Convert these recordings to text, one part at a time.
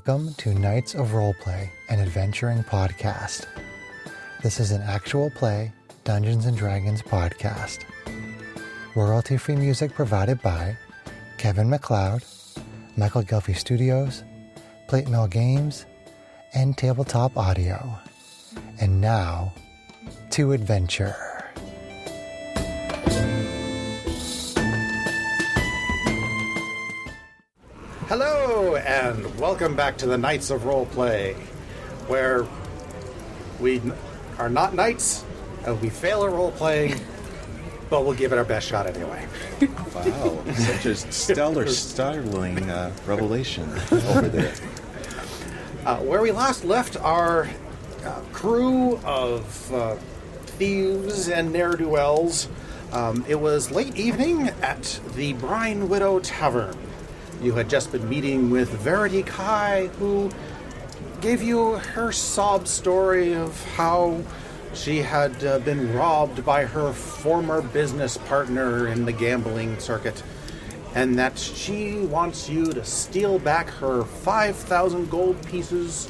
Welcome to Knights of Roleplay, an adventuring podcast. This is an actual play Dungeons & Dragons podcast. Royalty-free music provided by Kevin MacLeod, Michael Gelfie Studios, Plate Mill Games, and Tabletop Audio. And now, to adventure. Hello, and welcome back to the Knights of Roleplay, where we are not knights, and we fail at role-playing, but we'll give it our best shot anyway. Wow, such a startling revelation over there. Where we last left our crew of thieves and ne'er-do-wells, it was late evening at the Brine Widow Tavern. You had just been meeting with Verity Kai, who gave you her sob story of how she had been robbed by her former business partner in the gambling circuit, and that she wants you to steal back her 5,000 gold pieces,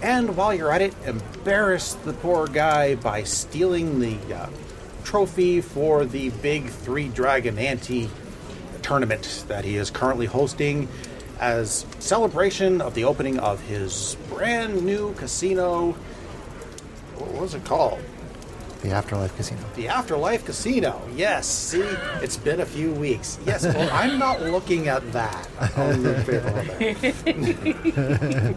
and while you're at it, embarrass the poor guy by stealing the trophy for the big 3-dragon ante tournament that he is currently hosting as celebration of the opening of his brand new casino. What was it called? The Afterlife Casino. The Afterlife Casino. Yes. See, it's been a few weeks. Yes. Well, I'm not looking at that. I'm in favor of that.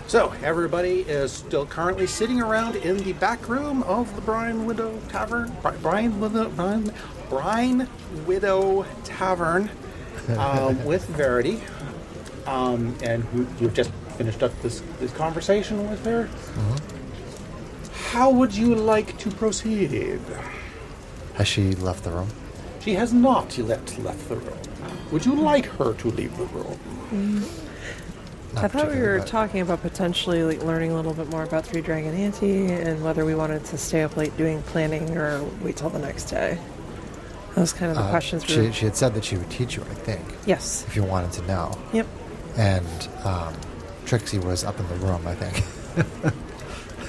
So, everybody is still currently sitting around in the back room of the Brine Widow Tavern. Brine Widow Tavern with Verity. And you've just finished up this conversation with her. Mm-hmm. How would you like to proceed? Has she left the room? She has not yet left the room. Would you like her to leave the room? Mm-hmm. I thought we were talking about potentially learning a little bit more about 3-dragon ante and whether we wanted to stay up late doing planning or wait till the next day. That was kind of the questions. She had said that she would teach you, I think. Yes. If you wanted to know. Yep. And Trixie was up in the room, I think.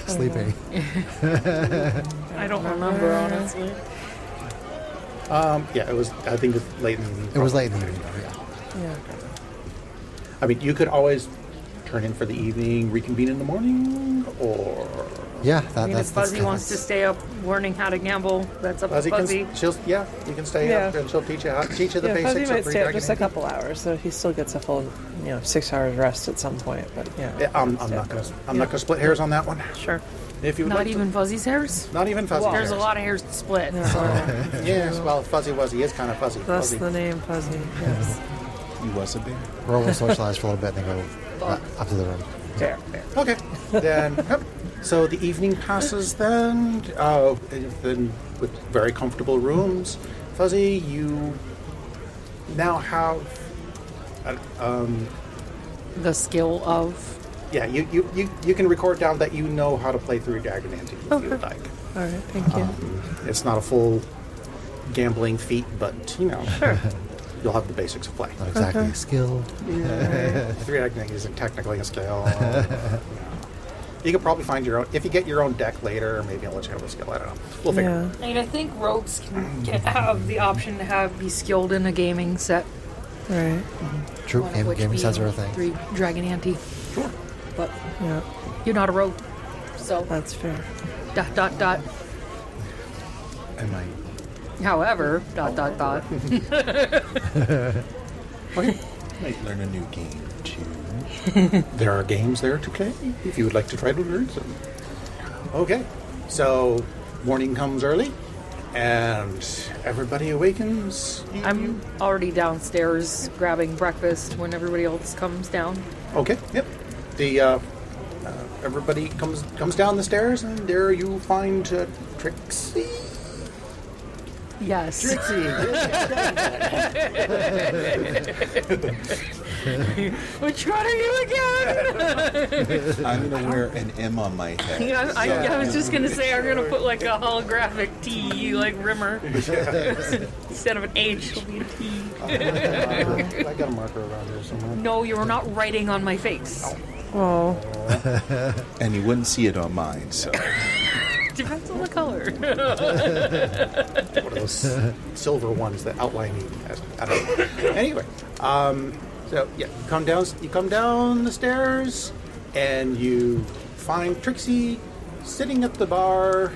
Sleeping. I don't remember, honestly. Yeah, it was, I think it's late in the evening. It was late in the evening, yeah. Yeah. I mean, you could always turn in for the evening, reconvene in the morning, or... Yeah, if Fuzzy wants to stay up learning how to gamble, that's up to Fuzzy. You can stay up and she'll teach you the basics Fuzzy might of stay up just a couple hours, so he still gets a full, 6 hours rest at some point. But I'm not gonna split hairs on that one. Sure. If you not even Fuzzy's hairs. Not even Fuzzy's hairs. There's a lot of hairs to split. Yes, well, Fuzzy Wuzzy is kind of fuzzy. That's the name, Fuzzy. Yes. You was a bear. We're all socialize for a little bit and then go up to the room. Fair. Okay. Then, so the evening passes then with very comfortable rooms. Fuzzy, you now have the skill of... Yeah, you can record down that you know how to play 3-dragon ante if you would like. All right, thank you. It's not a full gambling feat, but, Sure. You'll have the basics of play. Not exactly a skill. Yeah. 3-dragon isn't technically a skill. You could probably find your own... If you get your own deck later, maybe I'll let you have a skill. I don't know. We'll figure it out. And I think rogues can have the option to be skilled in a gaming set. Right. Mm-hmm. True. Gaming sets are a thing. 3-dragon ante. Sure. But you're not a rogue. So... That's fair. ... Am I... However, ... Okay. Might learn a new game, too. There are games there to play if you would like to try to learn some. Okay. So, morning comes early, and everybody awakens. I'm already downstairs grabbing breakfast when everybody else comes down. Okay. Yep. The everybody comes down the stairs, and there you find Trixie. Yes. Trixie. Which one are you again? I'm gonna wear an M on my head. Yeah, I was just gonna say I'm gonna put like a holographic T, like Rimmer. Instead of an H, it'll be a T. I got a marker around here somewhere. No, you're not writing on my face. Oh, And you wouldn't see it on mine, so. Depends on the color. One of those silver ones that outline you. I don't know. Anyway, so yeah, you come down the stairs, and you find Trixie sitting at the bar,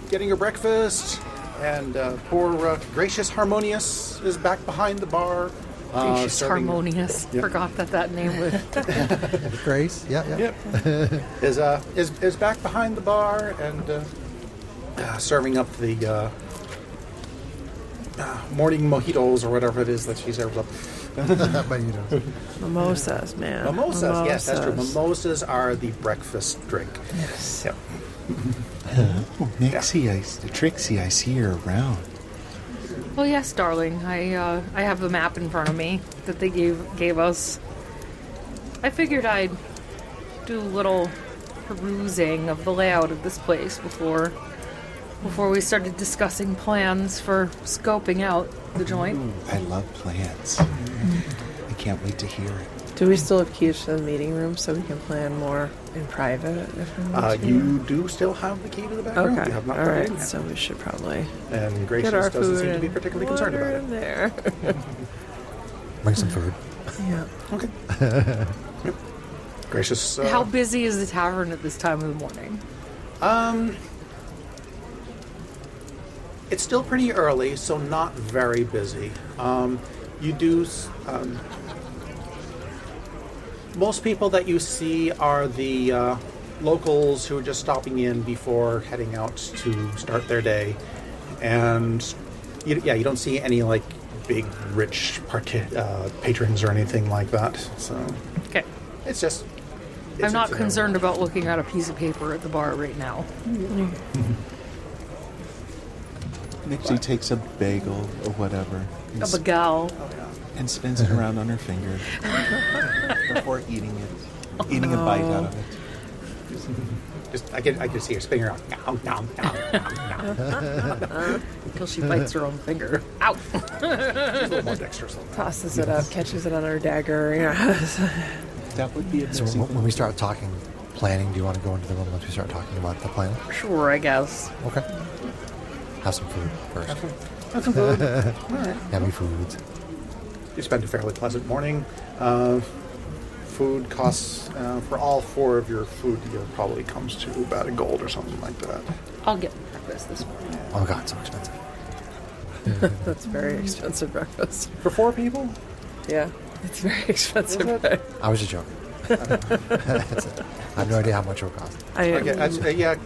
getting her breakfast, and poor Gracious Harmonious is back behind the bar. Gracious serving- Harmonious. Yep. Forgot that name was. Grace, yeah. Yep. is back behind the bar and serving up the morning mojitos or whatever it is that she serves up. But you know. mimosas, man. Mimosas, yes, that's true. Mimosas are the breakfast drink. Yes. Yep. Oh, Trixie, I see her around. Well, yes, darling. I have the map in front of me that they gave us. I figured I'd do a little perusing of the layout of this place before we started discussing plans for scoping out the joint. Ooh, I love plans. I can't wait to hear it. Do we still have keys to the meeting room so we can plan more in private? If we need to? You do still have the key to the back room. Okay. You have not All put it right. in yet. So we should probably And get Gracious our doesn't food seem to be and particularly concerned about water it. in there. Bring some food. Yeah. Okay. Yep. Gracious. How busy is the tavern at this time of the morning? It's still pretty early, so not very busy. Most people that you see are the locals who are just stopping in before heading out to start their day, and you don't see any like big rich patrons or anything like that. So Okay. it's just. I'm not concerned about looking at a piece of paper at the bar right now. Nixie takes a bagel or whatever A bagal. and spins it around on her finger before eating a bite out of it. I can see her spinning around. Nom, nom, nom, nom, nom. Until she bites her own finger. Ow! She's a little more dexterous. Tosses it up, catches it on her dagger. Yeah. That would be a So when we start talking planning, do you want to go into the room once we start talking about the plan? Sure, I guess. Okay. Have some food first. That's some food. All right. Yummy foods. You spend a fairly pleasant morning. Food costs, for all four of your food, it probably comes to about $1 or something like that. I'll get breakfast this morning. Oh god, so expensive. That's very expensive breakfast. For 4 people? Yeah. It's very expensive. Is it? I was just joking. That's it. I have no idea how much it will cost. I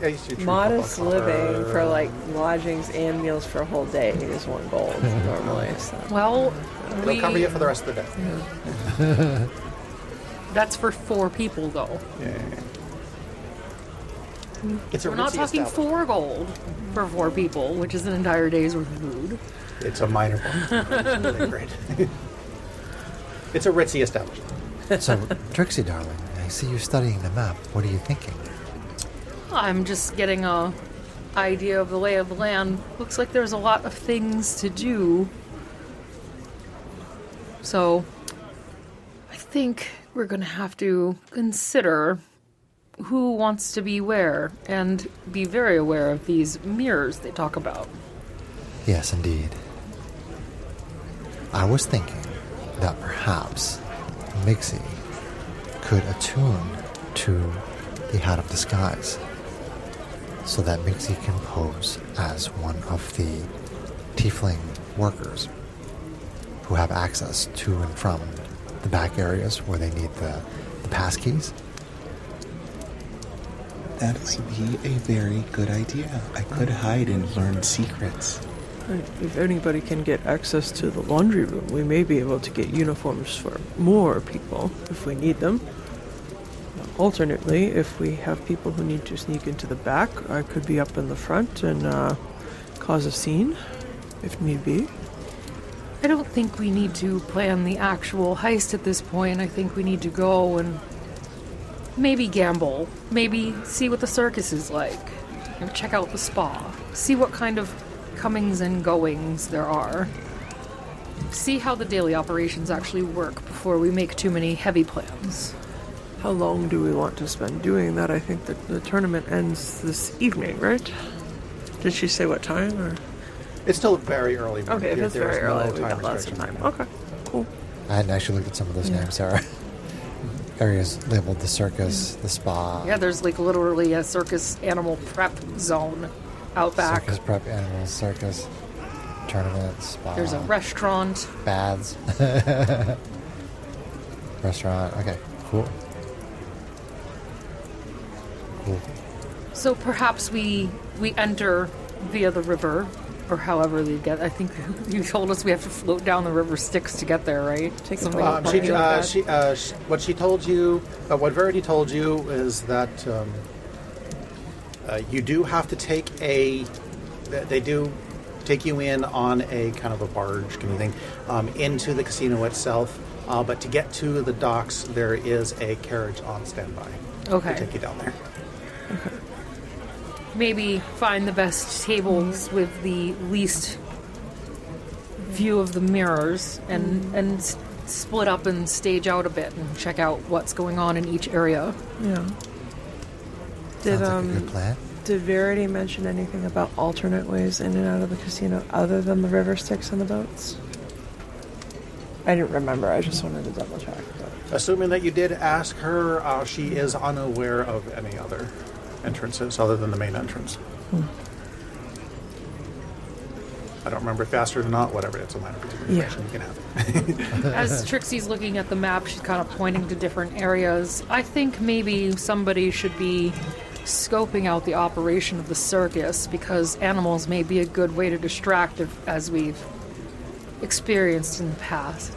used to treat Modest a couple of living copper. for like lodgings and meals for a whole day is $1 normally. So. Well, They'll cover you for the rest of the day. that's for 4 people, though. Yeah. It's a We're not ritzy talking establishment. 4 gold for 4 people, which is an entire day's worth of food. It's a minor point. It's really great. It's a ritzy establishment. So, Trixie, darling, I see you studying the map. What are you thinking? I'm just getting a idea of the lay of the land. Looks like there's a lot of things to do. So, I think we're going to have to consider who wants to be where and be very aware of these mirrors they talk about. Yes, indeed. I was thinking that perhaps Mixie could attune to the Hat of Disguise so that Mixie can pose as one of the tiefling workers who have access to and from the back areas where they need the passkeys. That might be a very good idea. I could hide and learn secrets. If anybody can get access to the laundry room, we may be able to get uniforms for more people if we need them. Alternately, if we have people who need to sneak into the back, I could be up in the front and cause a scene, if need be. I don't think we need to plan the actual heist at this point. I think we need to go and maybe gamble. Maybe see what the circus is like. And check out the spa. See what kind of comings and goings there are. See how the daily operations actually work before we make too many heavy plans. How long do we want to spend doing that? I think that the tournament ends this evening, right? Did she say what time? Or It's still very early. okay, if it's There very is no early, we got time lots of restriction. time. Okay, cool. I hadn't actually looked at some of those names, Sarah. Areas labeled the circus, the spa. Yeah, there's like literally a circus animal prep zone out back. Circus prep animals, circus, tournament, spa. There's a restaurant. Baths. Restaurant. Okay, cool. Cool. So perhaps we enter via the river, or however they get. I think you told us we have to float down the river Styx to get there, right? Take a Something boat. like that. What she told you, what Verity told you, is that you do have to take they do take you in on a kind of a barge kind of thing into the casino itself. But to get to the docks, there is a carriage on standby Okay. to take you down there. Maybe find the best tables with the least view of the mirrors and split up and stage out a bit and check out what's going on in each area. Yeah. Did Sounds like a good plan. Did Verity mention anything about alternate ways in and out of the casino other than the river Styx and the boats? I didn't remember. I just wanted to double check. But. Assuming that you did ask her, she is unaware of any other entrances other than the main entrance. I don't remember if you asked her or not. Whatever, it's a minor piece of information you can have. As Trixie's looking at the map, she's kind of pointing to different areas. I think maybe somebody should be scoping out the operation of the circus, because animals may be a good way to distract, as we've experienced in the past.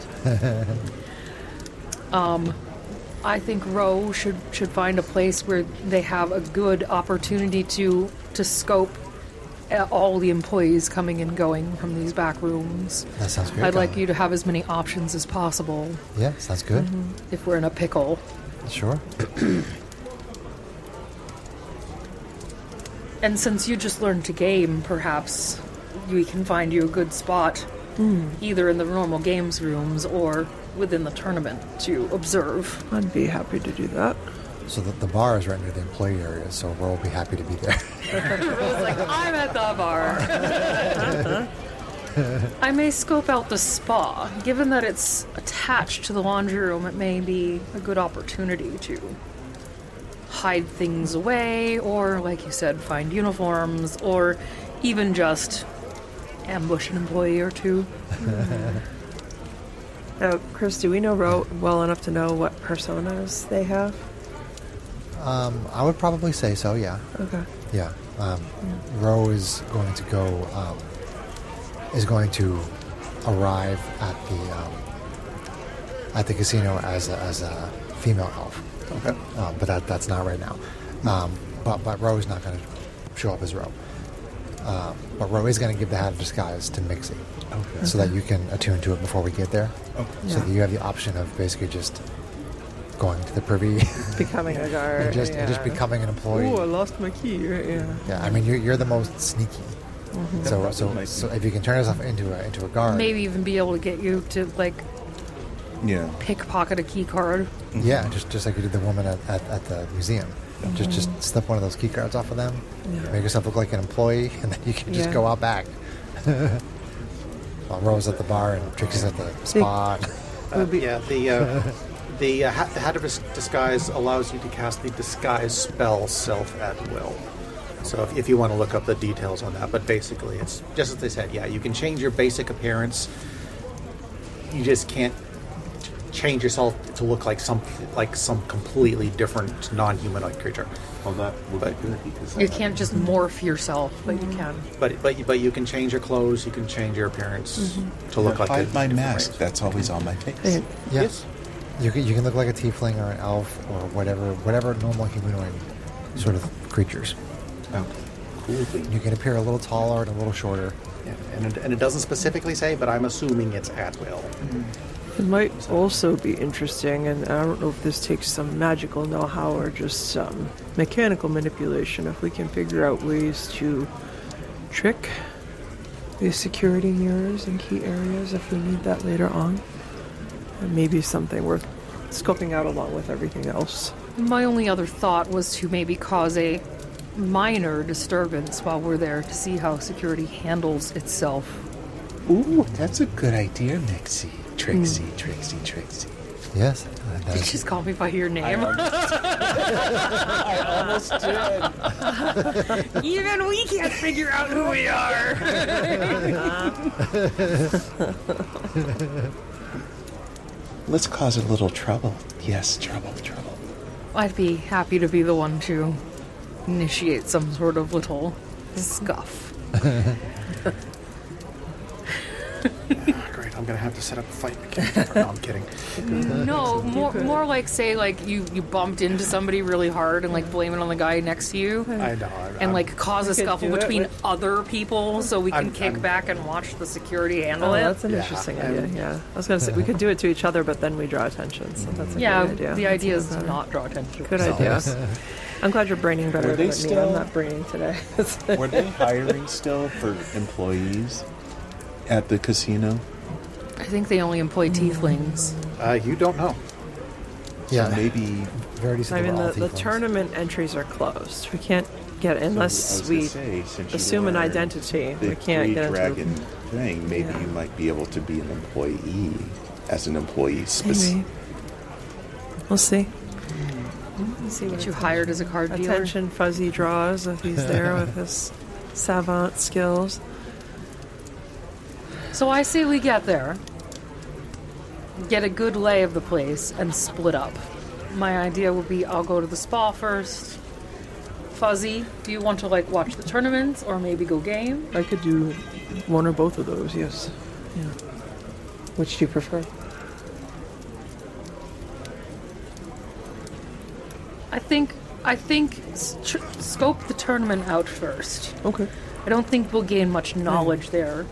I think Roe should find a place where they have a good opportunity to scope all the employees coming and going from these back rooms. That sounds great. I'd like you to have as many options as possible Yeah, sounds good. if we're in a pickle. Sure. And since you just learned to game, perhaps we can find you a good spot, either in the normal games rooms or within the tournament to observe. I'd be happy to do that. So the bar is right near the employee area, so we'll be happy to be there. Rose like, I'm at the bar. I may scope out the spa. Given that it's attached to the laundry room, it may be a good opportunity to hide things away, or, like you said, find uniforms, or even just ambush an employee or two. Now, Chris, do we know Ro well enough to know what personas they have? I would probably say so, yeah. Okay. Yeah. Ro is going to go, is going to arrive at the casino as a female elf. Okay. But that's not right now. But Ro is not going to show up as Ro. But Ro is going to give the hat of disguise to Mixie. Okay. So that you can attune to it before we get there. Okay. So Yeah. that you have the option of basically just going to the privy Becoming a guard. and just becoming an employee. Oh, I lost my key. Right? Yeah. Yeah, I mean you're the most sneaky. So if you can turn yourself into a guard, Maybe even be able to get you to, like, Yeah. pickpocket a key card. yeah, just like you did the woman at the museum. Just slip one of those key cards off of them, Yeah. make yourself look like an employee, and then you can just Yeah. go out back. While Rose at the bar and Trixie's at the spa. The hat of disguise allows you to cast the disguise spell self at will. So if you want to look up the details on that, but basically it's just as they said. Yeah, you can change your basic appearance. You just can't change yourself to look like some completely different non-humanoid creature. Well, that would be good because You can't just morph yourself, but you can. But you can change your clothes. You can change your appearance to look like hide my different mask. race. That's always on my face. And Yes, you can look like a tiefling or an elf or whatever normal humanoid sort of creatures. Oh, Cool. You can appear a little taller and a little shorter. Yeah, and it doesn't specifically say, but I'm assuming it's at will. It might also be interesting, and I don't know if this takes some magical know-how or just some mechanical manipulation, if we can figure out ways to trick the security mirrors in key areas if we need that later on. And maybe something worth scoping out along with everything else. My only other thought was to maybe cause a minor disturbance while we're there to see how security handles itself. Ooh, that's a good idea, Mixie. Trixie. Yes. Did you just call me by your name? I almost did. Even we can't figure out who we are. Let's cause a little trouble. Yes, trouble. I'd be happy to be the one to initiate some sort of little scuff. Great, I'm going to have to set up a fight mechanic. No, I'm kidding. No, more like say like you bumped into somebody really hard and like blame it on the guy next to you. I know. And like cause a could scuffle do it between with- other people so we can I'm- kick I'm- back and watch the security handle Oh, it. that's an Yeah, interesting and- idea, yeah. I was going to say, we could do it to each other, but then we draw attention, so that's a Yeah, good idea. the idea is to not draw attention. Good idea. I'm glad you're braining better Were than they me. still- I'm not braining today. Were they hiring still for employees at the casino? I think they only employ tieflings. You don't know. Yeah. So maybe. Verity said I they mean, were all the tieflings. tournament entries are closed. We can't get, I unless was we gonna say, since you assume an are identity, the we can't get into dragon thing. Maybe Yeah. you might be able to be an employee as an employee. Maybe. We'll see. We'll see Get what you hired as a card dealer. attention Fuzzy draws if he's there with his savant skills. So I say we get there, get a good lay of the place, and split up. My idea would be I'll go to the spa first. Fuzzy, do you want to like watch the tournaments or maybe go game? I could do one or both of those, yes. Yeah. Which do you prefer? I think scope the tournament out first. Okay. I don't think we'll gain much knowledge there.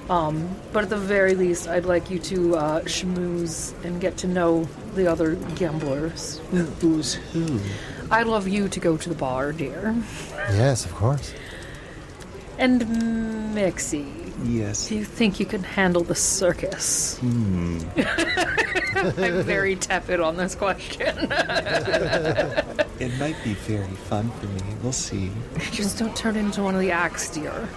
But at the very least, I'd like you to schmooze and get to know the other gamblers. Who's who? I'd love you to go to the bar, dear. Yes, of course. And Mixie, Yes. do you think you can handle the circus? I'm very tepid on this question. It might be very fun for me. We'll see. Just don't turn into one of the acts, dear.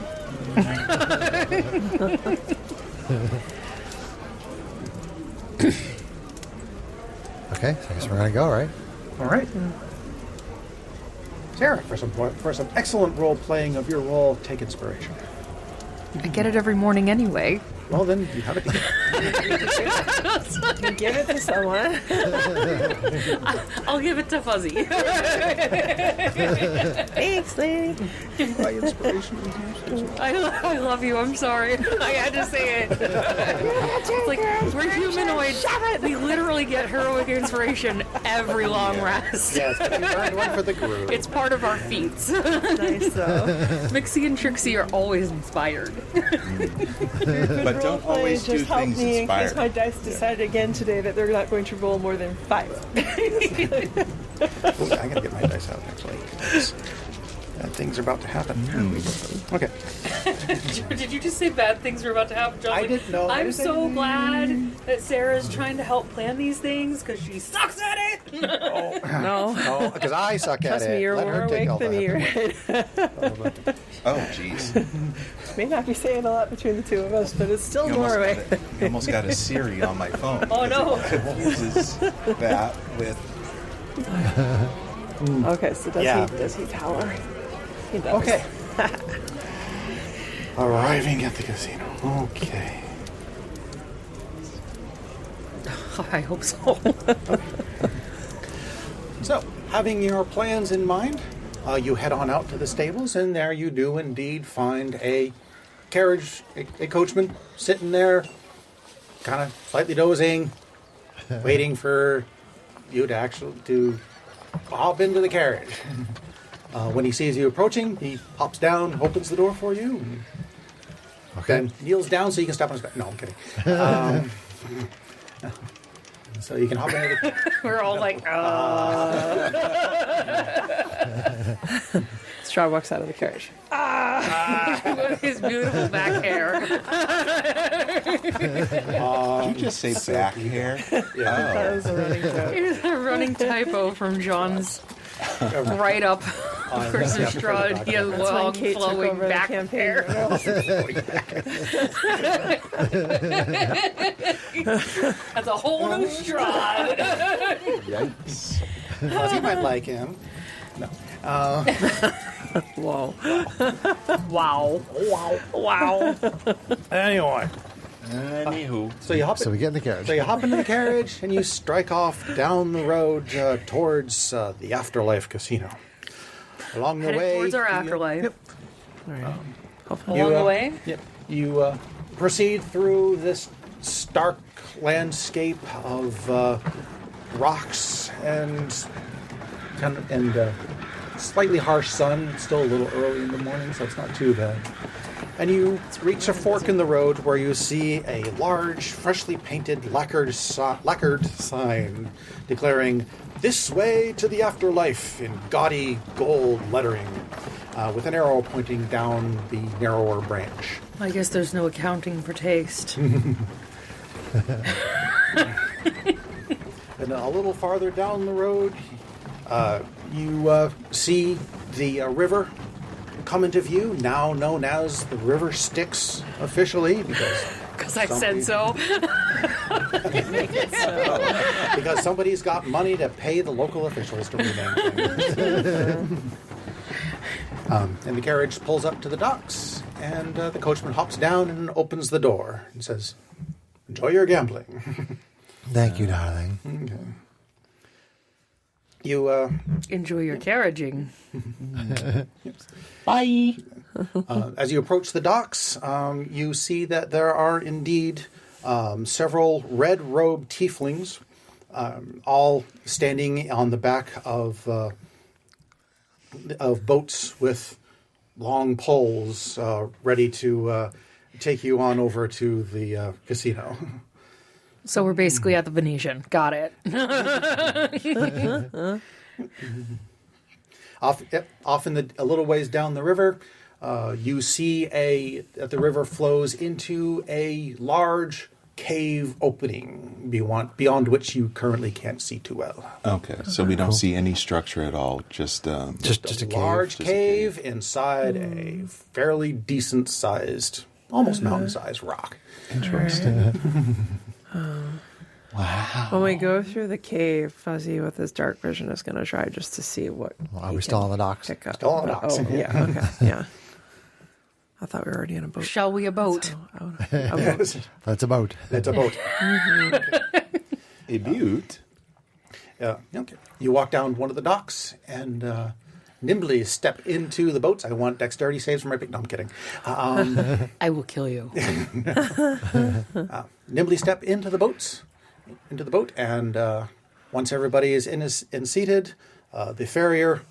Okay, so I guess we're going to go, right? All right. Sarah, for some excellent role playing of your role, take inspiration. I get it every morning anyway. Well, then you have it. You give it to someone. I'll give it to Fuzzy. Thanks, lady. My inspiration. I love you. I'm sorry. I had to say it. It's like we're humanoids. We literally get heroic inspiration every long rest. Yes, but you earned one for the group. It's part of our feats. Nice, though. Mixie and Trixie are always inspired. But don't always do just help things me in case inspired. my dice decide again today that they're not going to roll more than 5. Ooh, I gotta get my dice out actually. Bad things are about to happen. Okay. Did you just say bad things are about to happen, John? I didn't know. I'm so glad that Sarah's trying to help plan these things because she sucks at it. No. Oh, because I suck at Trust it. me, you're Let more her take awake all than the me, effort. right? Oh, jeez. May not be saying a lot between the two of us, but it's still You more almost, awake. got you almost got a Siri on my phone. Oh, no. It confuses that with. Okay, so does he power? He does. Okay. Arriving at the casino. Okay. I hope so. So, having your plans in mind, you head on out to the stables, and there you do indeed find a carriage, a coachman sitting there, kind of slightly dozing, waiting for you to hop into the carriage. When he sees you approaching, he hops down, opens the door for you, and then kneels down so you can step on his back. No, I'm kidding. So you can hop into the... We're all like, Straw walks out of the carriage. with his beautiful back hair. Did you just say back hair? Yeah. That was a running joke. Here's a running typo from John's right up versus Straw. He has That's when long, Kate took flowing over the back campaign. hair. That's a whole new Straw. Yikes. Fuzzy might like him. No. Whoa. Wow. Wow. Anyway. Anywho. So you hop So we get in the carriage. So you hop into the carriage and you strike off down the road towards the Afterlife Casino. Along the Headed way, towards our afterlife. Yep. All right. Along the way. Yep. You proceed through this stark landscape of rocks and slightly harsh sun. It's still a little early in the morning, so it's not too bad. And you reach a fork in the road where you see a large, freshly painted lacquered sign declaring, "This way to the afterlife," in gaudy gold lettering, with an arrow pointing down the narrower branch. I guess there's no accounting for taste. And a little farther down the road, you see the river come into view, now known as the River Styx officially, Because I said so. because somebody's got money to pay the local officials to rename things. And the carriage pulls up to the docks, and the coachman hops down and opens the door and says, "Enjoy your gambling." Thank you, darling. Okay. You Enjoy your carriaging. Bye. as you approach the docks, you see that there are indeed several red-robed tieflings, all standing on the back of boats with long poles, ready to take you on over to the casino. So we're basically at the Venetian. Got it. Off in a little ways down the river, you see that the river flows into a large cave opening beyond which you currently can't see too well. Okay, so we don't see any structure at all. Just a cave. large Just a cave inside a fairly decent-sized, almost mountain-sized rock. interesting. Wow. When we go through the cave, Fuzzy with his dark vision is going to try just to see what. Are he we still can on the docks? Pick up. Still on the docks. Oh, yeah. Okay. Yeah. I thought we were already in a boat. Shall we a boat? A boat. That's a boat. It's a boat. A butte. Okay. You walk down one of the docks and nimbly step into the boats. I want dexterity saves for my pick. No, I'm kidding. I will kill you. Nimbly step into the boat, and once everybody is in and seated, the farrier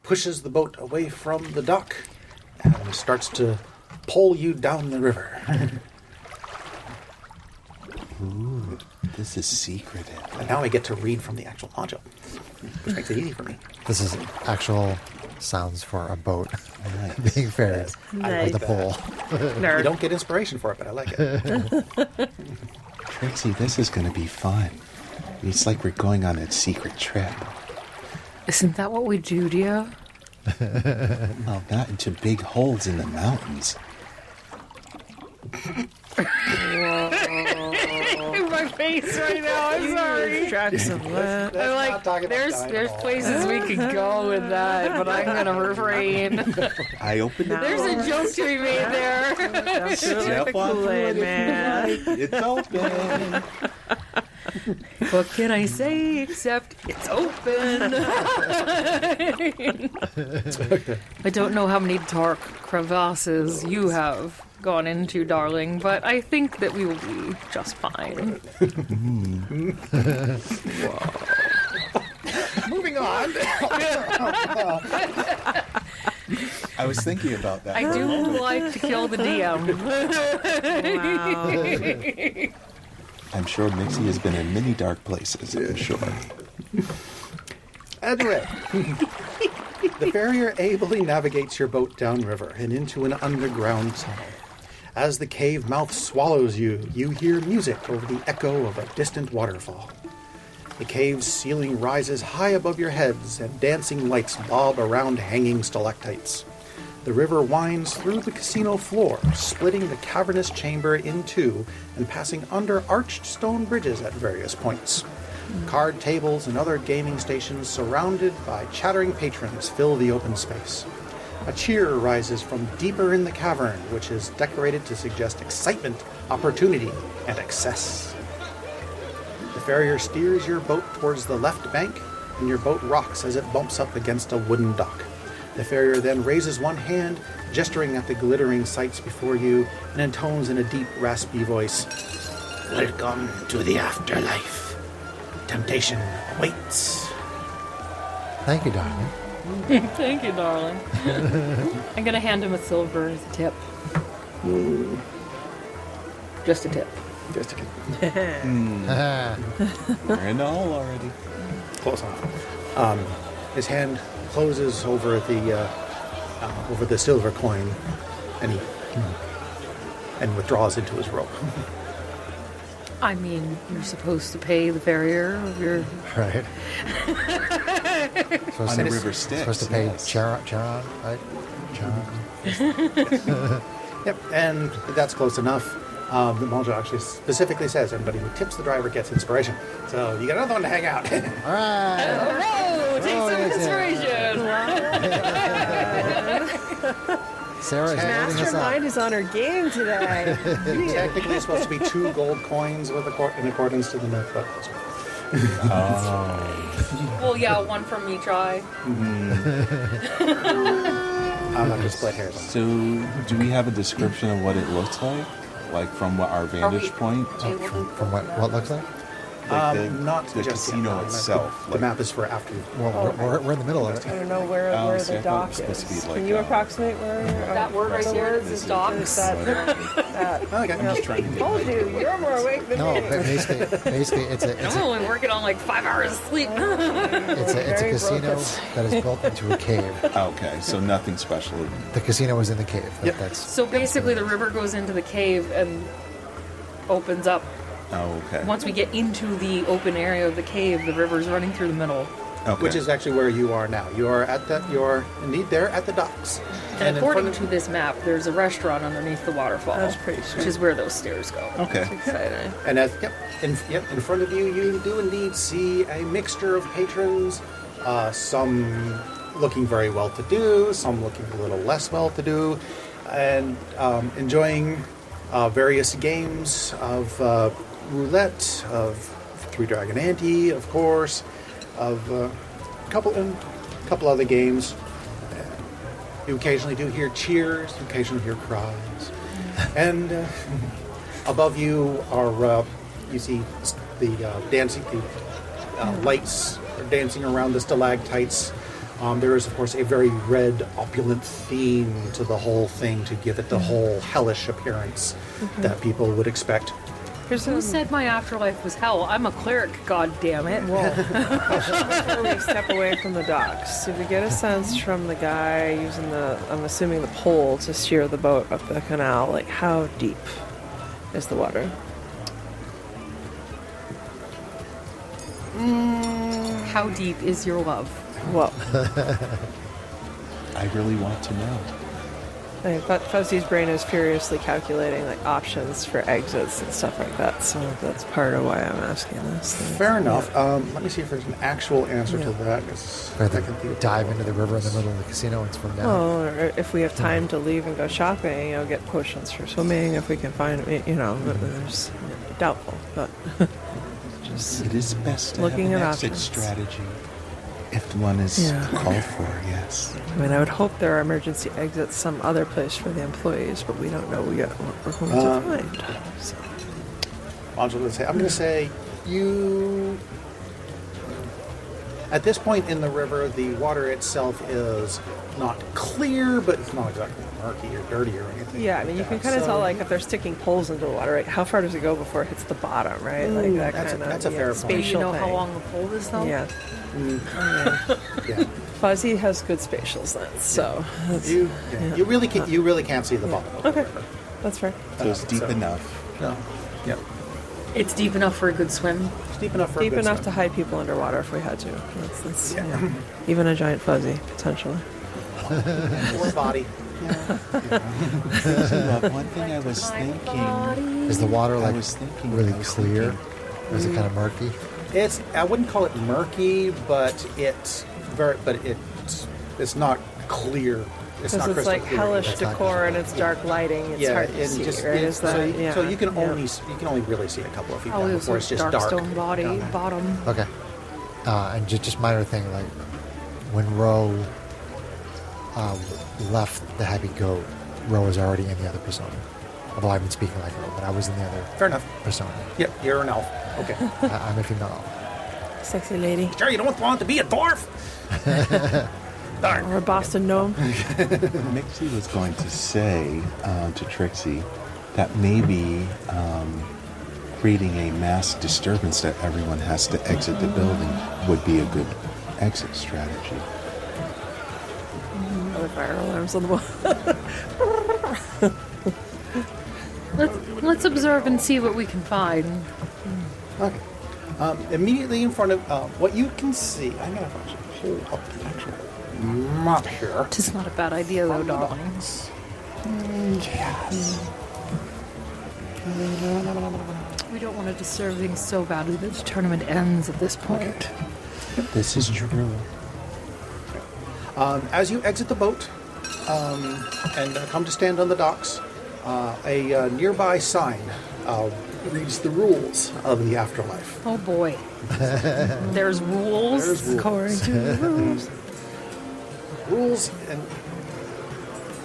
pushes the boat away from the dock and starts to pull you down the river. Ooh, this is secretive. And now I get to read from the actual module, which makes it easy for me. This is actual sounds for a boat Nice. being ferried Nice. with a pole. You don't get inspiration for it, but I like it. Trixie, this is going to be fun. It's like we're going on a secret trip. Isn't that what we do, dear? Well, not into big holes in the mountains. My face right now. I'm sorry. Tracks of what? I'm like, there's places we could go with that, but I'm gonna refrain. I opened it. There's a joke to be made there. That's really Step the on through Kool-Aid, it if you man. like. It's open. What can I say except it's open? I don't know how many dark crevasses you have gone into, darling, but I think that we will be just fine. Moving hang on. I was thinking about that. I do like to kill the DM. Wow. I'm sure Mixie has been in many dark places, I'm sure. Anyway, the farrier ably navigates your boat downriver and into an underground tunnel. As the cave mouth swallows you, you hear music over the echo of a distant waterfall. The cave's ceiling rises high above your heads, and dancing lights bob around hanging stalactites. The river winds through the casino floor, splitting the cavernous chamber in two and passing under arched stone bridges at various points. Card tables and other gaming stations surrounded by chattering patrons fill the open space. A cheer rises from deeper in the cavern, which is decorated to suggest excitement, opportunity, and excess. The farrier steers your boat towards the left bank, and your boat rocks as it bumps up against a wooden dock. The farrier then raises one hand, gesturing at the glittering sights before you, and intones in a deep, raspy voice, "Welcome to the afterlife. Temptation awaits." Thank you, darling. Thank you, darling. I'm going to hand him a silver as a tip. Just a tip. Just a kid. We're in the hole already. Close enough. His hand closes over the silver coin, and he withdraws into his robe. I mean, you're supposed to pay the farrier of your... Right. On the river Styx. Supposed to pay yes. Charon, right? Charon. Yep, and that's close enough. The Monjo actually specifically says anybody who tips the driver gets inspiration. So you got another one to hang out. All right. Oh, take some inspiration. Sarah's loading us Mastermind up. is on her game today. Technically, it's supposed to be 2 gold coins in accordance to the myth, but that's right. Well, yeah, one from each eye. I'm not going to split hairs on So, do we have a description of what it looks like? Like from our vantage point? From what looks like? Like not the just casino yet. itself. The map is for after. Well, we're in the middle of I it. don't know where see, I the thought it dock was supposed to be is. like, Can you approximate where? That word right here is docks. That. Okay. I'm just trying to get Told you, you're more awake than No, me. basically, it's I'm only working on like 5 hours of sleep. a Very casino broken. that is built into a cave. Okay, so nothing special. The casino is in the cave. Yep. That's So basically, the river goes into the cave and opens up. Oh, okay. Once we get into the open area of the cave, the river's running through the middle. Okay. Which is actually where you are now. You are at that. You're indeed there at the docks. And in according front to this map, there's a restaurant underneath the waterfall. That's pretty sweet. Which is where those stairs go. Okay. Exciting. And in front of you, you do indeed see a mixture of patrons. Some looking very well-to-do, some looking a little less well-to-do, and enjoying various games of roulette, of Three Dragon Ante, of course, of a couple other games. You occasionally do hear cheers, you occasionally hear cries, and above you are you see the dancing, lights are dancing around the stalactites. There is, of course, a very red, opulent theme to the whole thing to give it the whole hellish appearance that people would expect. Who said my afterlife was hell? I'm a cleric, god damn it. Before we step away from the docks, did we get a sense from the guy using I'm assuming the pole to steer the boat up the canal, like how deep is the water? How deep is your love? Well, I really want to know. I thought Fuzzy's brain is furiously calculating like options for exits and stuff like that, so that's part of why I'm asking this. Fair enough. Let me see if there's an actual answer to that. 'Cause rather I can think- dive into the river in the middle of the casino and swim down. Well, or if we have time to leave and go shopping, get potions for swimming. If we can find, there's doubtful, but just It is best to Looking have an at exit options. strategy. If one is called for, yes. I mean, I would hope there are emergency exits some other place for the employees, but we don't know yet what we're going to find. So. I'm going to say you At this point in the river, the water itself is not clear, but it's not exactly murky or dirty or anything. Yeah, I mean, you can kind of tell, like, if they're sticking poles into the water, right? How far does it go before it hits the bottom, right? Like, that that's kind of a fair point. Do you spatial know thing. how long the pole is, though? Yeah. Yeah. Fuzzy has good spatial sense, so... That's, You really can't see the bottom of the Okay. river. That's fair. So it's deep So- enough. No. Yeah. It's deep enough for a good swim. It's deep enough for Deep a good enough to swim. hide people underwater if we had to. That's Yeah. yeah. Even a giant fuzzy, potentially. Or body. One thing I was thinking. Is the water I like was thinking. really I was clear? thinking- Or is it kind of murky? I wouldn't call it murky, but it's not clear. It's not Because it's crystal like clear. hellish That's not decor and it's dark lighting. It's hard to and see, just- right? it- Is that, yeah. so you can yeah. only really see a couple of feet Probably down was before a it's just dark dark. stone body, down there. bottom. Okay. And just minor thing, like when Ro left the Happy Goat, Ro was already in the other persona. Although I've been speaking like Ro, but I was in the other Fair enough. persona. Yep, you're an elf. Okay. I'm a female elf. Sexy lady. Sure, you don't want to be a dwarf. Darn. Or a Boston gnome. Mixie was going to say to Trixie that maybe creating a mass disturbance that everyone has to exit the building would be a good exit strategy. Other fire alarms on the wall. Let's observe and see what we can find. Okay. Immediately in front of what you can see, I'm going to actually pull up the actual map here. It's not a bad idea, though, darling. Yes. We don't want to disturb things so badly that the tournament ends at this point. This is true. As you exit the boat and come to stand on the docks, a nearby sign reads the rules of the afterlife. Oh boy. There's rules. There's rules. According to the rules. Rules, and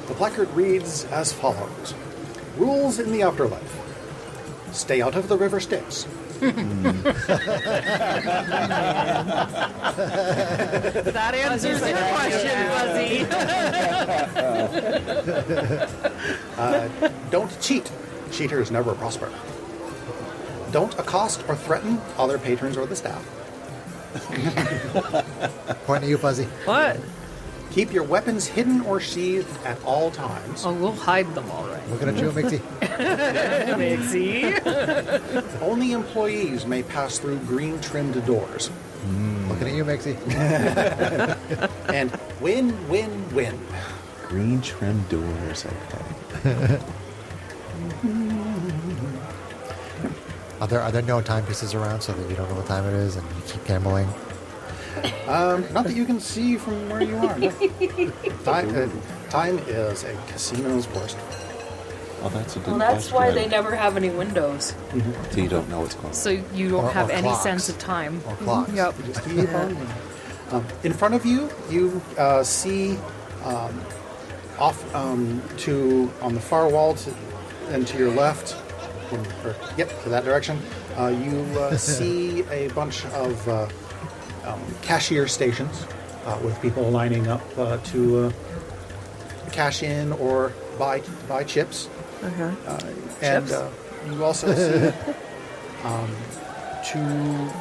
the placard reads as follows. Rules in the afterlife. Stay out of the river Styx. That answers your question, Fuzzy. Don't cheat. Cheaters never prosper. Don't accost or threaten other patrons or the staff. Pointing at you, Fuzzy. What? Keep your weapons hidden or sheathed at all times. Oh, we'll hide them all right. Looking at you, Mixie. Mixie. Only employees may pass through green trimmed doors. Looking at you, Mixie. And win, win, win. Green trim doors. Okay. Are there no timepieces around so that you don't know what time it is and you keep gambling? Not that you can see from where you are. Time is a casino's worst. Well, that's a good Well, that's question. why they never have any windows. So you don't know what's going on. So you don't Or have any clocks. sense of time. Or clocks? Yep. Just keep on. In front of you, you see off on the far wall and to your left, to that direction, you see a bunch of cashier stations with people lining up to cash in or buy chips. Okay. And you also see to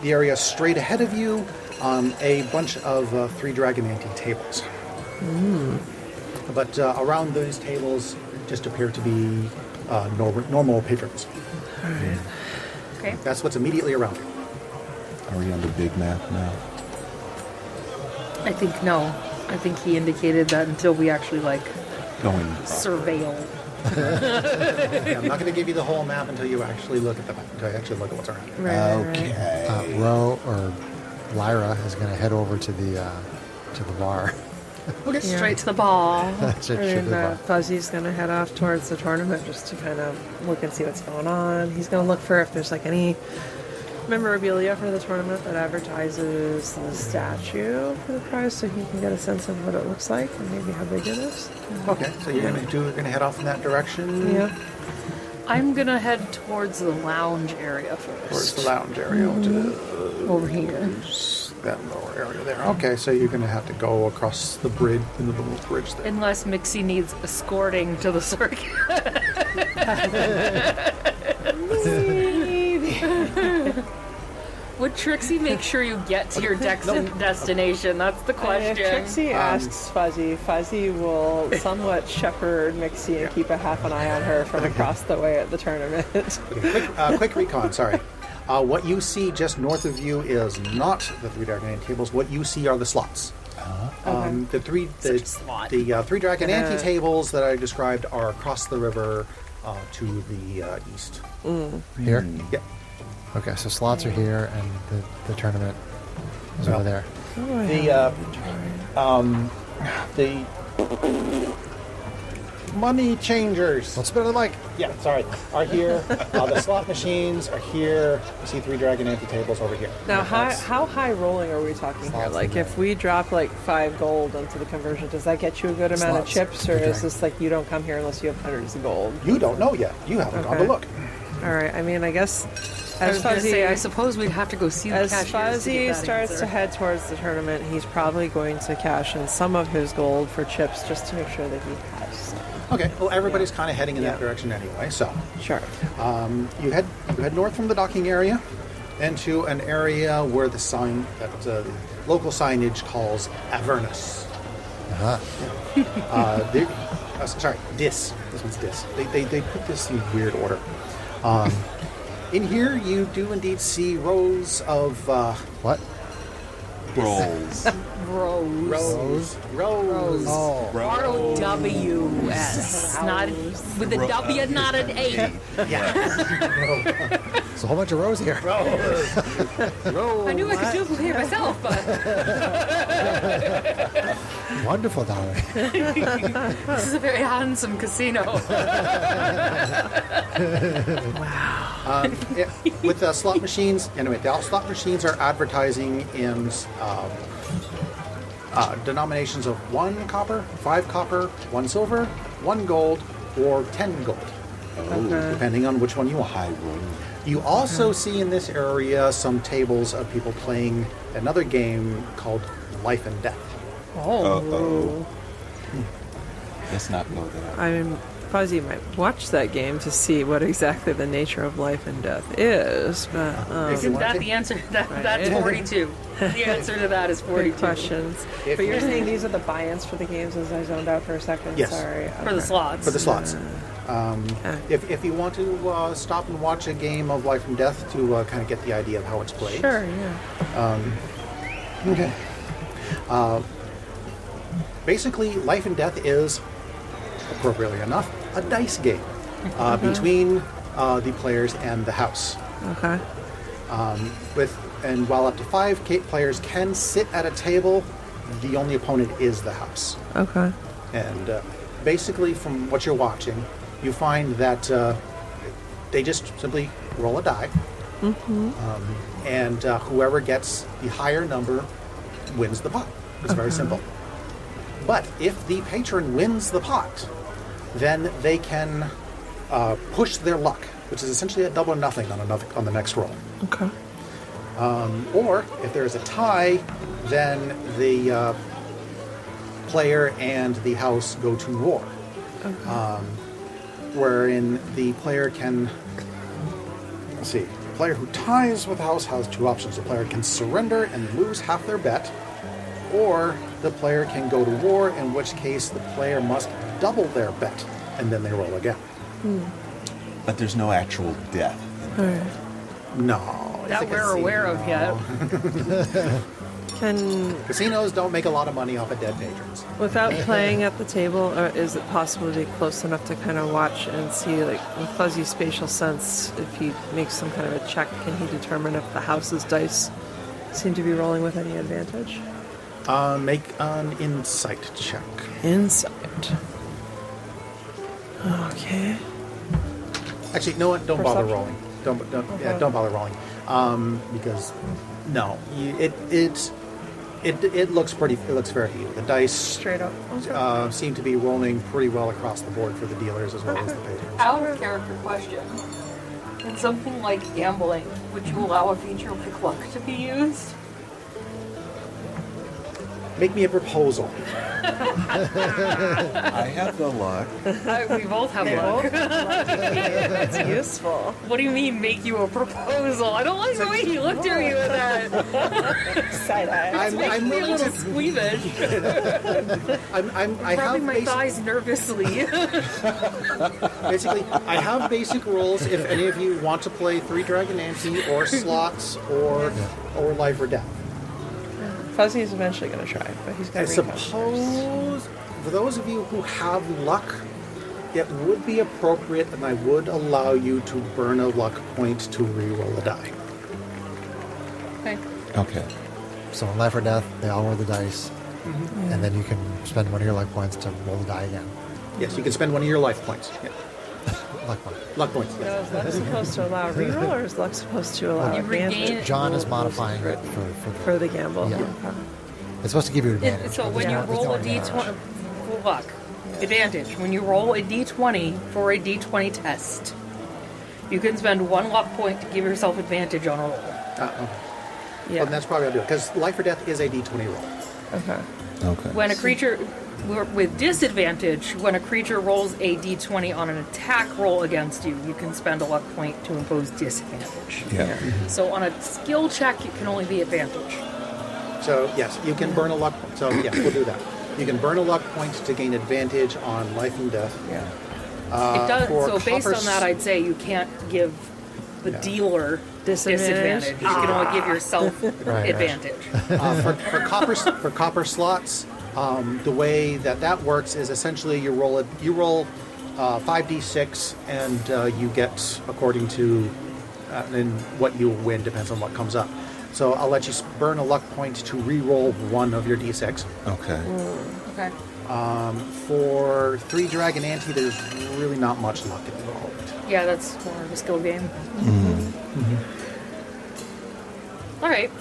the area straight ahead of you a bunch of Three Dragon Ante tables. But around those tables just appear to be normal patrons. Okay. That's what's immediately around you. Are we on the big map now? I think no. I think he indicated that until we actually Going. surveil. Yeah, I'm not going to give you the whole map until you actually look at the map, until you actually look at what's around you. Okay. Ro or Lyra is going to head over to the bar. Okay. Straight to the ball. Straight to And the bar. Fuzzy's going to head off towards the tournament just to kind of look and see what's going on. He's going to look for if there's any memorabilia for the tournament that advertises the statue for the prize, so he can get a sense of what it looks like and maybe how big it is. Okay, so you're going to head off in that direction. Yeah. I'm gonna head towards the lounge area Towards first. the lounge area. Over here. that lower area there. Okay, so you're going to have to go across the bridge, in the little bridge there. Unless Mixie needs escorting to the circuit. Would Trixie make sure you get to your destination? That's the question. If Trixie asks Fuzzy, Fuzzy will somewhat shepherd Mixie and keep a half an eye on her from across the way at the tournament. Okay, quick recon, sorry. What you see just north of you is not the three Dragon Ante tables. What you see are the slots. The three Dragon Ante tables that I described are across the river to the east. Here? Yep. Okay, so slots are here, and the tournament is over there. The money changers. Let's spin on the mic. Yeah, sorry. Are here. The slot machines are here. You see three Dragon Ante tables over here. Now, how high rolling are we talking here? Like, if we drop like 5 gold into the conversion, does that get you a good amount of chips, or is this like you don't come here unless you have hundreds of gold? You don't know yet. You haven't gone to look. All right. I mean, I guess I was going to say, I suppose we'd have to go see the as cashiers Fuzzy to get that starts answer. to head towards the tournament, he's probably going to cash in some of his gold for chips just to make sure that he has some. Okay. Well, everybody's kind of heading in that direction anyway. So, Sure. you head north from the docking area into an area where the sign that the local signage calls Avernus. Dis. This one's Dis. They put this in weird order. In here, you do indeed see rows of What? Rolls. Rose. Oh. R-O-W-S. Not with a W, not an A. There's a whole bunch of rows here. I knew I could do it myself, but Wonderful, darling. this is a very handsome casino. with slot machines. Anyway, the slot machines are advertising in denominations of 1 copper, 5 copper, 1 silver, 1 gold, or 10 gold, depending on which one you want. High roll. You also see in this area some tables of people playing another game called Life and Death. Uh-oh. Let's not go there. I mean, Fuzzy might watch that game to see what exactly the nature of life and death is, but Isn't that the answer? That's 42. The answer to that is 42. good questions. But you're saying these are the buy-ins for the games, as I zoned out for a second? Yes. Sorry. For the slots. For the slots. If you want to stop and watch a game of Life and Death to kind of get the idea of how it's played. Sure, yeah. Okay. Basically, Life and Death is, appropriately enough, a dice game between the players and the house. Okay. While up to 5 players can sit at a table, the only opponent is the house. Okay. And basically, from what you're watching, you find that they just simply roll a die, and whoever gets the higher number wins the pot. It's very simple. But if the patron wins the pot, then they can push their luck, which is essentially a double or nothing on the next roll. Okay. Or if there is a tie, then the player and the house go to war. Wherein the player can, let's see, the player who ties with the house has 2 options. The player can surrender and lose half their bet, or the player can go to war, in which case the player must double their bet, and then they roll again. But there's no actual death. All right. No. it's a That we're aware of yet. Casinos don't make a lot of money off of dead patrons. Without playing at the table, is it possible to be close enough to kind of watch and see, like, with Fuzzy's spatial sense, if he makes some kind of a check, can he determine if the house's dice seem to be rolling with any advantage? Make an insight check. Insight. Okay. Actually, no, don't bother Perception? rolling. Don't bother rolling. Because no, it looks pretty. It looks very even. The dice Straight up. Okay. seem to be rolling pretty well across the board for the dealers as well as the patrons. Out of character question. In something like gambling, would you allow a feature like luck to be used? Make me a proposal. I have the luck. We both have luck. That's useful. What do you mean, make you a proposal? I don't like the way you looked at me with that. Side eye. I'm Be a willing little to. squeamish. I have Rubbing my thighs nervously. basically. I have basic rules. If any of you want to play 3 Dragon Ante or slots or Life or Death. Fuzzy's eventually going to try, but he's I got to recon first. suppose for those of you who have luck, it would be appropriate, and I would allow you to burn a luck point to re-roll a die. Okay. Okay. So in Life or Death, they all roll the dice, and then you can spend one of your luck points to roll the die again. Yes, you can spend one of your life points. Yeah. Luck point. Luck points. So Yes. is luck supposed to allow reroll, or is luck supposed to allow You regain advantage? it. John is Rolls modifying it for the gamble. Yeah. Okay. It's supposed to give you advantage. So but when there's you no- roll a there's no d20, advantage. luck, advantage. When you roll a d20 for a d20 test, you can spend 1 luck point to give yourself advantage on a roll. Yeah. Well, that's probably what I'll do, because Life or Death is a d20 roll. Okay. Okay. When a creature with disadvantage, when a creature rolls a d20 on an attack roll against you, you can spend a luck point to impose disadvantage. Yeah. So on a skill check, it can only be advantage. So, yes, you can burn a luck point. So, yeah, we'll do that. You can burn a luck point to gain advantage on Life and Death. Yeah. It does. for So based copper on that, I'd say you can't give the dealer disadvantage. You can only give yourself Right. advantage. For copper slots, the way that works is essentially you roll 5d6 and you get according to and what you win depends on what comes up. So I'll let you burn a luck point to re-roll 1 of your d6. Okay. Okay. For 3 Dragon Ante, there's really not much luck involved. Yeah, that's more of a skill game. All right.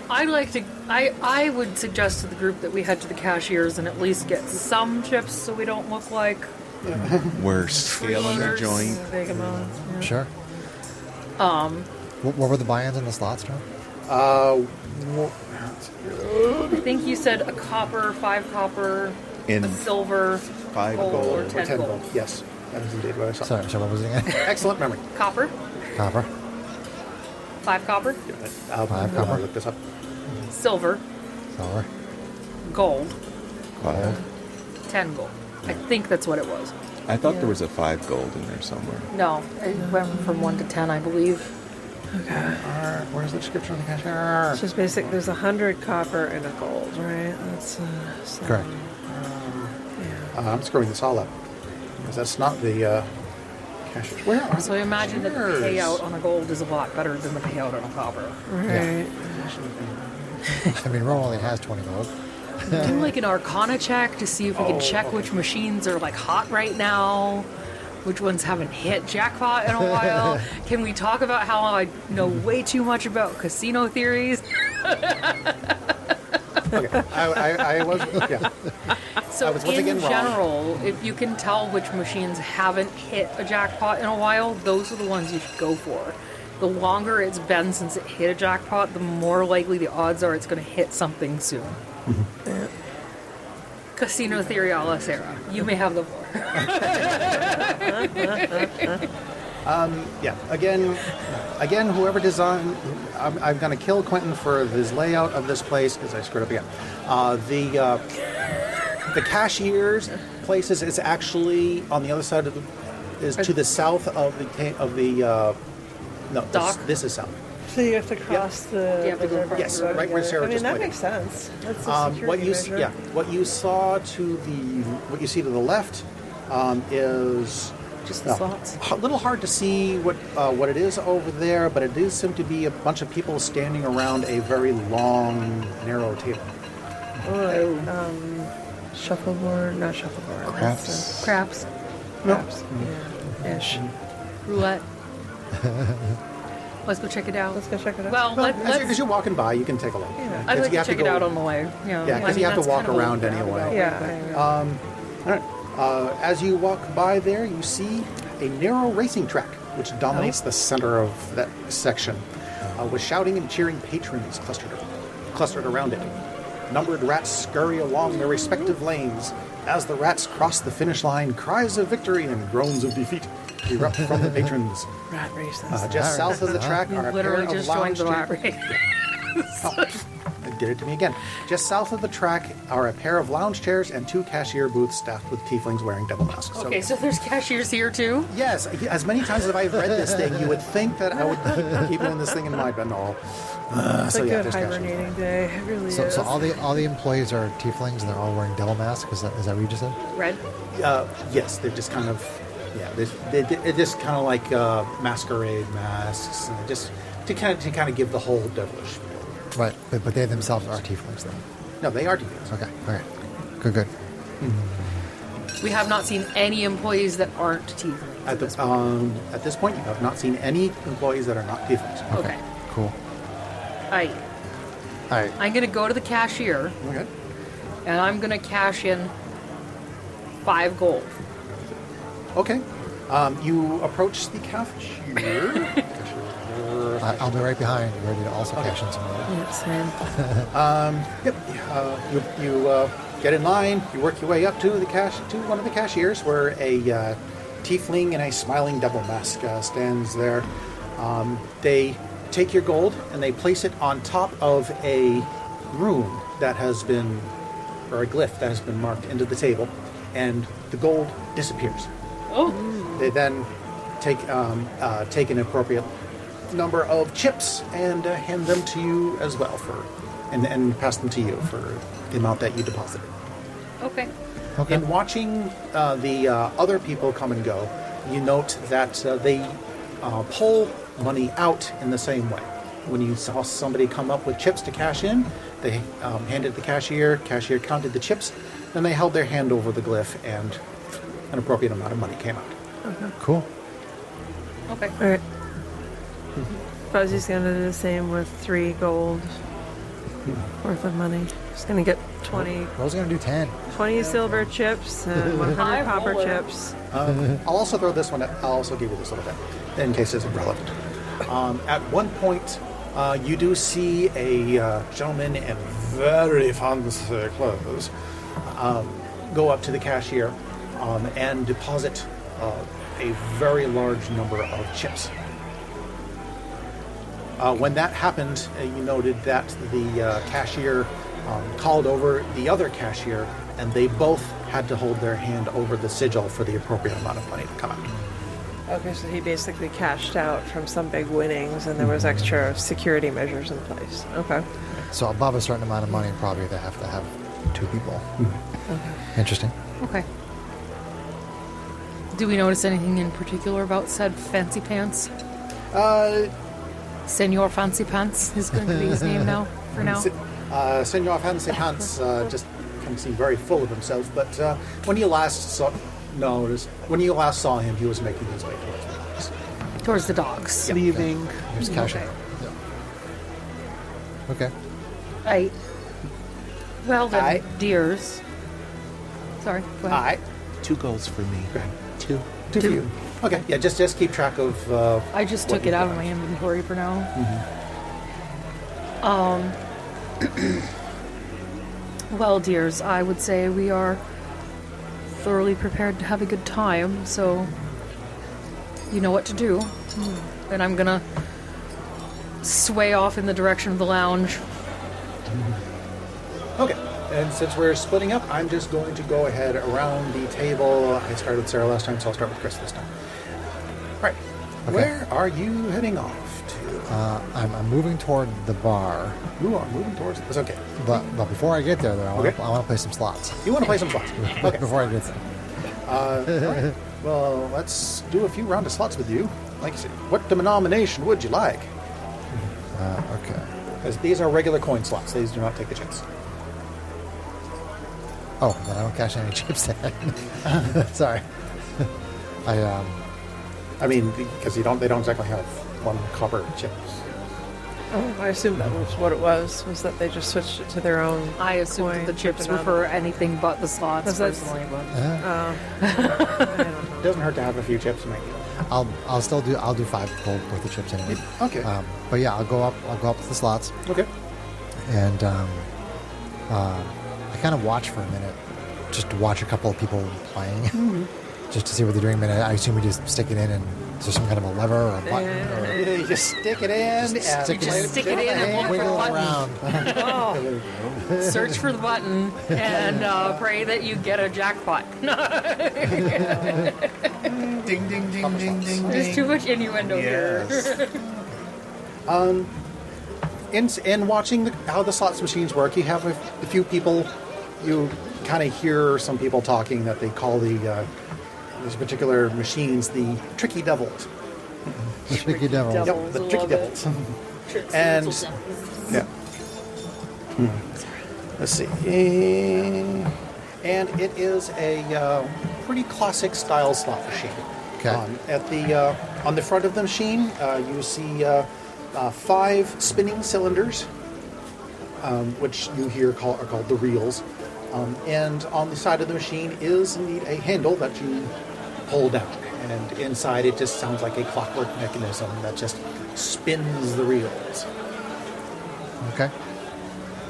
I'd like to. I would suggest to the group that we head to the cashiers and at least get some chips, so we don't look like. We're scaling the Freeloaders. joint. Big amounts. Yeah. Sure. What were the buy-ins in the slots, John? I think you said a copper, 5 copper, In a silver, 5 gold, gold. or 10 gold. Yes, that is indeed what I saw. Sorry, what was it again? Excellent memory. Copper, Copper. 5 copper, I'll 5 copper. look this up. silver, Silver. gold, Gold. 10 gold. I think that's what it was. I thought there was a 5 gold in there somewhere. No, it went from 1 to 10, I believe. Okay. Where's the description of the cashier? It's just basic. There's 100 copper and a gold, right? That's so, Correct. I'm screwing this all up because that's not the cashiers. Where are So I imagine that the cashiers? payout on a gold is a lot better than the payout on a copper. right. I mean, Rome only has 20 gold. Do like an Arcana check to see if we can check which machines are like hot right now, which ones haven't hit jackpot in a while. Can we talk about how I know way too much about casino theories? Okay, I was yeah. So I was once in again wrong. general, if you can tell which machines haven't hit a jackpot in a while, those are the ones you should go for. The longer it's been since it hit a jackpot, the more likely the odds are it's going to hit something soon. Yeah. Casino theory a la Sarah. You may have the floor. Yeah. Again, whoever designed, I'm going to kill Quentin for his layout of this place because I screwed up again. The cashier's places is actually on the other side of the, is to the south of the. No, Dock? this is south. So you have to cross the. You have to go river across. to go Yes, right where together. Sarah I mean, just that pointed. makes sense. That's a security measure. What you saw to what you see to the left is Just the slots. a little hard to see what it is over there, but it does seem to be a bunch of people standing around a very long, narrow table. Shuffleboard, not shuffleboard. Craps. Craps. Craps. Yeah. Ish. Roulette. Let's go check it out. Let's go check it out. Well, As you're walking by, you can take a look. Yeah. I'd like you to have check to it go- out on the way. Yeah, because you have to walk around anyway. Yeah. All right. As you walk by there, you see a narrow racing track which dominates the center of that section, with shouting and cheering patrons clustered around. clustered around it. Numbered rats scurry along their respective lanes. As the rats cross the finish line, cries of victory and groans of defeat erupt from the patrons. Rat races. Just south of the track are a pair Literally of just joined lounge the rat tables. race. It did it to me again. Just south of the track are a pair of lounge chairs and 2 cashier booths staffed with tieflings wearing double masks. Okay, so there's cashiers here too? Yes, as many times as I've read this thing, you would think that I would keep this thing in mind, but no. It's a good there's cashiers. hibernating day. It really So, is. so all the employees are tieflings and they're all wearing devil masks. Is that what you just said? Red? Yes, they're just kind of, they're just kind of like masquerade masks, and just to kind of give the whole devilish feel. Right, but they themselves are tieflings then. No, they are tieflings. Okay. Good. We have not seen any employees that aren't tieflings. At this point, you have not seen any employees that are not tieflings. Okay. Cool. Alright. All right. I'm gonna go to the cashier Okay. and I'm gonna cash in 5 gold. Okay. You approach the cashier. I'll be right behind, ready to also cash in some money. Yeah, same. Yep. You get in line. You work your way up to one of the cashiers, where a tiefling in a smiling devil mask stands there. They take your gold and they place it on top of a rune that has been, or a glyph that has been marked into the table, and the gold disappears. Oh. They then take an appropriate number of chips and hand them to you as well and pass them to you for the amount that you deposited. Okay. In watching the other people come and go, you note that they pull money out in the same way. When you saw somebody come up with chips to cash in, they handed the cashier counted the chips, then they held their hand over the glyph and an appropriate amount of money came out. Cool. Okay. All right. Fuzzy's going to do the same with 3 gold worth of money. She's going to get 20 Rose going to do 10. silver chips and 100 High copper roller. chips. I'll also throw this one. I'll also give you this little bit in case it's relevant. At one point, you do see a gentleman in very fancy clothes go up to the cashier and deposit a very large number of chips. When that happened, you noted that the cashier called over the other cashier, and they both had to hold their hand over the sigil for the appropriate amount of money to come out. Okay, so he basically cashed out from some big winnings and there was extra security measures in place. Okay. So above a certain amount of money, probably they have to have 2 people. Okay. Interesting. Okay. Do we notice anything in particular about said Fancy Pants? Senor Fancy Pants is going to be his name now, for now. Senor Fancy Pants just kind of seemed very full of himself, but when you last saw him, he was making his way towards the house. Towards the dogs. Leaving. Here's cash. Okay. Okay. Right. Well then, Aye. dears. Sorry, go ahead. All right. 2 goals for me. Go ahead. 2. Two for you. Okay, yeah, just keep track of... I just what took it you've out of got. my inventory for now. Well, dears, I would say we are thoroughly prepared to have a good time, so you know what to do. And I'm gonna sway off in the direction of the lounge. Okay, and since we're splitting up, I'm just going to go ahead around the table. I started with Sarah last time, so I'll start with Chris this time. Right. Okay. Where are you heading off to? I'm moving toward the bar, You are moving towards this. Okay. but before I get there, though, I Okay. want to play some slots. You want to play some slots? Okay. Before I get there. All right. Well, let's do a few round of slots with you. Like I said, what denomination would you like? Okay. Because these are regular coin slots. These do not take the chips. Oh, then I don't cash any chips then. Sorry. I mean, because they don't exactly have 1 copper chips. Oh, I assume that was what it was that they just switched it to their own. I assume coin, that the chips chip were for anything but the slots, 'Cause that's- personally. But I don't know. It doesn't hurt to have a few chips, maybe. I'll do 5 gold worth of chips anyway. Okay. But yeah, I'll go up to the slots, Okay. and I kind of watch for a minute, just to watch a couple of people playing, just to see what they're doing. But I assume we just stick it in, and is there some kind of a lever or a button? Or You just stick it in. stick it in. Stick it in and look for the wiggle it button. around. Oh. Search for the button and pray that you get a jackpot. Ding, ding, ding, ding, ding, There's too much innuendo here. In watching how the slots machines work, you have a few people. You kind of hear some people talking that they call these particular machines the tricky devils. The tricky devil. Devil. Yep, the Love tricky it. devils. Tricks And- little devils. Yeah. Let's see. And it is a pretty classic style slot machine. Okay. On the front of the machine, you see 5 spinning cylinders, which you hear are called the reels. And on the side of the machine is indeed a handle that you pull down. And inside it just sounds like a clockwork mechanism that just spins the reels. Okay.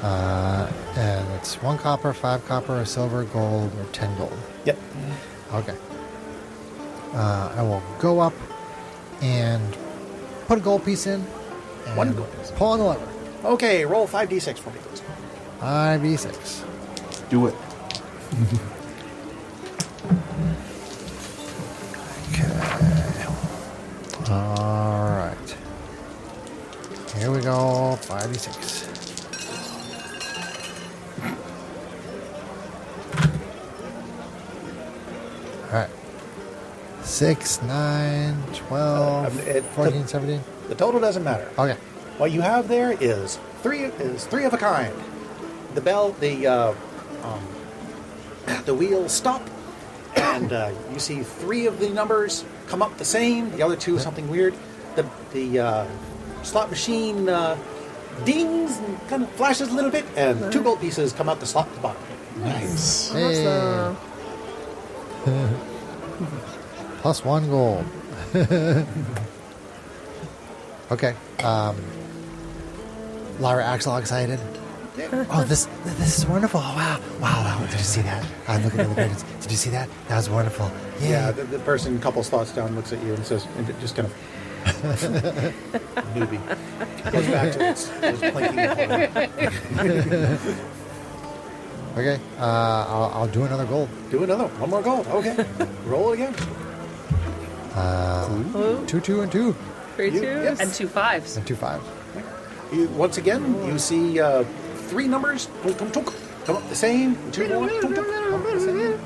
And it's 1 copper, 5 copper, a silver, gold, or 10 gold. Yep. Okay. I will go up and put a gold piece in. And 1 gold piece. Pull on the lever. Okay, roll 5d6 for me, please. 5d6. Do it. Okay. All right. Here we go. 5d6. All right. 6, 9, 12, it- 14, 17. The total doesn't matter. Okay. What you have there is three of a kind. The wheels stop, and you see 3 of the numbers come up the same. The other 2 something weird. The slot machine dings and kind of flashes a little bit, and 2 gold pieces come out the slot at the bottom. Nice. Hey. Awesome. Plus 1 gold. Okay. Lyra acts all excited. Oh, this is wonderful. Wow. Did you see that? I'm looking at the dragons. Did you see that? That was wonderful. Yeah, the person a couple slots down looks at you and says, and just kind of newbie. Goes back to its plinking. Okay. I'll do another gold. Do another one more gold. Okay, roll again. 2, 2, and 2. 3, 2. Yes. And 2 5s. And 2 5. Once again, you see 3 numbers come up the same. 2 more come up the same.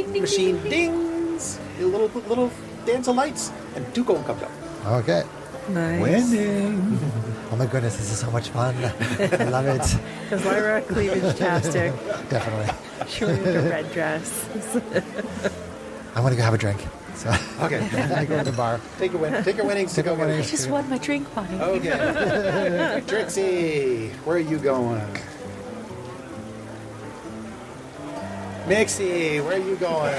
The machine dings. A little dance of lights, and 2 gold comes up. Okay. Nice. Winning. Oh my goodness, this is so much fun. I love it. Is Lyra cleavage-tastic? Definitely. She went into a red dress. I'm going to go have a drink. So Okay, I go to the bar. take your winnings. Take Go your get it. winnings. Just won my drink money. Okay, Trixie, where are you going? Mixie, where are you going?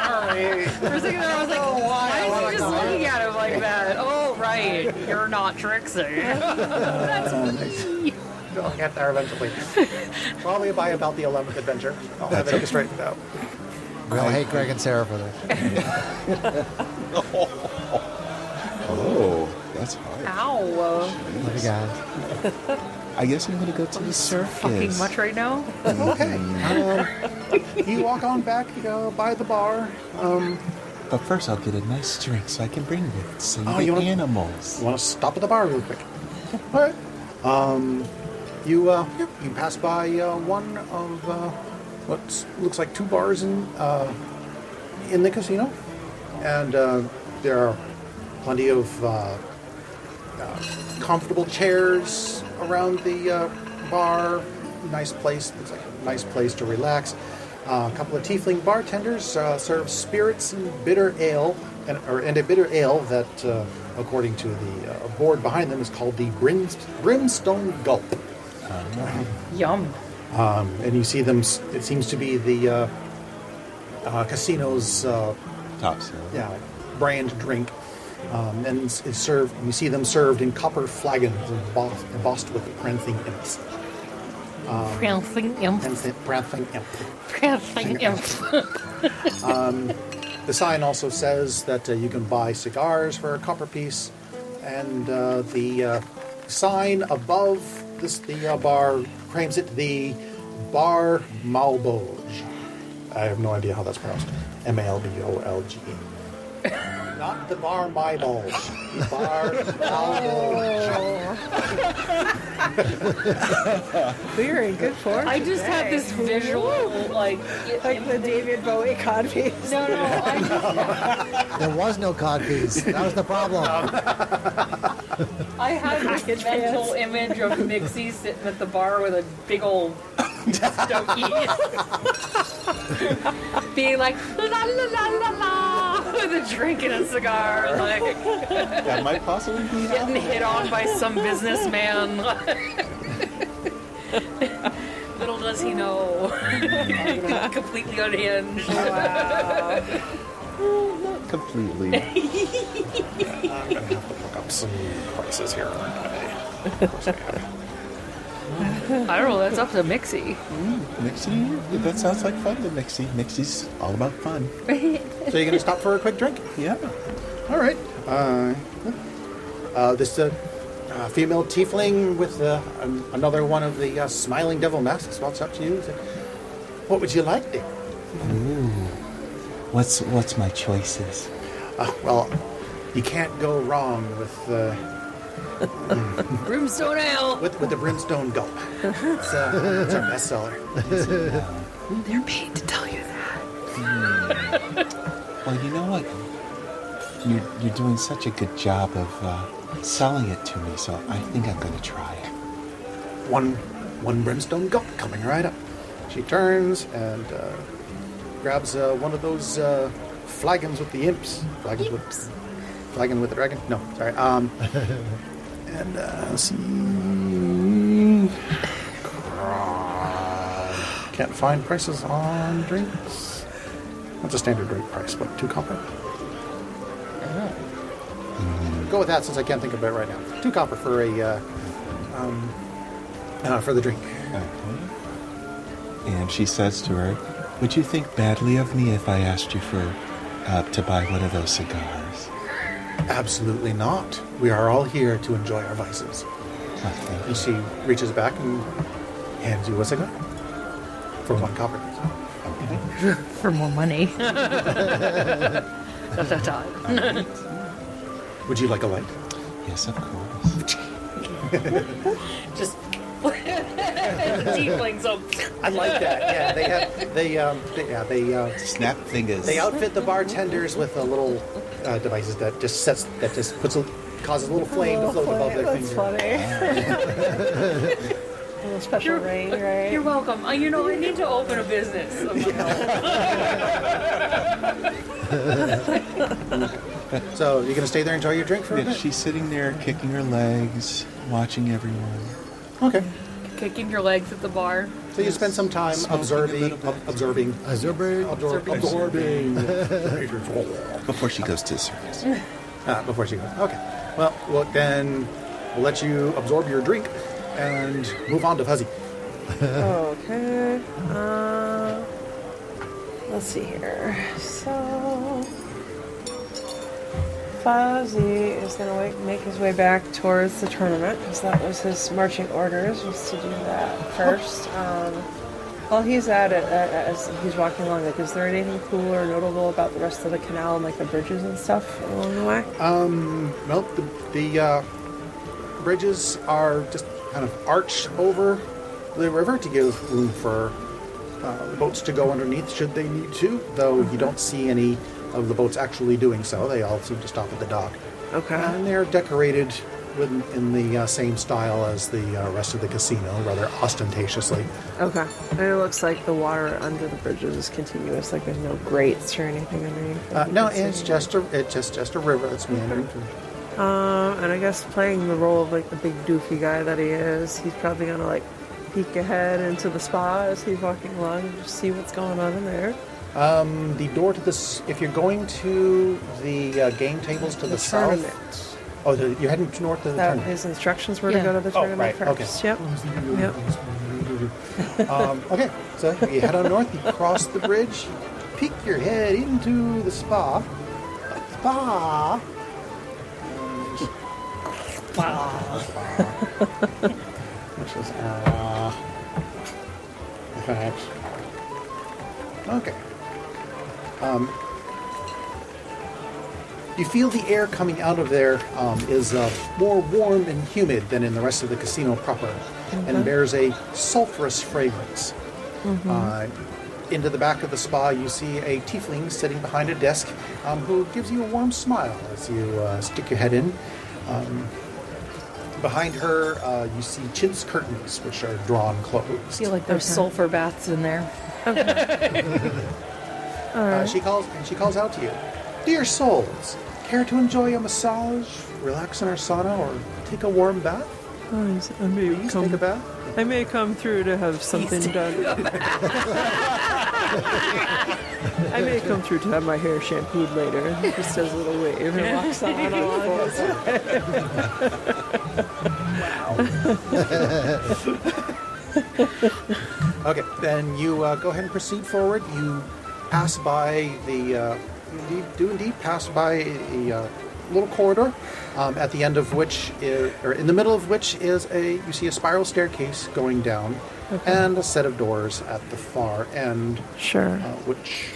Sorry. For a second there, I was like, why is he just looking at him like that? Oh, right. You're not Trixie. That's me. I'll get there eventually. Probably by about the 11th adventure. I'll have it straightened out. We all hate Greg and Sarah for this. Oh, that's hard. Ow. Love you guys. I guess I'm going to go to the circus. Fucking much right now. Okay. You walk on back by the bar. But first, I'll get a nice drink so I can bring it. Save Oh, the you wanna- animals. You want to stop at the bar real quick? All right. You pass by one of what looks like 2 bars in the casino, and there are plenty of comfortable chairs around the bar. Nice place. Looks like a nice place to relax. A couple of tiefling bartenders serve spirits and bitter ale, and a bitter ale that, according to the board behind them, is called the Brimstone Gulp. Yum. And you see them. It seems to be the casino's Top sale. brand drink. And it's served. You see them served in copper flagons embossed with prancing imps. Prancing imp. Prancing imp. Prancing imp. The sign also says that you can buy cigars for a copper piece, and the sign above the bar claims it the Bar Malbolge. I have no idea how that's pronounced. Malbolge. Not the Bar My Bulge. The Bar Malbolge. We are in good form. I just had this visual, like the David Bowie codpiece. No, There was no codpiece. That was the problem. I had this mental image of Mixie sitting at the bar with a big old stogie. Being like, la la la la la, with a drink and a cigar, like, That might possibly be getting hit on by some businessman. Little does he know. Completely unhinged. Wow. completely. I'm going to have to look up some prices here, aren't I? Of course I am. I don't know, that's up to Mixie. Mixie? That sounds like fun to Mixie. Mixie's all about fun. So you're going to stop for a quick drink? Yeah. All right. This female tiefling with another one of the smiling devil masks walks up to you. What would you like, dear? Ooh. What's my choices? Well, you can't go wrong with Brimstone Ale. with the brimstone gulp. It's our bestseller. They're paid to tell you that. Well, you know what? You're doing such a good job of selling it to me, so I think I'm going to try it. One brimstone gulp coming right up. She turns and grabs one of those flagons with the imps. Flagon with the dragon? No, sorry. And let's see. Can't find prices on drinks. That's a standard drink price, but 2 copper. Go with that since I can't think of it right now. 2 copper for for the drink. Okay. And she says to her, "Would you think badly of me if I asked you for to buy one of those cigars?" Absolutely not. We are all here to enjoy our vices. Okay. And she reaches back and hands you a cigar for 1 copper. For more money. Would you like a light? Yes, of course. Just tieflings up. I like that. Yeah, they Snap fingers. they outfit the bartenders with a little devices that just causes a little flame to float above their That's finger. funny. A little special rain, right? You're welcome. I need to open a business of my own. So you're gonna stay there and enjoy your drink for a Yeah, bit? she's sitting there kicking her legs, watching everyone. Okay. Kicking your legs at the bar. So you spend some time Smoking absorbing. Before she goes to the circus. Before she goes. Okay. Well, then we'll let you absorb your drink and move on to Fuzzy. Okay. Let's see here. So Fuzzy is going to make his way back towards the tournament because that was his marching orders, was to do that first. While he's at it, as he's walking along, like, is there anything cool or notable about the rest of the canal and like the bridges and stuff along the way? Well, the bridges are just kind of arched over the river to give room for boats to go underneath should they need to, though you don't see any of the boats actually doing so. They all seem to stop at the dock. Okay. And they're decorated in the same style as the rest of the casino, rather ostentatiously. Okay. And it looks like the water under the bridges is continuous, like there's no grates or anything underneath. No, it's just a river that's meandering through. And I guess playing the role of like the big doofy guy that he is, he's probably gonna like peek ahead into the spa as he's walking along and just see what's going on in there. The door to this, if you're going to the game tables to the south. Tournament. Oh, you're heading north to the That tournament. his instructions were to Yeah. go to the Oh, tournament right, first. okay. Yep. Yep. Okay, so you head on north, you cross the bridge, peek your head into the spa. Spa. Which is thanks. Okay. You feel the air coming out of there is more warm and humid than in the rest of the casino proper, and bears a sulfurous fragrance. Into the back of the spa, you see a tiefling sitting behind a desk who gives you a warm smile as you stick your head in. Behind her, you see chintz curtains, which are drawn closed. I feel like there's sulfur baths in there. She calls out to you, "Dear souls, care to enjoy a massage, relax in our sauna, or take a warm bath? Please take a bath." I may come through to have something done. I may come through to have my hair shampooed later. He just does a little wave and walks on along his Okay, then you go ahead and proceed forward. You pass by the, you do indeed pass by a little corridor, at the end of which is, or in the middle of which is you see a spiral staircase going down, and a set of doors at the far end, Sure. which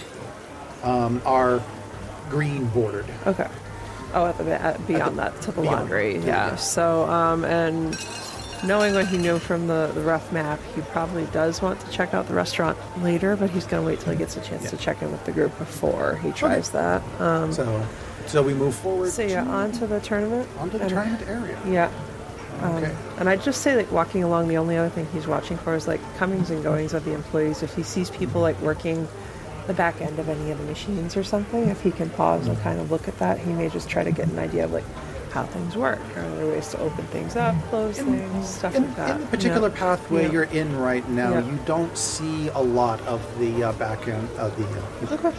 are green bordered. Okay. Oh, beyond that to the beyond, laundry. yeah, Yeah. yeah. So, and knowing what he knew from the rough map, he probably does want to check out the restaurant later, but he's going to wait till he gets a chance to check in with the group before he tries that. So we move forward. So yeah, onto the tournament. onto the tournament area. Yeah. Okay. And I'd just say, like, walking along, the only other thing he's watching for is, like, comings and goings of the employees. If he sees people, like, working the back end of any of the machines or something, if he can pause and kind of look at that, he may just try to get an idea of, like, how things work. Are there ways to open things up, close things, stuff like that? In the particular pathway you're in right now, Yeah. you don't see a lot of the back end of the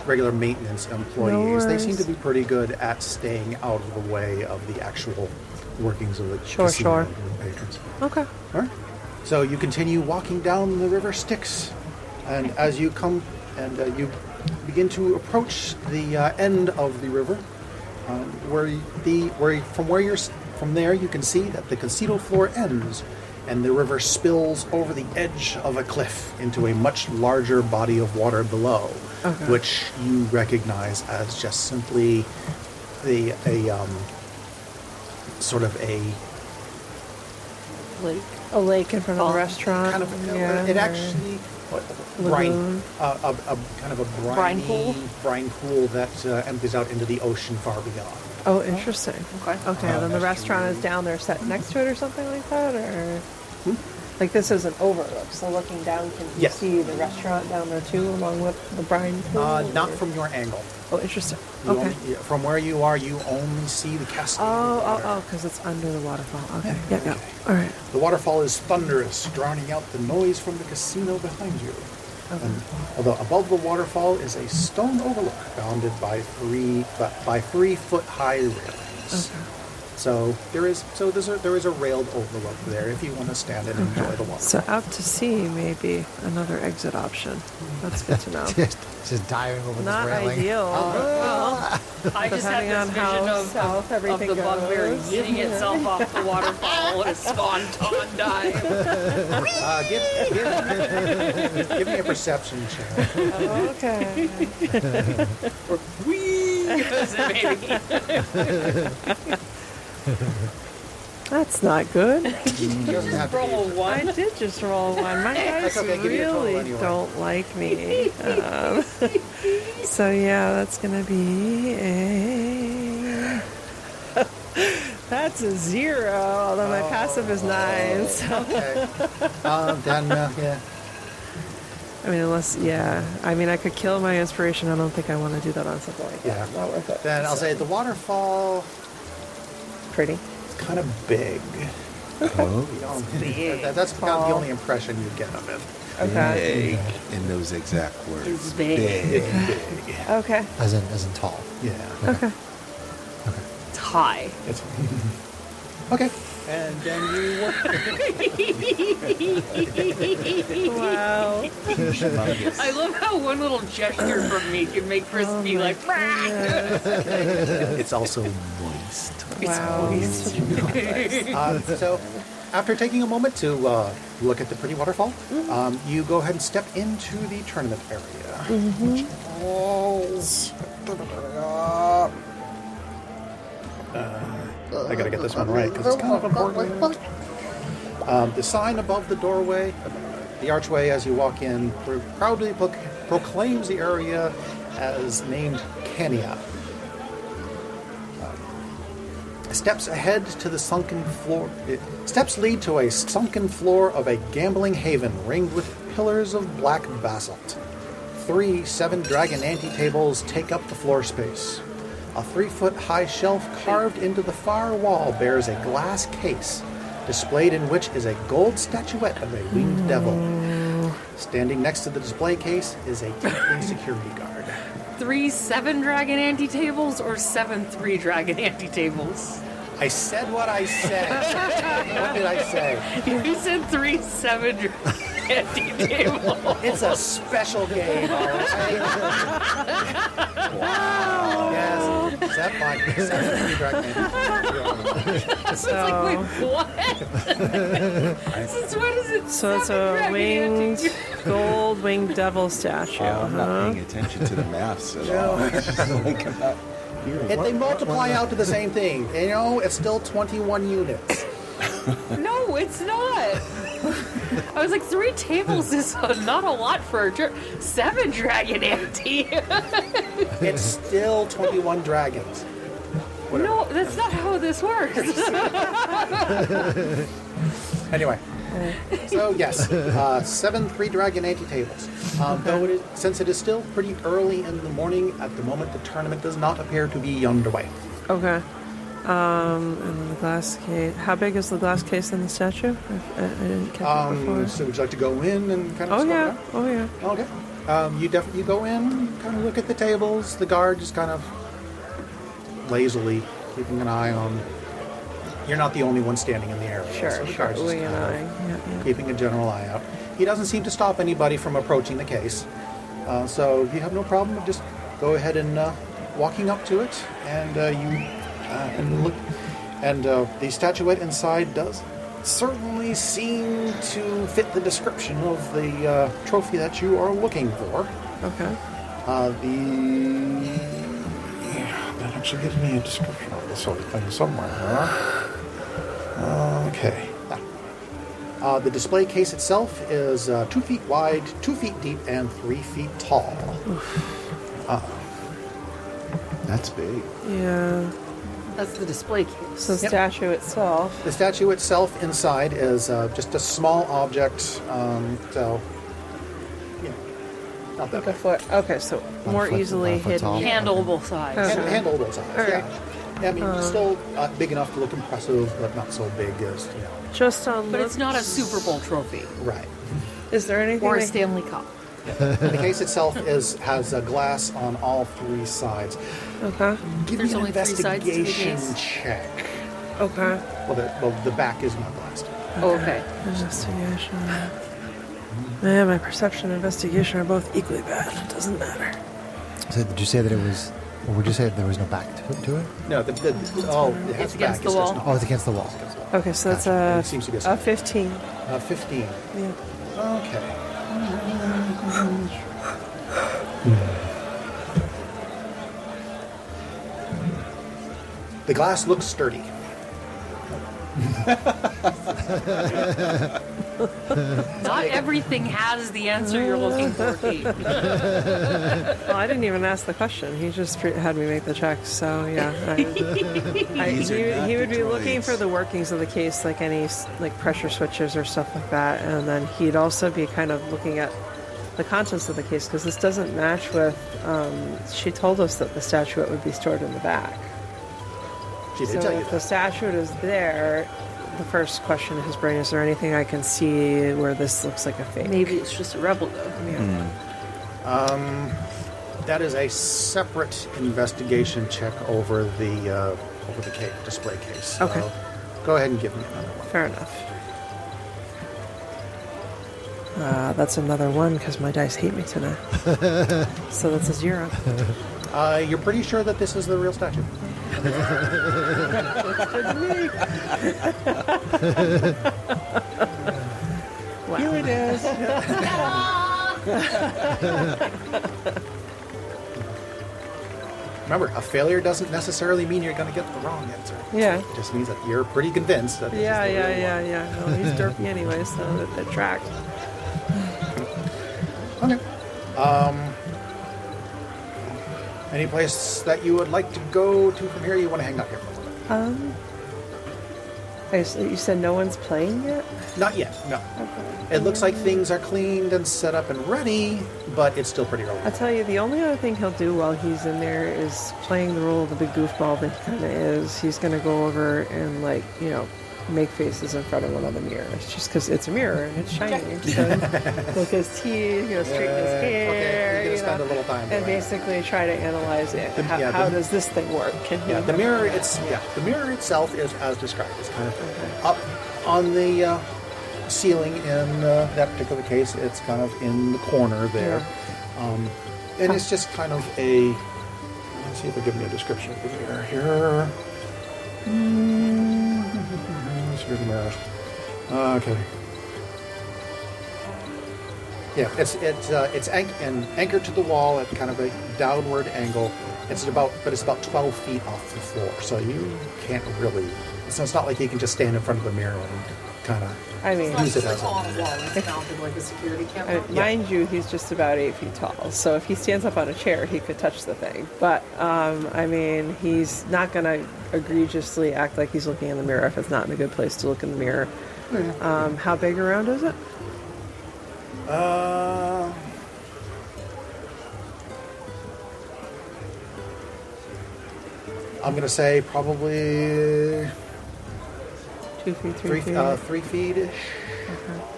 regular maintenance employees. They seem worries. to be pretty good at staying out of the way of the actual workings of the Sure. casino patrons. Okay. All right. So you continue walking down the river Styx, and as you come and you begin to approach the end of the river, from there you can see that the casino floor ends, and the river spills over the edge of a cliff into a much larger body of water below, which you recognize as just simply sort of a Lake. A lake in front of the restaurant. kind of yeah. it actually brine, a kind of a Brine pool? brine pool that empties out into the ocean far beyond. Oh, interesting. Okay. Okay, then the restaurant is down there set next to it or something like that? Or like this is an overlook, so looking down, can you Yes. see the restaurant down there too, along with the brine pool? Not or- from your angle. Oh, interesting. You Okay. only, from where you are, you only see the cascade. Oh, because it's under the waterfall. Okay, yeah. All right. The waterfall is thunderous, drowning out the noise from the casino behind you. And although above the waterfall is a stone overlook bounded by 3-foot high railings. So there is a railed overlook there if you want to stand and enjoy the waterfall. So out to sea may be another exit option. That's good to know. just diving over Not the railing. ideal. Well, I just had Depending this on how vision south of everything the bugbear goes. getting itself off the waterfall and a swanton dive. Give me a perception check. Okay. That's not good. Roll one. I did just roll one. My guys okay, give me a total really anyway. don't like me. So yeah, that's gonna be a. That's a 0, although my passive is 9. So. Okay. Then, yeah. I mean, I could kill my inspiration. I don't think I want to do that on something like that. Yeah. Not worth it. Then I'll say the waterfall Pretty. is kind of big. Oh, That's kind of the only impression you get of it. Okay. big in those exact words. It's big. Big. Okay. As in tall. Yeah. Okay. It's high. It's okay. And then you work. Wow. Humongous. I love how one little gesture from me can make Chris be like, It's also moist. Wow. So, after taking a moment to look at the pretty waterfall, you go ahead and step into the tournament area. Which falls. I gotta get this one right because it's kind of important. The sign above the doorway, the archway as you walk in, proudly proclaims the area as named Kenya. Steps ahead to the sunken floor. Steps lead to a sunken floor of a gambling haven ringed with pillars of black basalt. 3 7-dragon ante-tables take up the floor space. A 3-foot-high shelf carved into the far wall bears a glass case, displayed in which is a gold statuette of a winged devil. Standing next to the display case is a tiefling security guard. 3 7-dragon ante-tables or 7 3-dragon ante-tables? I said what I said. What did I say? You said 3 7-dragon ante-tables. It's a special game, all right? Wow. Yes. Is that fine? 7 dragon. It's like, wait, what? Since when is it So it's a 7-dragon winged, ante-tables? gold winged devil statue. I'm not paying attention to the maths at all. It's just like I'm not hearing. If they multiply out to the same thing, you know, it's still 21 units. No, it's not. I was like, 3 tables is not a lot for a 7-dragon ante. It's still 21 dragons. No, that's not how this works. Anyway, so yes, 7 3-dragon ante-tables. Though since it is still pretty early in the morning, at the moment the tournament does not appear to be underway. Okay. And the glass case. How big is the glass case in the statue? I didn't catch it before. So would you like to go in and kind of Oh scope it yeah. out? Oh yeah. Okay. You go in, kind of look at the tables. The guard just kind of lazily keeping an eye on. You're not the only one standing in the area. so the guard's just Wing and kind of eye. Yeah. keeping a general eye out. He doesn't seem to stop anybody from approaching the case. So you have no problem with just go ahead and walking up to it, and and look. And the statuette inside does certainly seem to fit the description of the trophy that you are looking for. Okay. That actually gives me a description of this sort of thing somewhere. Okay. The display case itself is 2 feet wide, 2 feet deep, and 3 feet tall. That's big. Yeah. That's the display case. So the statue itself. The statue itself inside is just a small object, so, you know, not that Like a big. foot. Okay, so more foot- easily about a foot hidden. tall. Handleable size. Okay. Handleable size, All yeah. right. I mean, still big enough to look impressive, but not so big as, you know. Just on. But it's not a Super Bowl trophy Right. Is there anything? or a they- Stanley Cup. The case itself has a glass on all 3 sides. Okay. Give There's me an only 3 sides to the investigation case? check. Okay. Well, the back is not glassed. Oh, okay. Investigation. Man, my perception and investigation are both equally bad. It doesn't matter. So did you say that it was, or would you say that there was no back to it? No, it has It's back, against the it's just wall. not- Oh, it's against the wall. Okay, so that's Gotcha. It seems to be a 15. 15. Yeah. Okay. The glass looks sturdy. Not everything has the answer you're looking for, Kate. Well, I didn't even ask the question. He just had me make the check. So yeah, he would be looking for the workings of the case, like any like pressure switches or stuff like that, and then he'd also be kind of looking at the contents of the case because this doesn't match with. She told us that the statuette would be stored in the back. She did So tell you if the that. statuette is there, the first question in his brain, is there anything I can see where this looks like a fake? Maybe it's just a rebel, though. Yeah. That is a separate investigation check over the display case. So Okay. go ahead and give me another one. Fair enough. That's another 1 because my dice hate me today. So that's a 0. You're pretty sure that this is the real statue? Wow. Here it is. Remember, a failure doesn't necessarily mean you're going to get the wrong answer. Yeah. It just means that you're pretty convinced that this is the real one. Yeah. Well, he's derpy anyway, so that tracked. Okay. Any place that you would like to go to from here? You want to hang out here for a little bit? You said no one's playing yet? Not yet, no. Okay. It looks like things are cleaned and set up and ready, but it's still pretty early. I'll tell you, the only other thing he'll do while he's in there is playing the role of the big goofball that he kind of is. He's going to go over and, make faces in front of one of the mirrors, just because it's a mirror and it's shiny. So look his teeth, straighten his hair. Okay, you're going to spend a little time and doing basically try to analyze it. How does this thing work? the mirror. The mirror itself is as described. It's kind of up on the ceiling in that particular case. It's kind of in the corner there, and it's just kind of a. Let's see if they give me a description of the mirror here. Here's the mirror. Okay. Yeah, it's anchored to the wall at kind of a downward angle. It's about 12 feet off the floor, so you can't really. So it's not like you can just stand in front of the mirror and kind of. Use it as on a wall. It's mounted like a security camera. Mind you, he's just about 8 feet tall, so if he stands up on a chair, he could touch the thing. But, he's not going to egregiously act like he's looking in the mirror if it's not in a good place to look in the mirror. How big around is it? I'm going to say probably 2 feet, 3 feet? 3 feet-ish.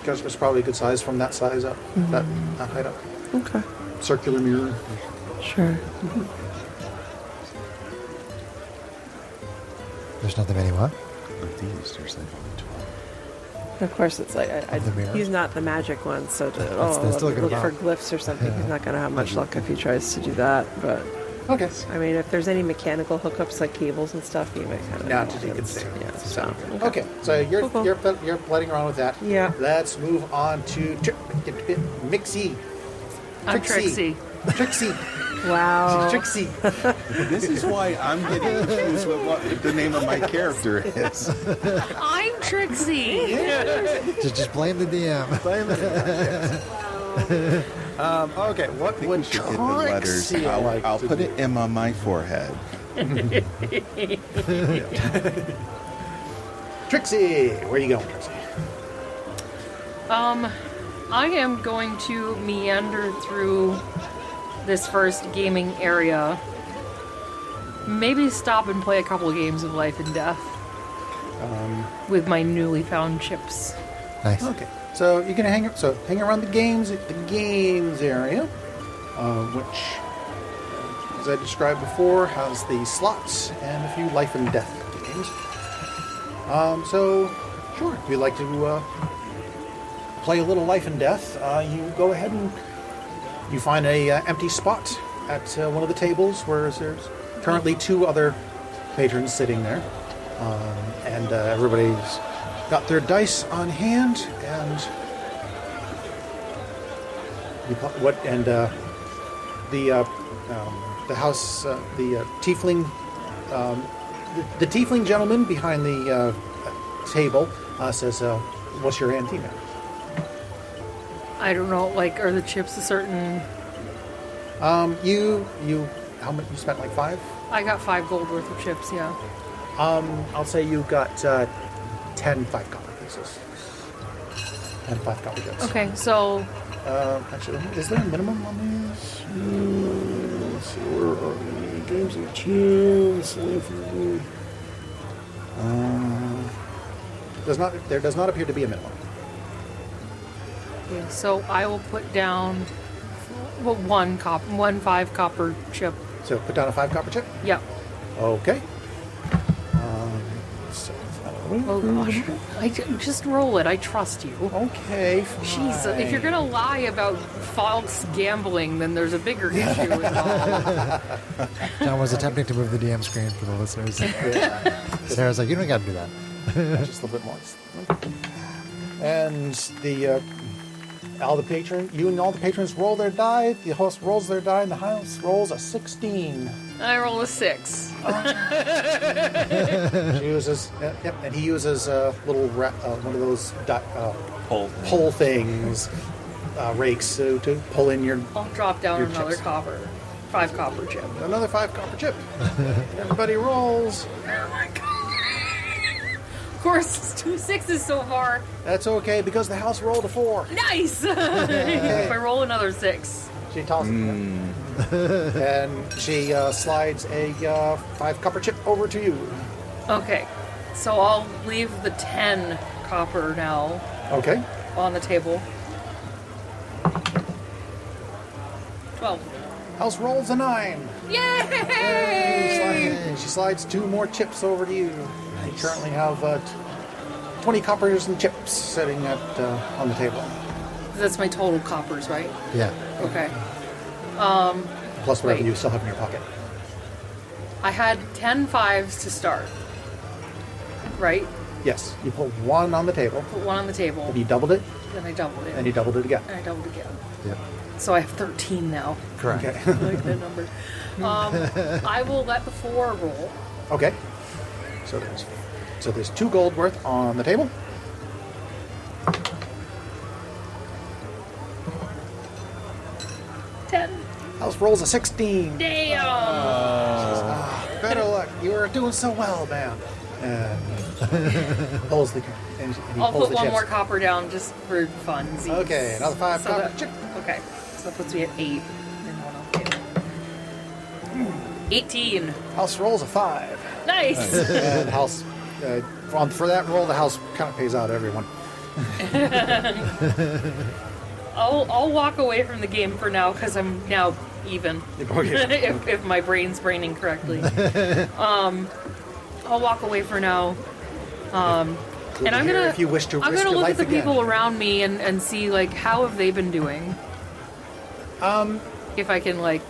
Because it's probably a good size from that size up, that height up. Okay. Circular mirror. Sure. There's nothing many what? Of these, there's like only 12. Of course, it's like the mirror? he's not the magic one, so That's still look gonna for be- glyphs or something. He's not going to have much luck if he tries to do that. But Okay. if there's any mechanical hookups like cables and stuff, you might kind of. Now to can stay. Yeah. So. Okay, so you're Cool. you're playing around with that. Yeah. Let's move on to Mixie. I'm Trixie. Trixie. Wow. Trixie. This is why I'm getting confused with what the name of my character is. I'm Trixie. Just blame the DM. Okay, what I would think we should get the letters. Trixie like I'll to put do? an M on my forehead. Trixie, where are you going, Trixie? I am going to meander through this first gaming area. Maybe stop and play a couple of games of Life and Death with my newly found chips. Nice. Okay, so you're gonna hang around the games area, which, as I described before, has the slots and a few life and death games. So sure, if you'd like to play a little life and death, you go ahead and you find a empty spot at one of the tables where there's currently 2 other patrons sitting there, and everybody's got their dice on hand, and the house, the tiefling, the tiefling gentleman behind the table says, "What's your ante now?" I don't know, are the chips a certain... You how much you spent? Like 5? I got 5 gold worth of chips, yeah. I'll say you got 10 5-copper pieces. 10 5-copper chips. Okay, so Actually, is there a minimum on these? Let's see, where are the games and tunes? There does not appear to be a minimum. Okay, so I will put down one 5 copper chip. So put down a 5 copper chip. Yep. Okay. Oh gosh. Just roll it. I trust you. Okay. Fine. Jeez, if you're gonna lie about false gambling, then there's a bigger issue involved. John was attempting to move the DM screen for the listeners. Sarah's like, you don't got to do that. Just a little bit more. And you and all the patrons roll their die. The host rolls their die, and the house rolls a 16. I roll a 6. She uses, and he uses a little one of those pole things, rakes to pull in your. I'll drop down your another chips. 5 copper chip. Another 5 copper chip. Everybody rolls. Oh my god. Of course, it's 2 6s so far. That's okay because the house rolled a 4. Nice! If I roll another 6. She tosses it. And she slides a 5 copper chip over to you. Okay, so I'll leave the 10 copper now Okay. on the table. 12. House rolls a 9. Yay! She slides 2 more chips over to you. You currently have 20 coppers and chips sitting on the table. That's my total coppers, right? Yeah. Okay. Plus whatever Wait. you still have in your pocket. I had 10 5s to start. Right? Yes, you put 1 on the table, Put 1 on the table, and you doubled it, then I doubled it, and you doubled it again. and I doubled again. Yep. So I have 13 now. Correct. Okay. I like that number. I will let the 4 roll. Okay. So there's 2 gold worth on the table. House rolls a 16. Damn! Better luck. You were doing so well, man. And he pulls the and he I'll pulls put the 1 chips. more copper down just for funsies. Okay, another 5 So copper that- chip. Okay, so that puts me at 8. And 1 on the table. 18. House rolls a 5. Nice! And house for that roll, the house kind of pays out everyone. I'll walk away from the game for now because I'm now even. Okay. if my brain's braining correctly. I'll walk away for now. And I'm gonna if you wish to I'm risk gonna your look life at the again. people around me and see like how have they been doing. If I can like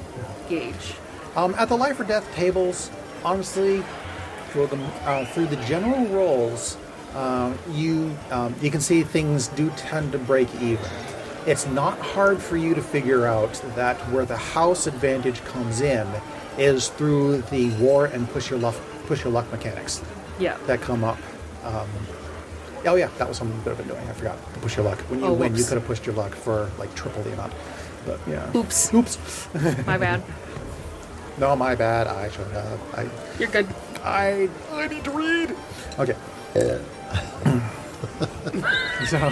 gauge. At the life or death tables, honestly, through the general rolls, you can see things do tend to break even. It's not hard for you to figure out that where the house advantage comes in is through the war and push your luck mechanics Yeah. that come up. Oh yeah, that was something you could have been doing. I forgot to push your luck. When you win, whoops. you could have pushed your luck for like triple the amount. But yeah. Oops. My bad. No, my bad. I should have. You're good. I need to read. Okay. So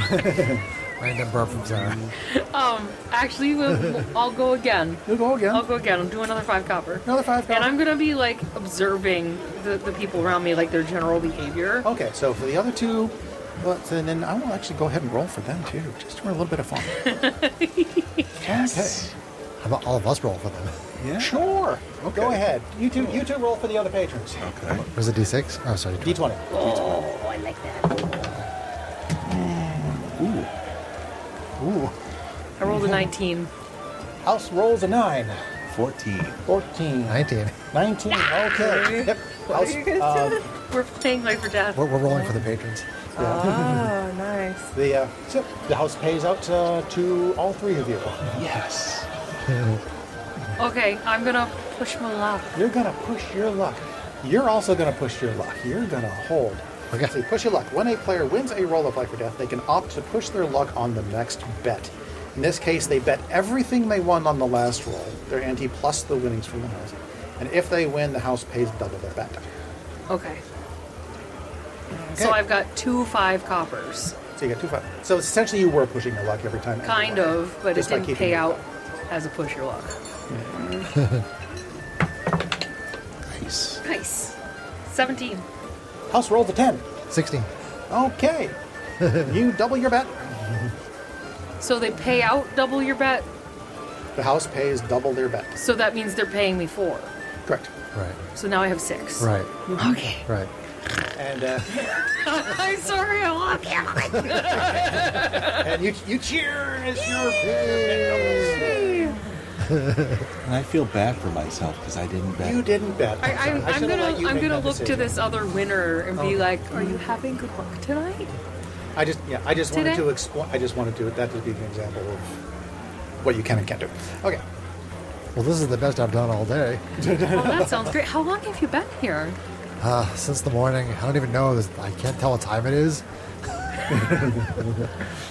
Random burp from Sarah. Actually, I'll go again. you'll go again. I'll go again. I'll do another 5 copper. Another 5 copper. And I'm gonna be like observing the people around me, like their general behavior. Okay, so for the other 2, and then I will actually go ahead and roll for them too, just for a little bit of fun. Yes. How about all of us roll for them? Yeah. Okay. Sure. Okay. Go ahead. You two roll for the other patrons. Okay. Was it D6? Oh, sorry. D20. Oh, I like that. Ooh. I rolled a 19. House rolls a 9. 14. 14. 19. 19. Okay. Yep. House, We're playing Life or Death. We're rolling for the patrons. Oh, nice. the house pays out to all 3 of you. Yes. Okay, I'm gonna push my luck. You're gonna push your luck. You're also gonna push your luck. You're gonna hold. Okay. See, push your luck. When a player wins a roll of life or death, they can opt to push their luck on the next bet. In this case, they bet everything they won on the last roll, their ante plus the winnings from the house. And if they win, the house pays double their bet. Okay. So I've got 2 5 coppers. So you get 2 5. So essentially, you were pushing your luck every time. Kind of, but Just it by didn't keeping pay your out luck. as a push your luck. Nice. Nice. 17. House rolls a 10. 16. Okay. You double your bet. So they pay out double your bet. The house pays double their bet. So that means they're paying me 4. Correct. Right. So now I have 6. Right. Okay. Right. And I'm sorry, I love you. and you cheer as your And I feel bad for myself because I didn't bet. You didn't bet. I'm should've let you gonna make that look to decision. this other winner and be like, "Are you having good luck tonight?" I just wanted Today? to explain. I just wanted to that to be an example of what you can and can't do. Okay. Well, this is the best I've done all day. Oh, that sounds great. How long have you been here? Since the morning. I don't even know. I can't tell what time it is.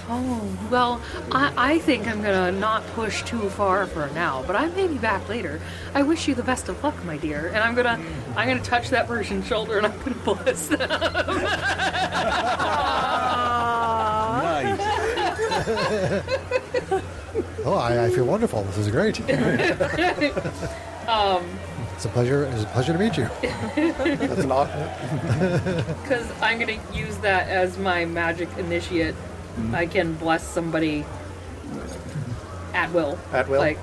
Oh, well, I think I'm gonna not push too far for now, but I may be back later. I wish you the best of luck, my dear. And I'm gonna touch that person's shoulder and I'm gonna bless them. Nice. Oh, I feel wonderful. This is great. It's a pleasure. It's a pleasure to meet you. That's an odd. Because I'm gonna use that as my magic initiate. I can bless somebody at will. At will? Like,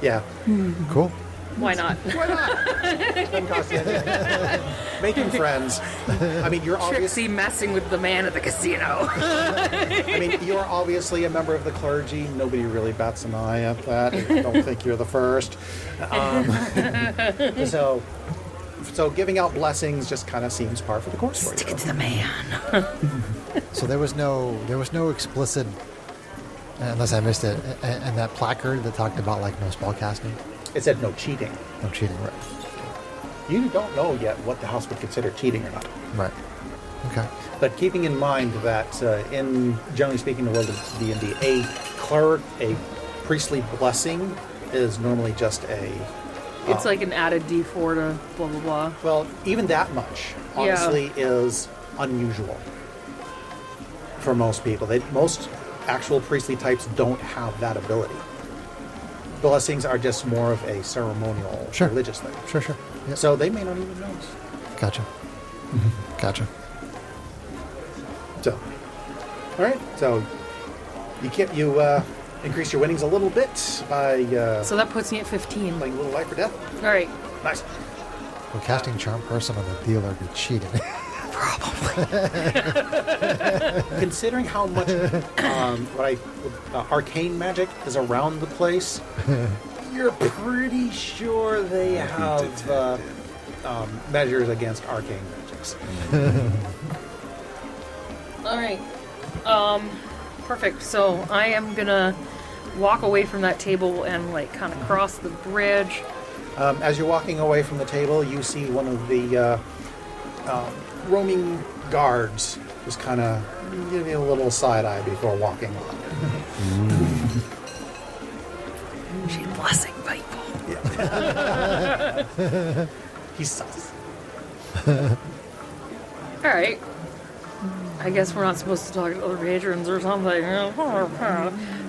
Yeah. Cool. why not? Doesn't cost you anything. Making friends. I mean, you're obviously. Trixie messing with the man at the casino. I mean, you're obviously a member of the clergy. Nobody really bats an eye at that. I don't think you're the first. So giving out blessings just kind of seems par for the course for Stick you. it to the man. So there was no explicit, unless I missed it, and that placard that talked about like no spell casting, It said no cheating. no cheating. Right. You don't know yet what the house would consider cheating or not. Right. Okay. But keeping in mind that in, generally speaking, the world of D&D, a priestly blessing is normally just a... It's like an added D4 to blah blah blah. Well, even that much, honestly, is unusual for most people. Most actual priestly types don't have that ability. Blessings are just more of a ceremonial, Sure. religious thing. Sure. Yep. So they may not even notice. Gotcha. Gotcha. So, all right. So you increase your winnings a little bit by So that puts me at 15. playing a little life or death. All right. Nice. Well, casting charm person on the dealer would be cheating. Considering how much arcane magic is around the place, you're pretty sure they have measures against arcane magics. All right. Perfect. So I am gonna walk away from that table and like kind of cross the bridge. As you're walking away from the table, you see one of the roaming guards just kind of give you a little side eye before walking on. She's blessing people. He's sus. All right. I guess we're not supposed to talk to other patrons or something.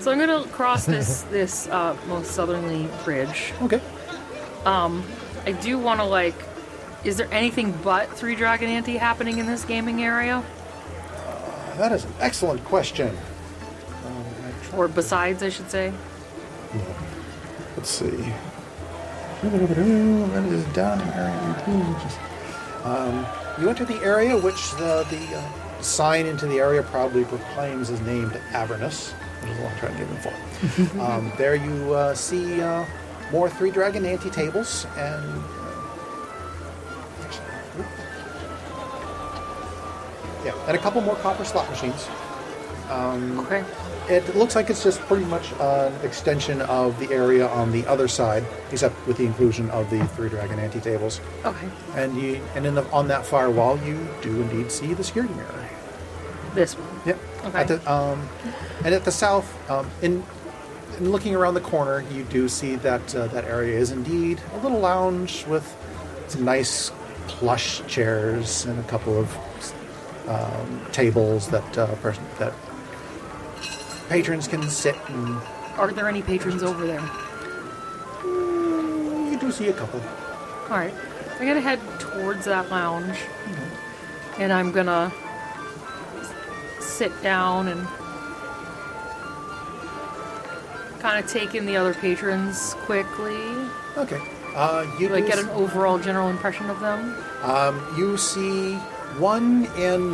So I'm gonna cross this most southerly bridge. Okay. I do want to like. Is there anything but 3 Dragon Ante happening in this gaming area? That is an excellent question. Or besides, I should say. Let's see. That is down in area 2. You enter the area, which the sign into the area probably proclaims is named Avernus, which is what I'm trying to give him for. There you see more 3 Dragon Ante tables and and a couple more copper slot machines. Okay. It looks like it's just pretty much an extension of the area on the other side, except with the inclusion of the 3 Dragon Ante tables. Okay. And on that far wall, you do indeed see the security mirror. This one. Yep. Okay. And at the south, in looking around the corner, you do see that that area is indeed a little lounge with some nice plush chairs and a couple of tables that patrons can sit and... Are there any patrons over there? You do see a couple. All right. I'm gonna head towards that lounge, and I'm gonna sit down and kind of take in the other patrons quickly. Okay. You Like get an overall general impression of them. You see one in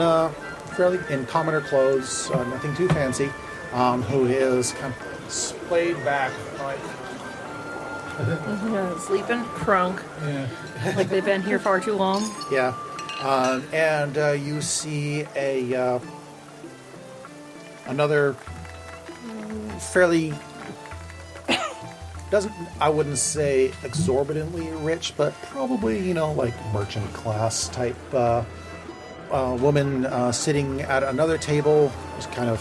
fairly in commoner clothes, nothing too fancy, who is kind of splayed back, like Sleeping. Crunk. Like they've been here far too long. yeah. And you see another fairly I wouldn't say exorbitantly rich, but probably, like merchant class type woman sitting at another table, just kind of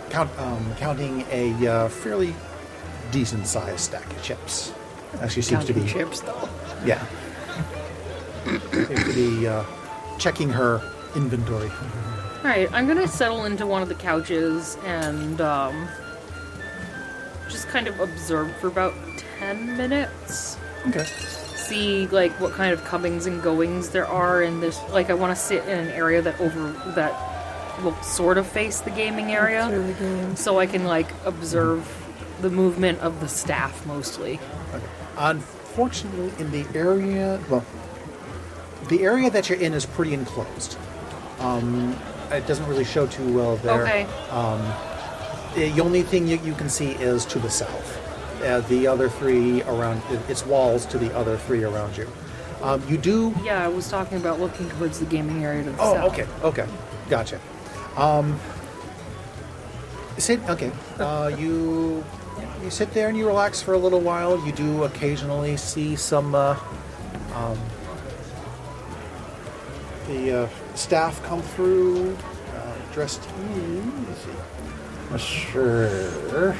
counting a fairly decent sized stack of chips. As she seems to be. Chips, though. Yeah. Seems to be checking her inventory. All right, I'm gonna settle into one of the couches and just kind of observe for about 10 minutes. Okay. See like what kind of comings and goings there are in this. Like I want to sit in an area that will sort of face the gaming area, Through the game. so I can like observe the movement of the staff mostly. Okay. Unfortunately, in the area, the area that you're in is pretty enclosed. It doesn't really show too well there. Okay. The only thing you can see is to the south. The other three around, its walls to the other three around you. You do. Yeah, I was talking about looking towards the gaming area to the Oh, south. okay, gotcha. You sit there and you relax for a little while. You do occasionally see some the staff come through, dressed. Let's see. Sure.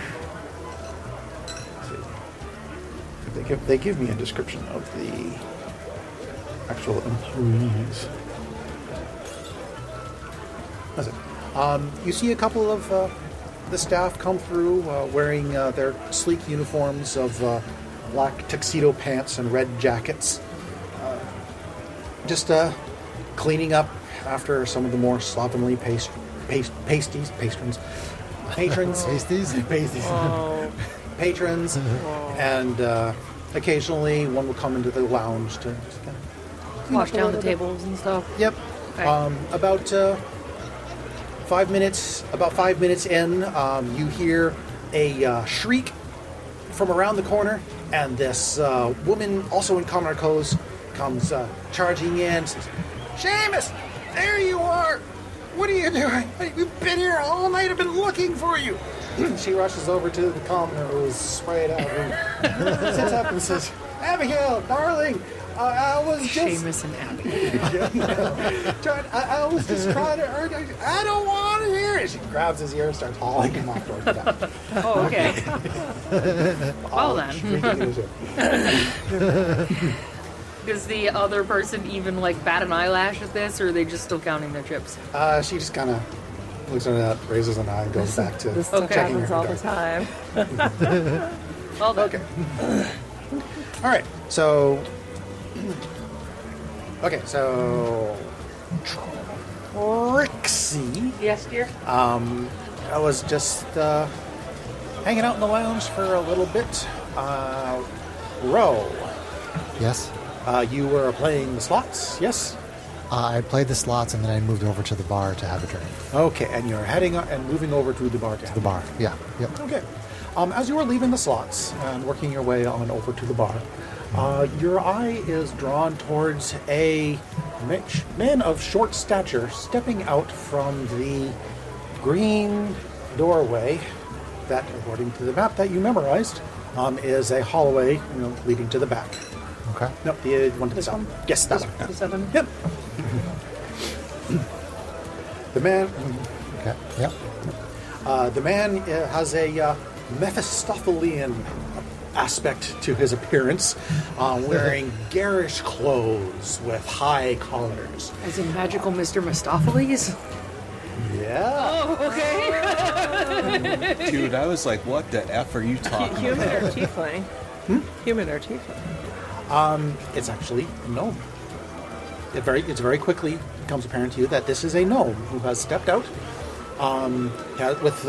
Let's see. They give me a description of the actual employees. That's it. You see a couple of the staff come through wearing their sleek uniforms of black tuxedo pants and red jackets. Just cleaning up after some of the more slovenly patrons. Patrons. And occasionally one will come into the lounge to just kind of Wash down the tables and stuff. Yep. Okay. About 5 minutes. About 5 minutes in, you hear a shriek from around the corner, and this woman, also in commoner clothes, comes charging in. Says, "Seamus, there you are! What are you doing? We've been here all night. I've been looking for you." She rushes over to the commoner who's sprayed out and sits up and says, "Abigail, darling, I was just..." Seamus and Abby. I was just trying to urge. I don't want to hear it. She grabs his ear and starts hauling him off towards the down. Oh, okay. Well then. Does the other person even like bat an eyelash at this, or are they just still counting their chips? She just kind of looks at that, raises an eye, and goes back to This stuff checking happens her all the dice. time. Well done. Okay. All right. So. Okay. So. Trixie. Yes, dear. I was just hanging out in the lounge for a little bit. Ro, Yes. you were playing the slots, yes? I played the slots and then I moved over to the bar to have a drink. Okay, and you're heading and moving over to the bar. To The bar, yeah. Yep. Okay. As you are leaving the slots and working your way on over to the bar, your eye is drawn towards a man of short stature stepping out from the green doorway that, according to the map that you memorized, is a hallway leading to the back. Okay. Nope, the one to the This south. one? Yes, that This one. the 7? Yep. The man. Okay. Yep. The man has a Mephistophelian aspect to his appearance, wearing garish clothes with high collars. As in magical Mr. Mistopheles? Yeah. Oh, okay. Dude, I was like, what the F are you talking Human about? or tiefling? Human or tiefling? It's actually no. it very quickly becomes apparent to you that this is a gnome who has stepped out, with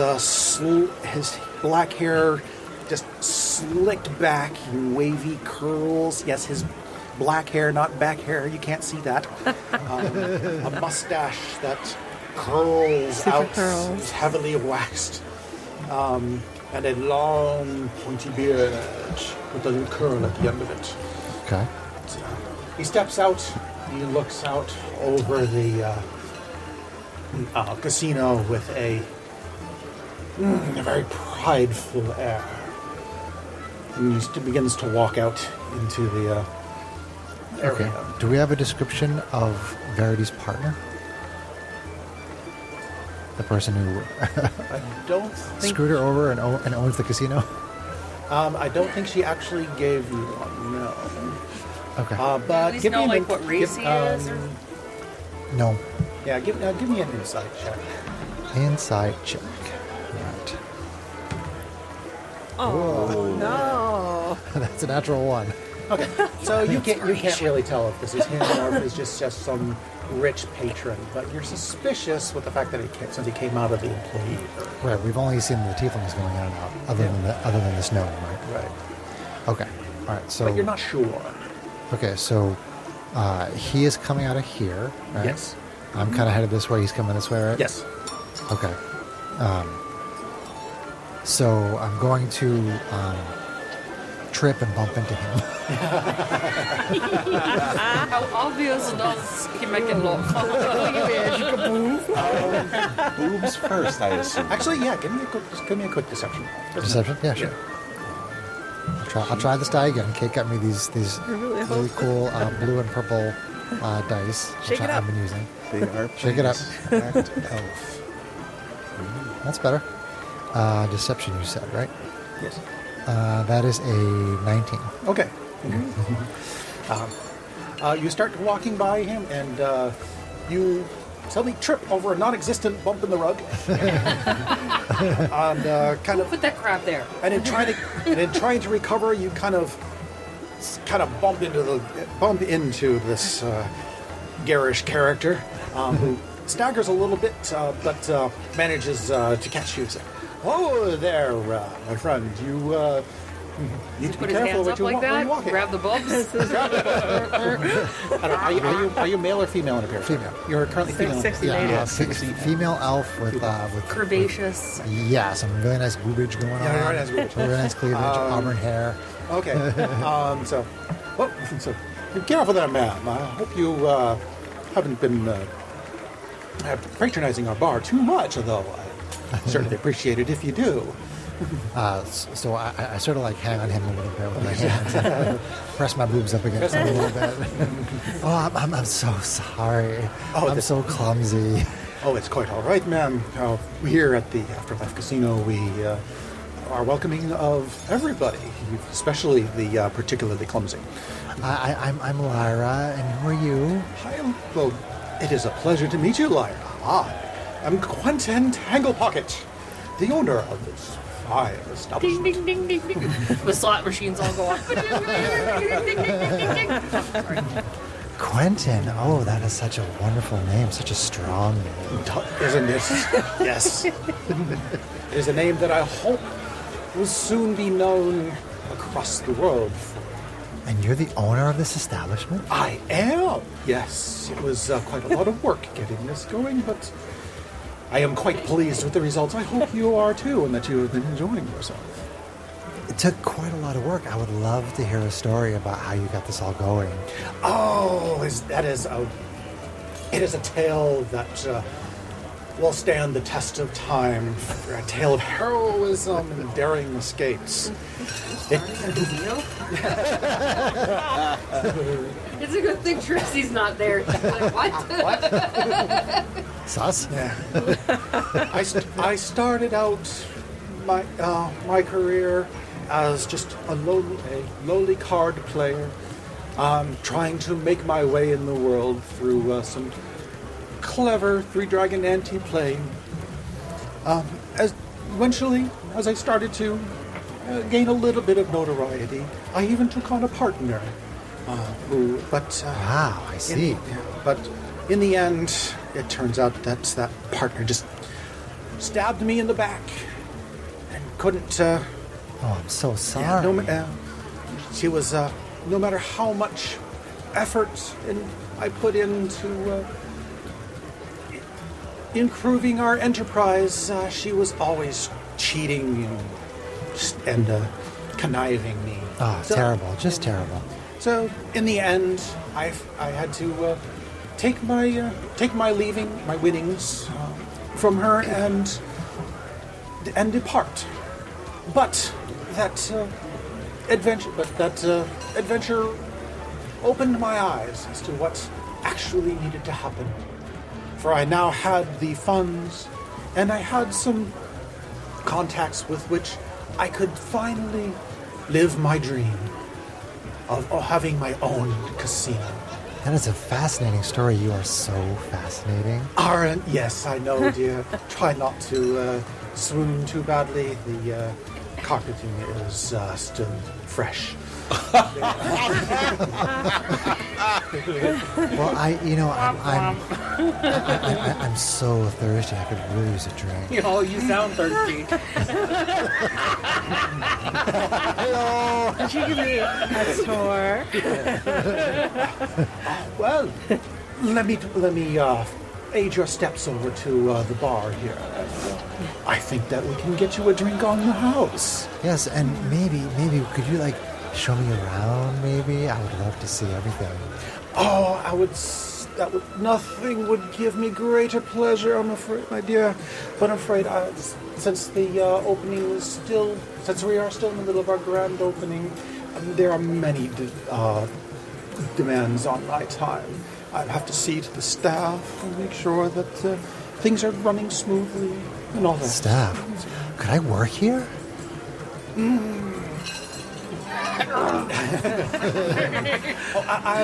his black hair just slicked back in wavy curls. Yes, his black hair, not back hair. You can't see that. A mustache that curls Super out, curls. is heavily waxed, and a long pointy beard with a little curl at the end of it. Okay. He steps out. He looks out over the casino with a very prideful air. And he begins to walk out into the area. Okay. Do we have a description of Verity's partner? The person who I don't think. screwed her over and owns the casino? I don't think she actually gave you one. No. Okay. But At least give know me like what race he is. Or... No. Yeah, give me an insight check. Inside check. Right. Oh, no. That's a natural one. Okay, so you can't really tell if this is him or if it's just some rich patron, but you're suspicious with the fact that since he came out of the employee. Right. We've only seen the tieflings going in and out, other than the snow, right? Right. Okay. All right. So. But you're not sure. Okay. So, he is coming out of here, right? Yes. I'm kind of headed this way. He's coming this way, right? Yes. Okay. So I'm going to trip and bump into him. How obvious does he make it look? Boobs first, I assume. Actually, yeah. Give me a quick deception. Deception? Yeah, sure. I'll try this die again. Kate got me these really cool blue and purple dice. Shake it up. I've been using. They are Shake it up. act elf. That's better. Deception, you said, right? Yes. That is a 19. Okay. You start walking by him, and you suddenly trip over a non-existent bump in the rug, and kind of. Put that crap there. And in trying to recover, you kind of bump into this garish character who staggers a little bit, but manages to catch you. Say, "Oh, there, my friend. You need to be Put his careful hands what up you like want when that. you're walking." Grab the bulbs. I don't know, are you male or female in appearance? Female. You're currently female. 60 Yeah, ladies. female elf with Curvaceous. yeah, some really nice boobage going on. Yeah, very nice boobage. Really nice cleavage, auburn hair. Okay. So be careful there, ma'am. I hope you haven't been patronizing our bar too much, although I certainly appreciate it if you do. So I sort of like hang on him a little bit with my hands and press my boobs up against him a little bit. Oh, I'm so sorry. I'm so clumsy. Oh, it's quite all right, ma'am. Here at the Afterlife Casino, we are welcoming of everybody, especially the particularly clumsy. I'm Lyra, and who are you? Well, it is a pleasure to meet you, Lyra. I'm Quentin Tanglepocket, the owner of this fine Ding, establishment. ding, ding, ding, ding. The slot machines all go off. Quentin. Oh, that is such a wonderful name, such a strong name. Isn't it? Yes. It is a name that I hope will soon be known across the world. And you're the owner of this establishment? I am. Yes, it was quite a lot of work getting this going, but I am quite pleased with the results. I hope you are too, and that you have been enjoying yourself. It took quite a lot of work. I would love to hear a story about how you got this all going. Oh, it is a tale that will stand the test of time. A tale of heroism and daring escapes. It's a good thing Trixie's not there. Like, what? Sus? Yeah. I started out my career as just a lowly card player, trying to make my way in the world through some clever three-dragon anti-playing. Eventually, as I started to gain a little bit of notoriety, I even took on a partner Wow, I see. But in the end, it turns out that that partner just stabbed me in the back and couldn't. Oh, I'm so sorry. She was, no matter how much effort I put into improving our enterprise, she was always cheating and conniving me. Oh, terrible. Just terrible. So in the end, I had to take my winnings from her and depart. But that adventure opened my eyes as to what actually needed to happen. For I now had the funds, and I had some contacts with which I could finally live my dream of having my own casino. That is a fascinating story. You are so fascinating. Aaron, yes, I know, dear. Try not to swoon too badly. The cockatoo is still fresh. Well, I'm so thirsty. I could really use a drink. You sound thirsty. Hello. Did you give me a tour? Well, let me aid your steps over to the bar here. I think that we can get you a drink on the house. Yes, and maybe could you show me around? Maybe I would love to see everything. Oh, nothing would give me greater pleasure, I'm afraid, my dear. But I'm afraid, since the opening is since we are still in the middle of our grand opening, there are many demands on my time. I have to see to the staff and make sure that things are running smoothly and all that. Staff? Could I work here?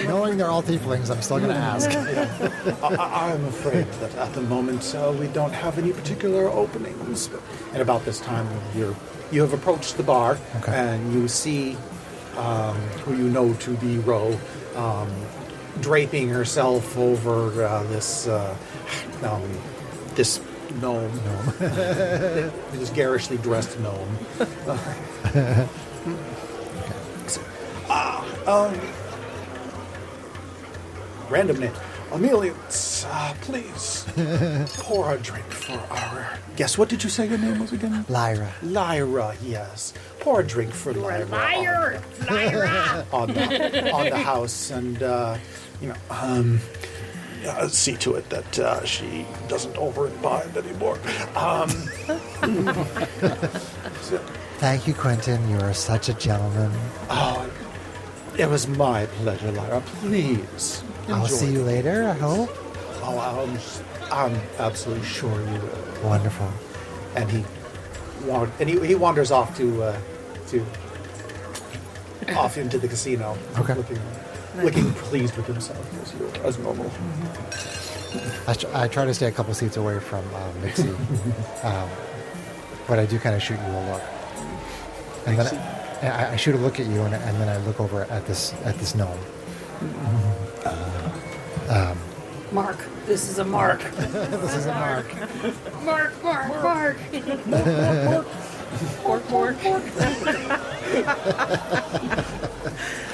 Knowing they're all tieflings, I'm still going to ask. I'm afraid that at the moment we don't have any particular openings. And about this time, you have approached the bar, okay, and you see who you know to be Ro draping herself over this gnome. This garishly dressed gnome. Random name. Amelia, please pour a drink for our guest. What did you say your name was again? Lyra. Lyra, yes. Pour a drink for Lyra. Liar! Lyra! On the house, and see to it that she doesn't over-imbibe anymore. Thank you, Quentin. You are such a gentleman. Oh, it was my pleasure, Lyra. Please. I'll see you later, I hope. Oh, I'm absolutely sure you will. Wonderful. And he wanders off to off into the casino. Okay. Looking pleased with himself as normal. I try to stay a couple seats away from Mixie, but I do kind of shoot you a look, and then I shoot a look at you, and then I look over at this gnome. Mark. This is a mark. This is a mark. Mark. Pork.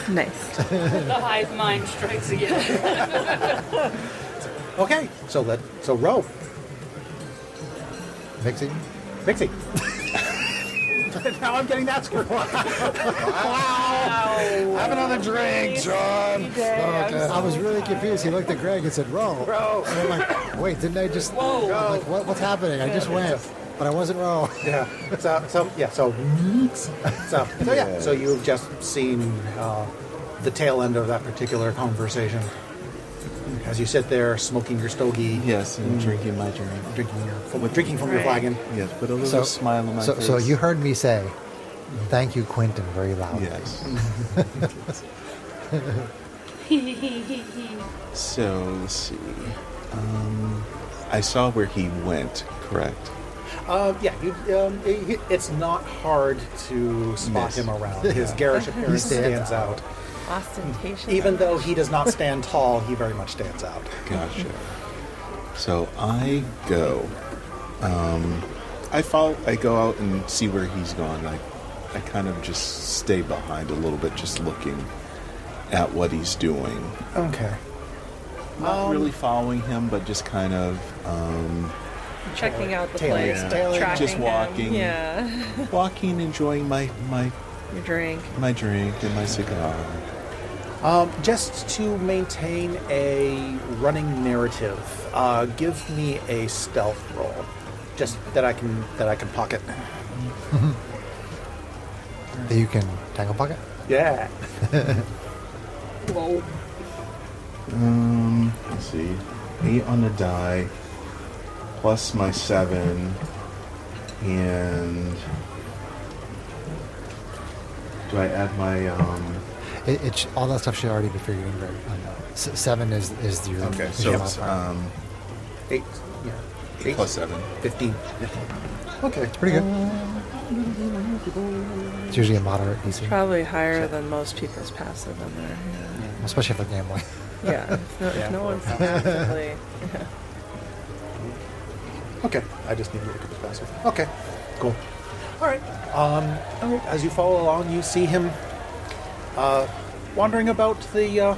Nice. The hive mind strikes again. Okay, so Ro. Mixie. Now I'm getting that score. Wow. Have another drink, John. Okay. I was really confused. He looked at Greg and said, "Ro." And I'm like, "Wait, didn't I just?" Whoa. I'm like, what's happening? I just went, but I wasn't Ro. Yeah. So you've just seen the tail end of that particular conversation. As you sit there smoking your stogie. Yes, and drinking my drink. Drinking from your flagon. Yes, but a little smile on my face. So you heard me say, "Thank you, Quentin," very loudly. Yes. So, let's see. I saw where he went, correct? It's not hard to spot him around. His garish appearance stands out. Ostentatious. Even though he does not stand tall, he very much stands out. Gotcha. So I go. I follow. I go out and see where he's gone. I kind of just stay behind a little bit, just looking at what he's doing. Okay. Not really following him, but just kind of checking out the Tailing, place, tailing. tracking just walking. him. Yeah. walking, enjoying my Your drink. drink and my cigar. Just to maintain a running narrative, give me a stealth roll, just that I can pocket. That you can tangle pocket? Yeah. Whoa. Let's see. 8 on the die, plus my 7, and do I add my It's all that stuff should already be figured in. Right? 7 is your. Okay, is so your it's modifier. 8. Yeah. 8 plus 7. 15. Okay. It's pretty good. It's usually a moderate DC, Probably higher than most people's passive in there. especially if they're gambling. Yeah. If no one's actively. Okay. I just need to look at the passive. Okay. Cool. All right. As you follow along, you see him wandering about the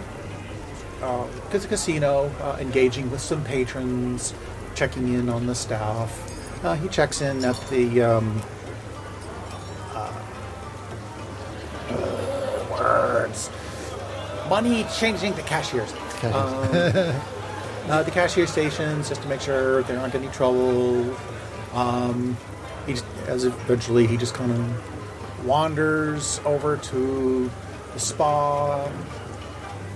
casino, engaging with some patrons, checking in on the staff. He checks in at the words. Money changing to cashiers. The cashier stations, just to make sure there aren't any trouble. Eventually he just kind of wanders over to the spa,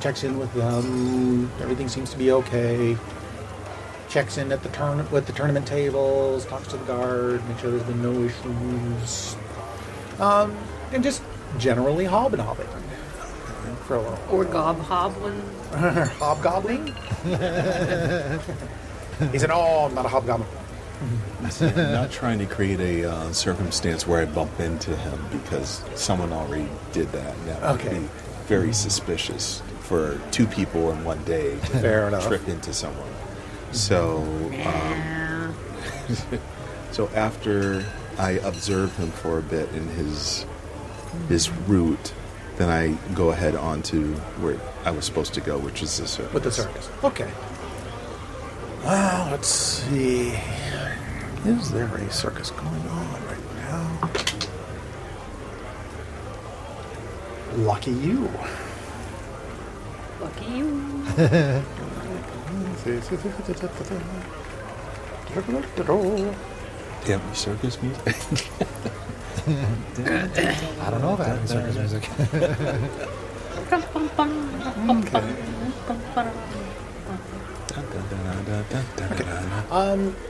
checks in with them. Everything seems to be okay. Checks in at the with the tournament tables, talks to the guard, make sure there's been no issues, and just generally hobnobbing for a little while. Or gobhoblin. Hobgoblin? He said, "Oh, I'm not a hobgoblin." I'm not trying to create a circumstance where I bump into him because someone already did that. And that Okay. would be very suspicious for 2 people in one day to Fair enough. trip into someone. So, so after I observe him for a bit in his route, then I go ahead on to where I was supposed to go, which is the circus. With the circus. Okay. Well, let's see. Is there a circus going on right now? Lucky you. Lucky you. Damn, circus music. I don't know if I have any circus music.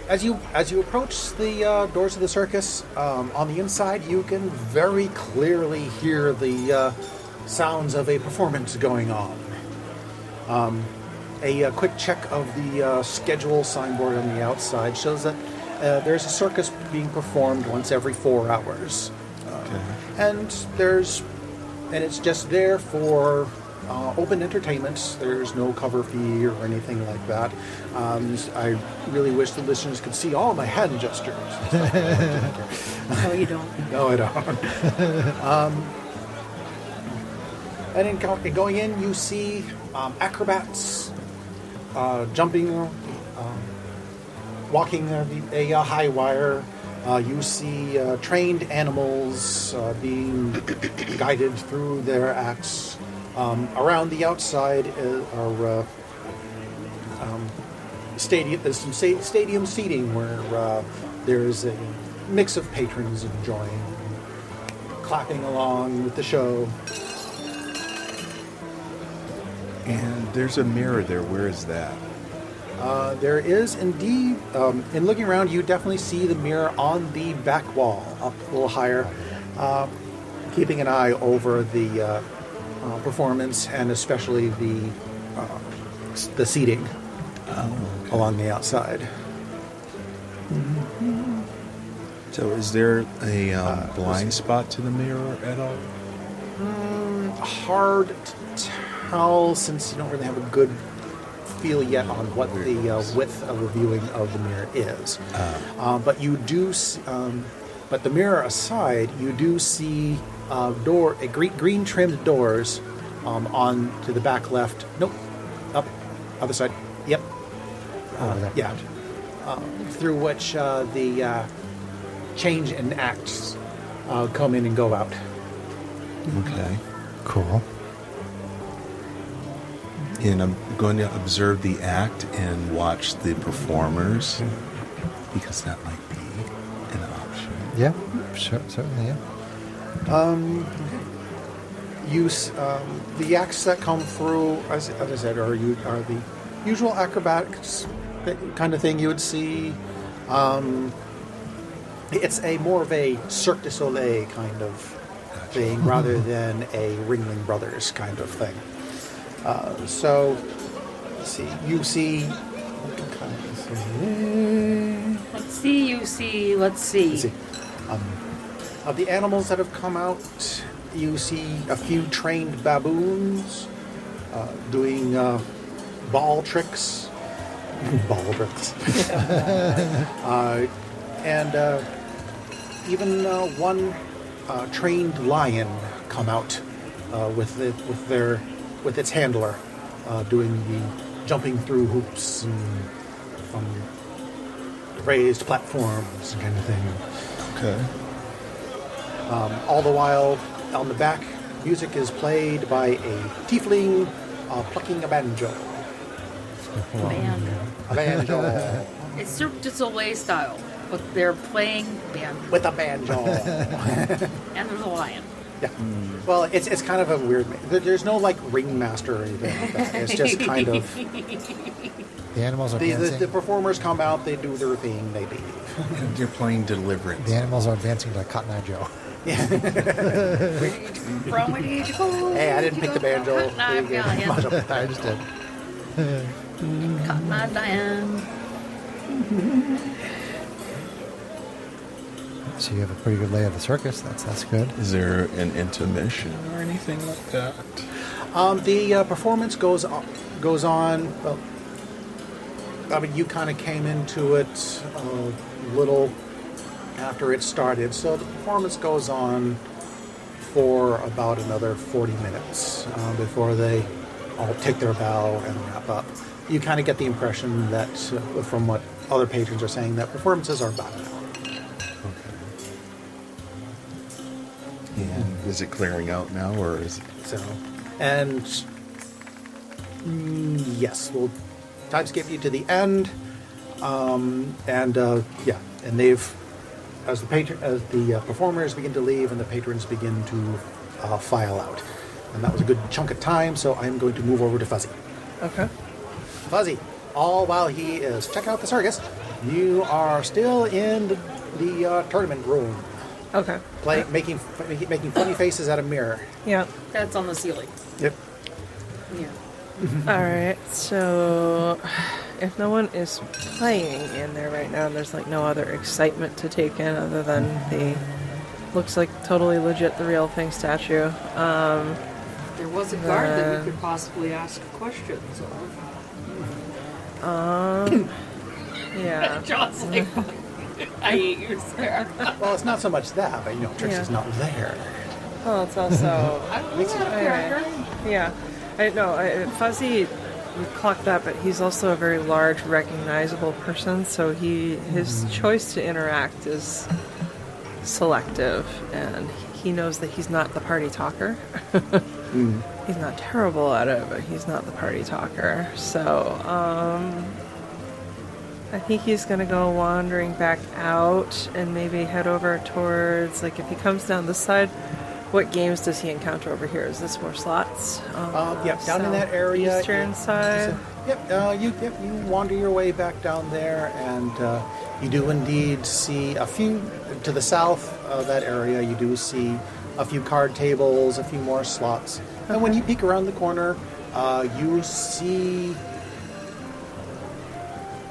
As you approach the doors of the circus, on the inside, you can very clearly hear the sounds of a performance going on. A quick check of the schedule signboard on the outside shows that there's a circus being performed once every 4 hours, and it's just there for open entertainment. There's no cover fee or anything like that. I really wish the listeners could see all my hand gestures. No, you don't. No, I don't. And in going in, you see acrobats jumping, walking a high wire. You see trained animals being guided through their acts. Around the outside are there's some stadium seating where there's a mix of patrons enjoying, clapping along with the show. And there's a mirror there. Where is that? There is indeed, in looking around, you definitely see the mirror on the back wall, up a little higher, keeping an eye over the performance and especially the seating along the outside. So is there a blind spot to the mirror at all? Hard to tell since you don't really have a good feel yet on what the width of the viewing of the mirror is. But you do, but the mirror aside, you do see green trimmed doors on to the back left. Nope, up, other side. Yep. Yeah. Through which the change in acts come in and go out. Okay. Cool. And I'm going to observe the act and watch the performers because that might be an option. Yeah, sure, certainly, yeah. The acts that come through, as I said, are the usual acrobatics kind of thing you would see. It's more of a Cirque du Soleil kind of thing rather than a Ringling Brothers kind of thing. So, let's see. You see. Let's see. Let's see. Of the animals that have come out, you see a few trained baboons doing ball tricks. Ball tricks. And even one trained lion come out with its handler doing the jumping through hoops and from raised platforms kind of thing. Okay. All the while, on the back, music is played by a tiefling plucking a banjo. Band. A banjo. It's Cirque du Soleil style, but they're playing band. With a banjo. And there's a lion. Yeah. Well, it's kind of a weird... There's no, like, ringmaster or anything like that. It's just kind of... The animals are dancing. The performers come out, they do their thing, they leave. You're playing Deliverance. The animals are dancing like Cotton Eye Joe. From where did you go? Hey, I didn't pick the banjo. I just did. Cotton Eye Diane. So you have a pretty good lay of the circus. That's good. Is there an intermission or anything like that? The performance goes on. Well, I mean, you kind of came into it a little after it started, so the performance goes on for about another 40 minutes before they all take their bow and wrap up. You kind of get the impression that, from what other patrons are saying, that performances are about an hour. And is it clearing out now, or is it... So, and yes, we'll time skip you to the end, and they've as the performers begin to leave and the patrons begin to file out, and that was a good chunk of time. So I'm going to move over to Fuzzy. Okay. Fuzzy, all while he is checking out the circus, you are still in the tournament room. Okay. Making funny faces at a mirror. Yeah. That's on the ceiling. Yep. Yeah. All right. So, if no one is playing in there right now, and there's like no other excitement to take in other than the looks like totally legit the real thing statue. There was a guard that we could possibly ask questions of. Yeah. John's like, I hate you, Sarah. Well, it's not so much that, but Trixie's not there. Well, it's also Makes it yeah. I know Fuzzy clocked that, but he's also a very large, recognizable person. So his choice to interact is selective, and he knows that he's not the party talker. He's not terrible at it, but he's not the party talker. So I think he's going to go wandering back out and maybe head over towards, like, if he comes down this side, what games does he encounter over here? Is this more slots? Yep, down in that area. Eastern side. You wander your way back down there, and you do indeed see a few, to the south of that area, you do see a few card tables, a few more slots. Okay. And when you peek around the corner, you see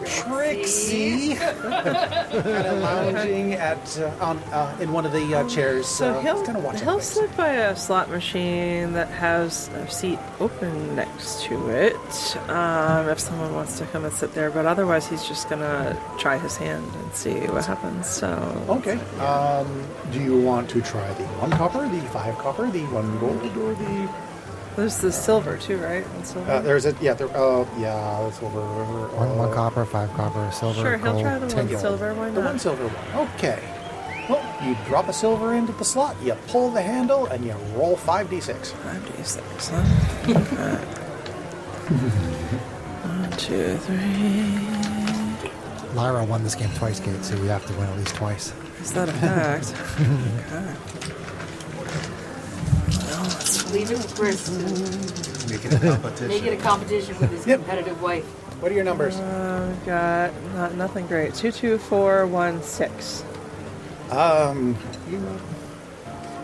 Trixie, kind of lounging in one of the chairs. So kind of watching he'll things. sit by a slot machine that has a seat open next to it. If someone wants to come and sit there, but otherwise he's just gonna try his hand and see what happens. So Okay. Do you want to try the 1 copper, the 5 copper, the 1 gold, or the? there's the silver too, right? And silver. There's a silver. One copper, 5 copper, silver, Sure, he'll gold, try the 10 one gold. silver. Why The not? 1 silver one. Okay. Well, you drop a silver into the slot, you pull the handle, and you roll 5d6. 5d6, huh? 1, 2, 3. Lyra won this game twice, Kate, so you have to win at least twice. Is that a fact? Okay. Leave it with Chris to Make it a competition. make it a competition with his Yep. competitive wife. What are your numbers? We've got nothing great. 2, 2, 4, 1, 6.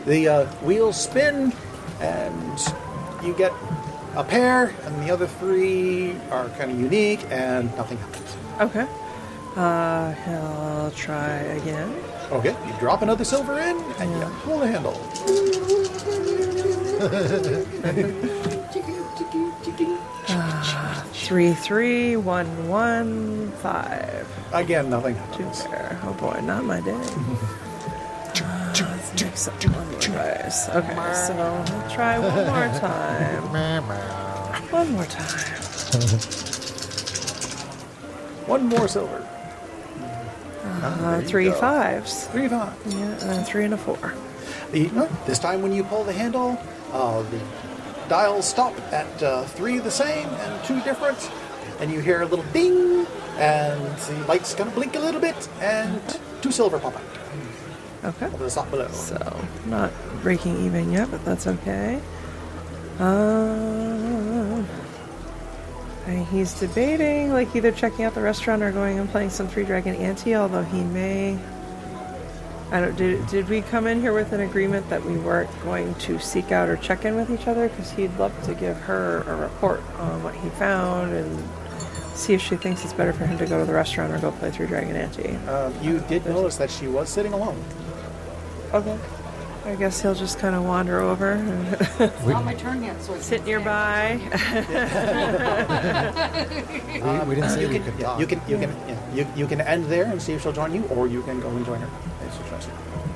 The wheels spin, and you get a pair, and the other 3 are kind of unique, and nothing happens. Okay. He'll try again. Okay, you drop another silver in, and you pull the handle. 3, 3, 1, 1, 5. Again, nothing 2 happens. pair. Oh boy, not my day. Let's mix up 1 more dice. Okay, so we'll try one more time. One more time. 1 more silver. 3 5s. 3 5. Yeah, and 3 and a 4. This time when you pull the handle, the dials stop at 3 the same and 2 different, and you hear a little ding, and the lights kind of blink a little bit, and 2 silver pop out Okay. over the slot below. So, not breaking even yet, but that's okay. And he's debating, like, either checking out the restaurant or going and playing some 3 Dragon Ante, although he may... Did we come in here with an agreement that we weren't going to seek out or check in with each other? Because he'd love to give her a report on what he found and see if she thinks it's better for him to go to the restaurant or go play 3 Dragon Ante. You did notice that she was sitting alone. Okay. I guess he'll just kind of wander over and It's not my turn yet, so I sit can't nearby. We didn't say You we can, could yeah, talk. you can end there and see if she'll join you, or you can go and join her. It's your choice.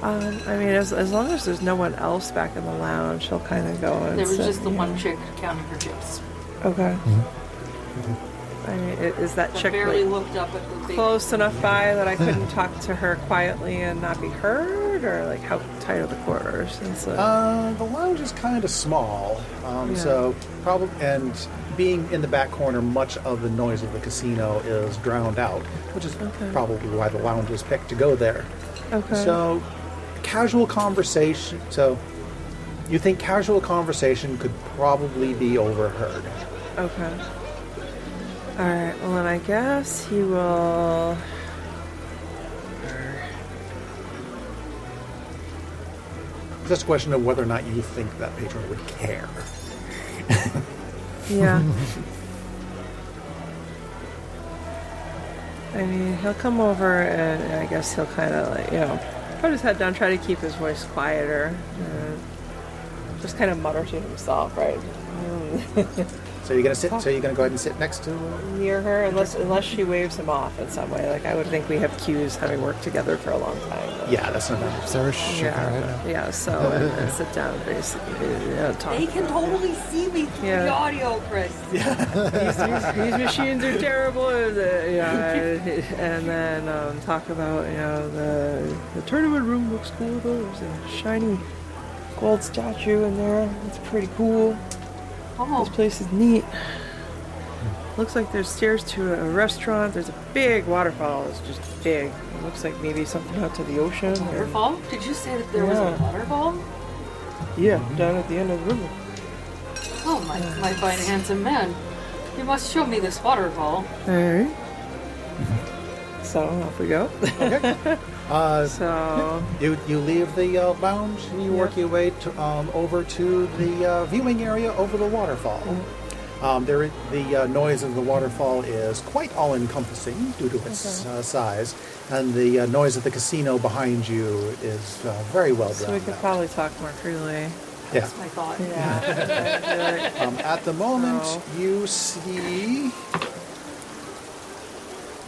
I mean, as long as there's no one else back in the lounge, he'll kind of go and There was sit, just the yeah. one chick counting her chips. Okay. I mean, is that I chick barely like, looked up at the big... close enough by that I couldn't talk to her quietly and not be heard, or like how tight are the quarters? It's like, The lounge is kind of small, Yeah. so probably, and being in the back corner, much of the noise of the casino is drowned out, which is probably why the lounge was picked to go there. okay. So, casual conversation. So, you think casual conversation could probably be overheard? Okay. All right. Well, then I guess he will. It's just a question of whether or not you think that patron would care. Yeah. I mean, he'll come over and I guess he'll kind of like, put his head down, try to keep his voice quieter. Just kind of mutter to himself, right? So you're gonna sit. So you're gonna go ahead and sit next to. Near her, unless she waves him off in some way. Like, I would think we have cues having worked together for a long time. Yeah, that's not bad. Sarah's shaking her head now. Yeah, so and sit down basically. Talk. They can totally see me through Yeah. the audio, Chris. These machines are terrible. And then talk about the tournament room looks cool. There's a shiny gold statue in there. It's pretty cool. Oh, This place is neat. Looks like there's stairs to a restaurant. There's a big waterfall. It's just big. It looks like maybe something out to the ocean. or- waterfall? Did you say that there was a Yeah. waterfall? Yeah, down at the end of the river. Oh, my fine handsome man. You must show me this waterfall. All right. So off we go. So You leave the lounge and you work your way to, over to the viewing area over the waterfall. The noise of the waterfall is quite all-encompassing due to its size, and the noise of the casino behind you is very well So drowned we could out. probably talk more freely. Yeah. That's my thought. Yeah. At the moment, you see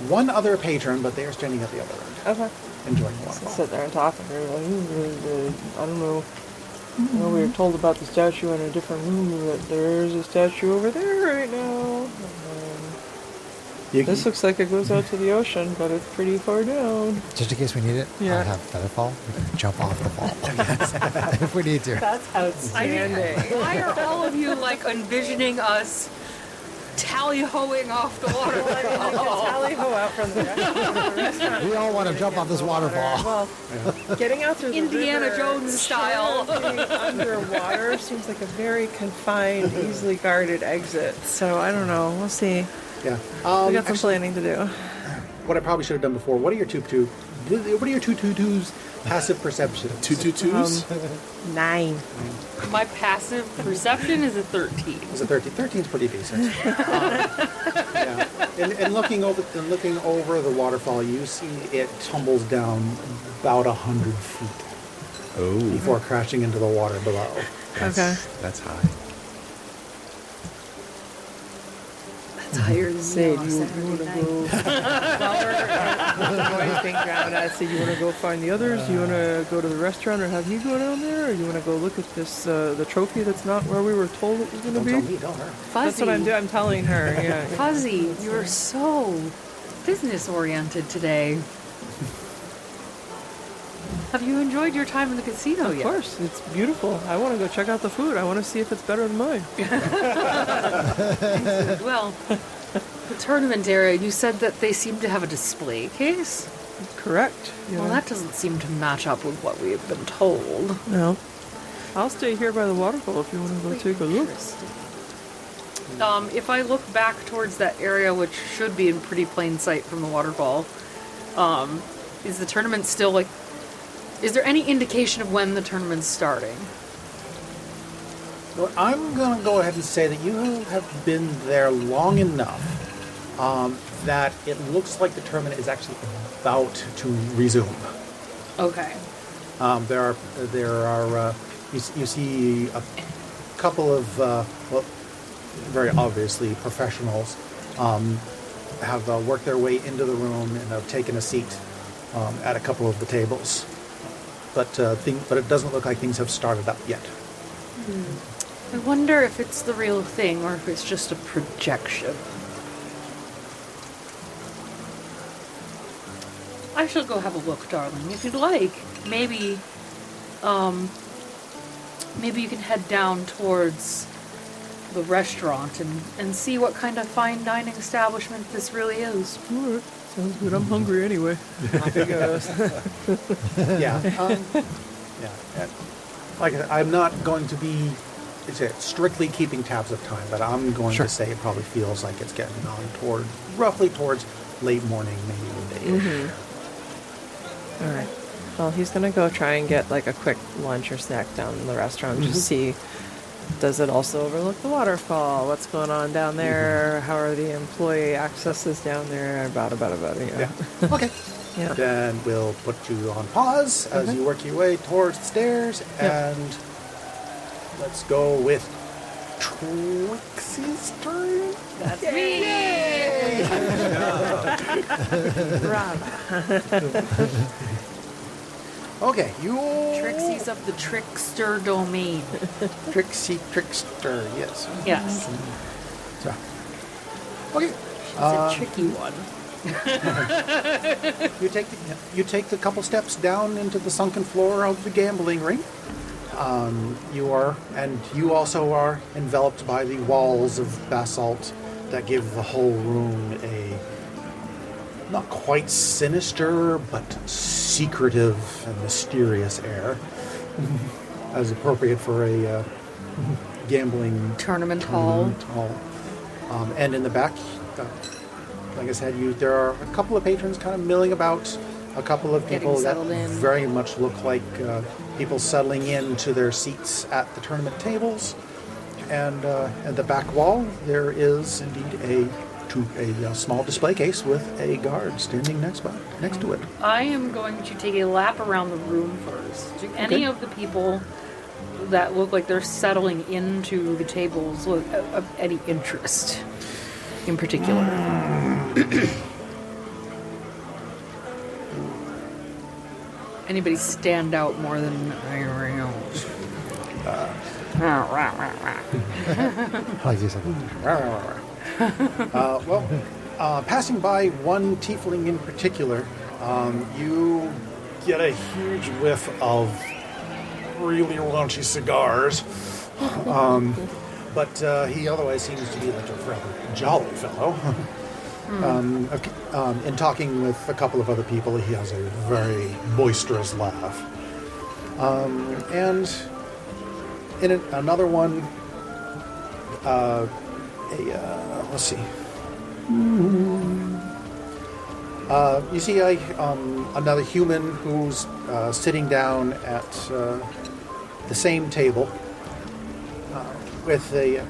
one other patron, but they are standing at the other end, Okay. enjoying the waterfall. Sit there and talk, and we're like, I don't know. You know, we were told about the statue in a different room, that there's a statue over there right now. You- This looks like it goes out to the ocean, but it's pretty far down. Just in case we need it, Yeah. I'll have Featherfall. We can jump off the fall if we need to. That's outstanding. Why are all of you like envisioning us tally-hoing off the water? Tally-ho out from the restaurant. We all want to jump off this waterfall. Well, getting out through the Indiana river, Jones style. being underwater seems like a very confined, easily guarded exit. So I don't know. We'll see. Yeah. We got some planning to do. What I probably should have done before. What are your two twos passive perception? 222s? 9. My passive perception is a 13. Is it 13? 13 is pretty decent. Yeah. And looking over the waterfall, you see it tumbles down about 100 feet Oh, before crashing into the water below. Okay. that's high. It's higher than Say, me do you on want to Saturday go? night. While the boys being drowned, I said, you want to go find the others? Do you want to go to the restaurant or have he go down there? Or you want to go look at this, the trophy that's not where we were told it was going to Don't be? tell me, tell her. Fuzzy. That's what I'm doing. I'm telling her. Yeah. Fuzzy, you're so business-oriented today. Have you enjoyed your time in the casino Of yet? course, it's beautiful. I want to go check out the food. I want to see if it's better than mine. Well, the tournament area, you said that they seem to have a display case? Correct. Yeah. Well, that doesn't seem to match up with what we have been told. No. I'll stay here by the waterfall if you want to go take a look. If I look back towards that area, which should be in pretty plain sight from the waterfall, is the tournament still like... Is there any indication of when the tournament's starting? Well, I'm going to go ahead and say that you have been there long enough that it looks like the tournament is actually about to resume. Okay. There are you see a couple of very obviously professionals have worked their way into the room and have taken a seat at a couple of the tables. But it doesn't look like things have started up yet. I wonder if it's the real thing or if it's just a projection. I shall go have a look, darling. If you'd like, maybe you can head down towards the restaurant and see what kind of fine dining establishment this really is. All right. Sounds good. I'm hungry anyway. Off he goes. Yeah. Like I said, I'm not going to be strictly keeping tabs of time, but I'm going to say it probably feels like it's getting on roughly towards late morning, maybe midday. All right. Well, he's going to go try and get like a quick lunch or snack down in the restaurant. Just see, does it also overlook the waterfall? What's going on down there? How are the employee accesses down there? About it. Yeah. Okay. Yeah. Then we'll put you on pause as you work your way towards the stairs, and let's go with Trixie's turn. That's me! Okay, you Trixies of the Trickster domain. Trixie Trickster, yes. Yes. So, okay, It's a tricky one. you take the couple steps down into the sunken floor of the gambling ring. You also are enveloped by the walls of basalt that give the whole room a not quite sinister, but secretive and mysterious air, as appropriate for a gambling Tournament hall. And in the back, like I said, there are a couple of patrons kind of milling about, a couple of people that settled in. very much look like people settling into their seats at the tournament tables, and at the back wall, there is indeed a small display case with a guard standing next to it. I am going to take a lap around the room first. Do any of the people that look like they're settling into the tables look of any interest in particular? Anybody stand out more than everybody else? Like you said. Passing by one tiefling in particular, you get a huge whiff of really raunchy cigars. But he otherwise seems to be like a rather jolly fellow. In talking with a couple of other people, he has a very boisterous laugh. And in another one, let's see. You see another human who's sitting down at the same table with a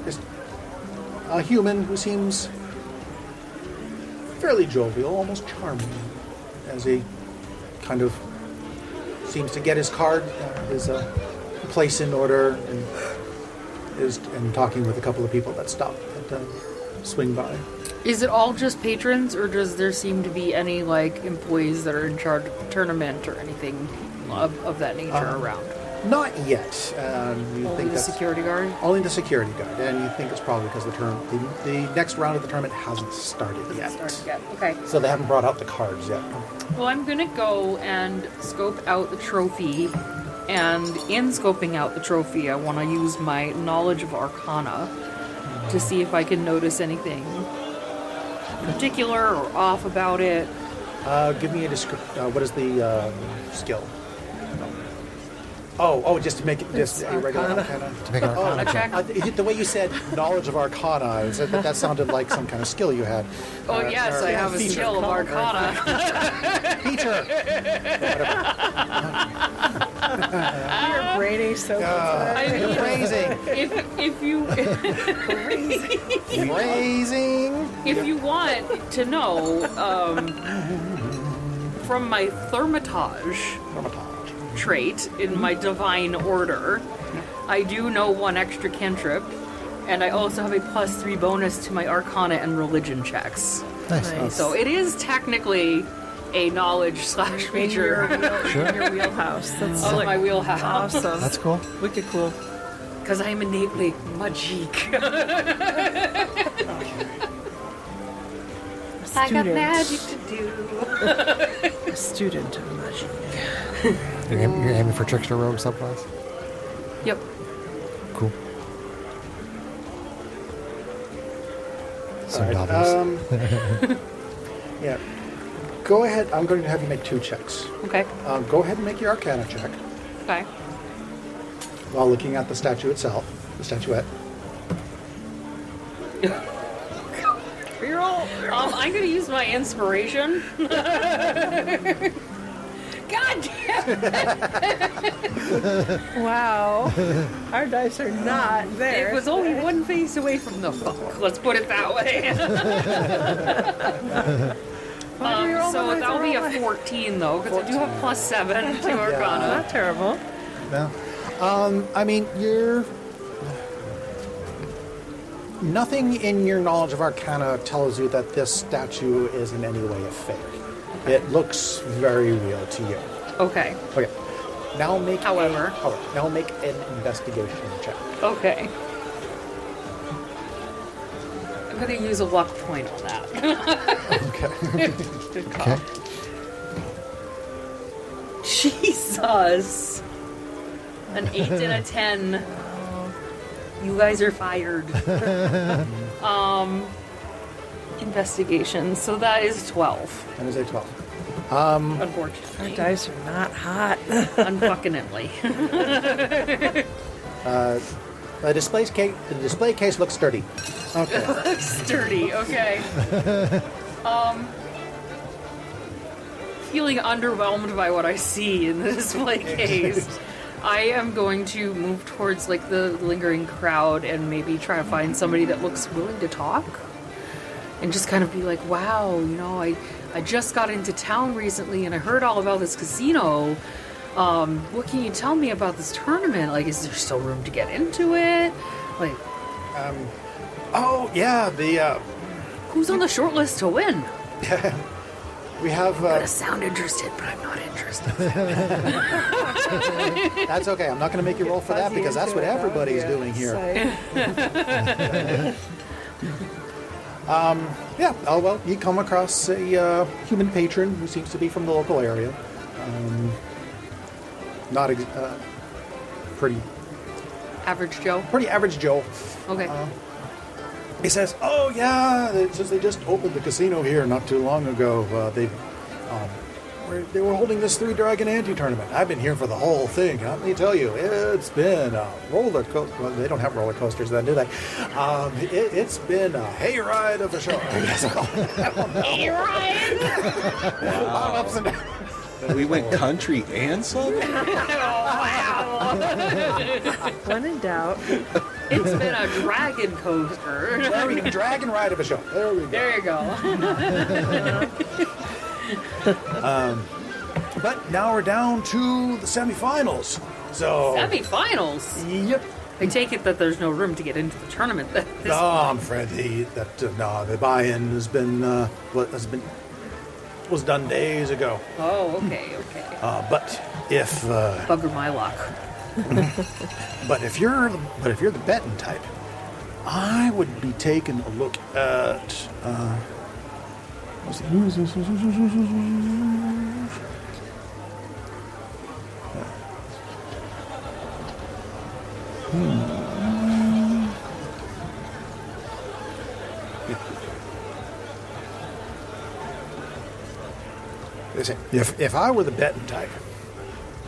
human who seems fairly jovial, almost charming, as he kind of seems to get his card, his place in order, and is talking with a couple of people that stop and swing by. Is it all just patrons, or does there seem to be any like employees that are in charge of the tournament or anything of that nature around? Not yet. You Only think the that's security guard? only the security guard, and you think it's probably because the next round of the tournament hasn't started yet. Okay. So they haven't brought out the cards yet. Well, I'm gonna go and scope out the trophy, and in scoping out the trophy, I want to use my knowledge of Arcana to see if I can notice anything particular or off about it. Give me a description. What is the skill? Oh, just to make it just a regular Arcana. To make an Arcana check. The way you said knowledge of Arcana, that sounded like some kind of skill you had. Oh, yes, I have a feature. skill of Arcana. Peter. You're brainy so I mean, Phrasing. If you want to know, from my Thermitage trait in my divine order, I do know one extra cantrip, and I also have a +3 bonus to my Arcana and religion checks. Nice. So it is technically a knowledge / feature in your wheelhouse. That's of my wheelhouse. awesome. That's cool. Wicked cool. Because I'm innately magique. I got magic to do. A student of magic. You're aiming for trickster rogue subclass? Yep. Cool. So All right, doubles. Yeah. Go ahead. I'm going to have you make 2 checks. Okay. Go ahead and make your Arcana check Okay. while looking at the statue itself, the statuette. I'm going to use my inspiration. God damn it! Wow. Our dice are not there. It was only one face away from the fuck. Let's put it that way. So that'll be a 14 though, because I do have +7 to Arcana. Not terrible. No. I mean, nothing in your knowledge of Arcana tells you that this statue is in any way a fake. It looks very real to you. Okay. Okay. Now make However. now make an investigation check. Okay. I'm going to use a luck point on that. Okay. Good call. Okay. Jesus. An 8 and a 10. You guys are fired. Investigation. So that is 12. That is a 12. Unfortunately. Our dice are not hot. Unfuckinately. The display case looks sturdy. Okay. Sturdy, okay. Feeling underwhelmed by what I see in the display case. I am going to move towards like the lingering crowd and maybe try to find somebody that looks willing to talk. And just kind of be like, wow, I just got into town recently and I heard all about this casino. What can you tell me about this tournament? Like, is there still room to get into it? Like, oh yeah, who's on the short list to win? we have. I'm gonna sound interested, but I'm not interested. That's okay. I'm not going to make you roll for that because that's what everybody's doing here. Yeah. Oh well, you come across a human patron who seems to be from the local area. Pretty Average Joe. Pretty average Joe. Okay. He says, "Oh yeah, they just opened the casino here not too long ago. They were holding this 3-dragon anti-tournament. I've been here for the whole thing. Let me tell you, it's been a roller coaster. Well, they don't have roller coasters then, do they? It's been a hayride of a show. Hayride. Ups and downs. We went country and southern? When in doubt. It's been a dragon coaster. Dragon ride of a show. There we go. There you go. But now we're down to the semifinals. So Semifinals? Yep. I take it that there's no room to get into the tournament. No, I'm afraid the buy-in has been was done days ago. Oh, okay. But if Bugger my luck. but if you're the betting type, I would be taking a look at. Listen, if I were the betting type,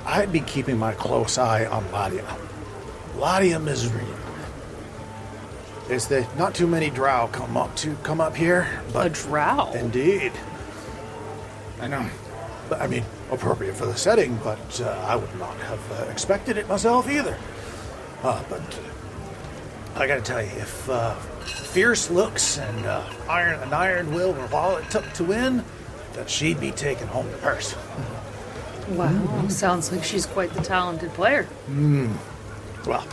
I'd be keeping my close eye on Ladia. Ladia Misery. Is there not too many drow come up here? But A drow? Indeed. I know. But, I mean, appropriate for the setting, but I would not have expected it myself either. But I gotta tell you, if fierce looks and an iron will were all it took to win, that she'd be taking home the purse. Wow, sounds like she's quite the talented player. Well,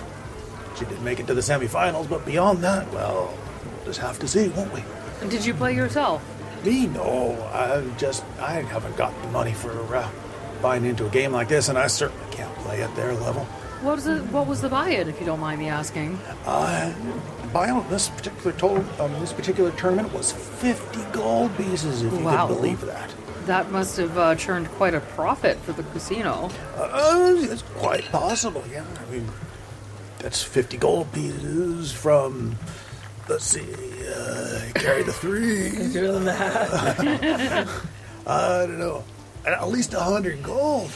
she did make it to the semifinals, but beyond that, well, we'll just have to see, won't we? And did you play yourself? Me? No. I haven't got the money for buying into a game like this, and I certainly can't play at their level. What was the buy-in, if you don't mind me asking? Buy-in this particular tournament was 50 gold pieces, if you Wow. could believe that. That must have churned quite a profit for the casino. It's quite possible, yeah. I mean, that's 50 gold pieces from, let's see, carry the 3. Do the math. I don't know. At least 100 gold.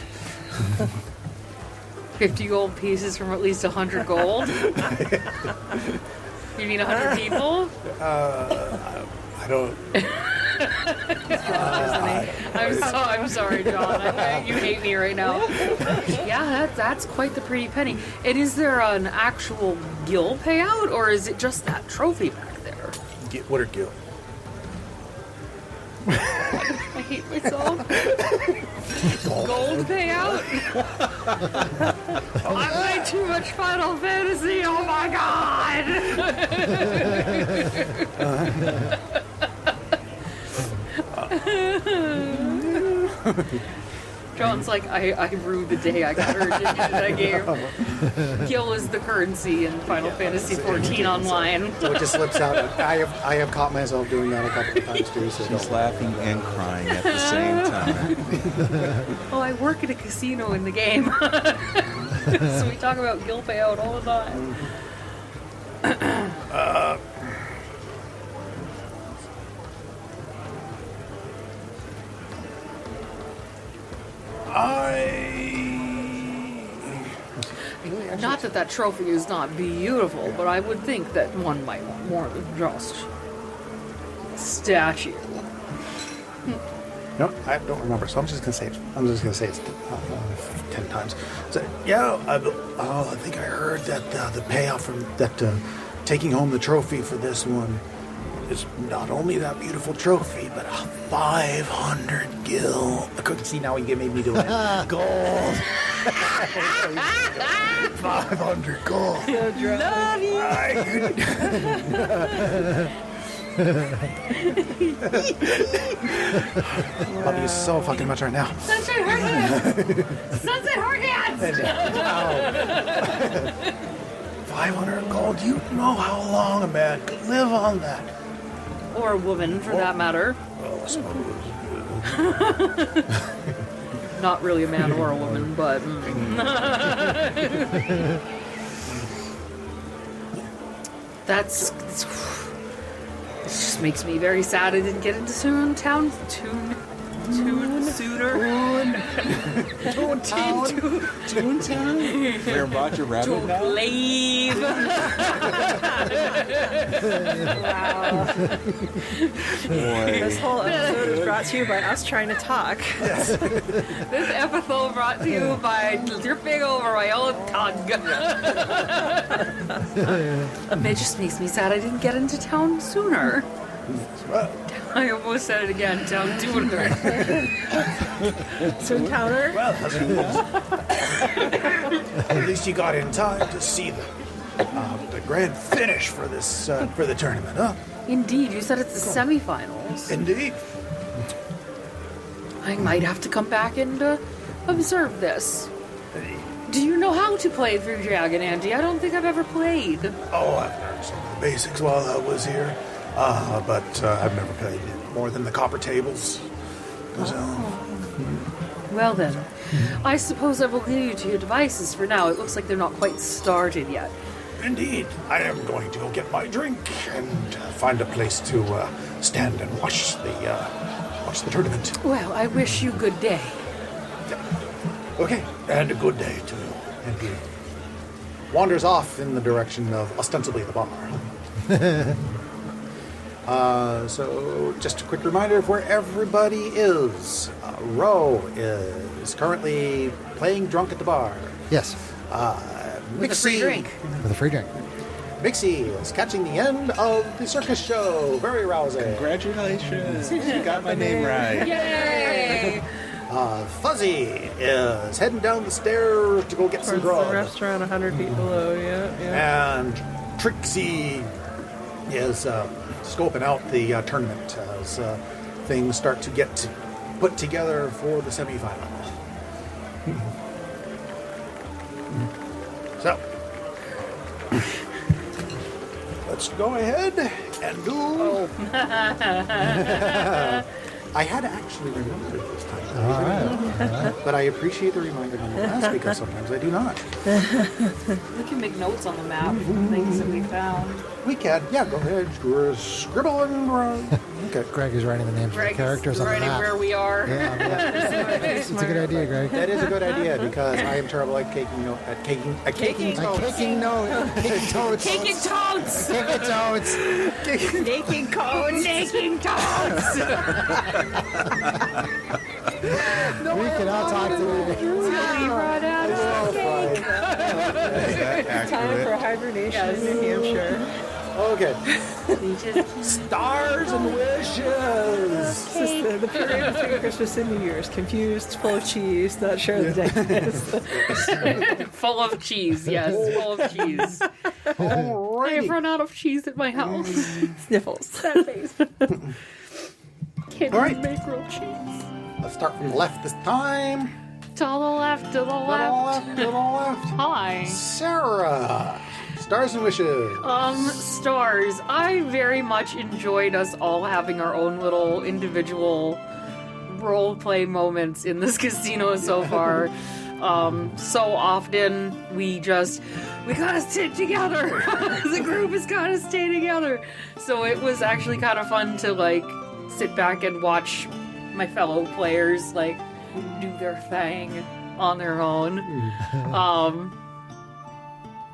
50 gold pieces from at least 100 gold? You mean 100 people? I don't... I'm sorry, John. You hate me right now. Yeah, that's quite the pretty penny. And is there an actual gill payout, or is it just that trophy back there? What are guild? I hate myself. Gold payout? I played too much Final Fantasy, oh my god! John's like, I ruined the day I got her addicted to that game. Gil is the currency in Final Fantasy 14 online. So it just slips out. I have caught myself doing that a couple of times too. So She's laughing and crying at the same time. Well, I work at a casino in the game. So we talk about Gil payout all the time. Not that trophy is not beautiful, but I would think that one might want more than just statue. No, I don't remember, so I'm just gonna say it. I'm just gonna say it 10 times. So, yeah, I think I heard that the payoff from that taking home the trophy for this one is not only that beautiful trophy, but 500 gil. I couldn't see now. You made me do it. Gold. 500 gold. Love you. Love you so fucking much right now. Sunshine Hard Hands! Sunset Hard Hands! 500 gold. You know how long a man could live on that. Or a woman, for that matter. Well, I suppose. Not really a man or a woman, but... That's... It just makes me very sad I didn't get into sooner. Where brought your rabbit now? Leave. Wow. Boy. This whole episode is brought to you by us trying to talk. This episode brought to you by dripping over my own tongue. It just makes me sad I didn't get into town sooner. I almost said it again, town sooner. To encounter. Well, at least you got in time to see the grand finish for this for the tournament, huh? Indeed, you said it's the semifinals. Indeed. I might have to come back and observe this. Do you know how to play Three Dragon, Andy? I don't think I've ever played. Oh, I've learned some of the basics while I was here, but I've never played more than the copper tables. So. Well then, I suppose I will leave you to your devices for now. It looks like they're not quite started yet. Indeed, I am going to go get my drink and find a place to stand and watch the tournament. Well, I wish you good day. Okay, and a good day to you. And he wanders off in the direction of ostensibly the bar. So, just a quick reminder of where everybody is. Ro is currently playing drunk at the bar. Yes, With a free drink. with a free drink. Mixie is catching the end of the circus show. Very rousing. Congratulations. You got my name right. Yay! Fuzzy is heading down the stairs to go get some Towards the grub. restaurant 100 feet below, yeah. And Trixie is scoping out the tournament as things start to get put together for the semifinal. So, let's go ahead and do. I had actually remembered this time. All right. But I appreciate the reminder nonetheless because sometimes I do not. We can make notes on the map for things that we found. We can, yeah, go ahead, scribble and okay. Greg is writing the names of the characters on the Writing map. where we are. Yeah. It's a good idea, Greg. That is a good idea because I am terrible at taking notes. Taking notes. Taking totes. Taking totes. Taking totes. Naked codes. Taking totes. We can all talk today. Really brought out a cake. Time for hibernation in New Hampshire. Okay. Stars and wishes. This is the period between Christmas and New Year's. Confused, full of cheese, not sure the day is. Full of cheese, yes, full of cheese. I have Alrighty. run out of cheese at my house. Sniffles. Sad face. Can't All right. even make real cheese. Let's start from the left this time. To the left, to the To the left. left, to the left. Hi. Sarah. Stars and wishes. Stars. I very much enjoyed us all having our own little individual role play moments in this casino so far. So often we gotta stick together. The group has gotta stay together. So it was actually kind of fun to sit back and watch my fellow players do their thing on their own.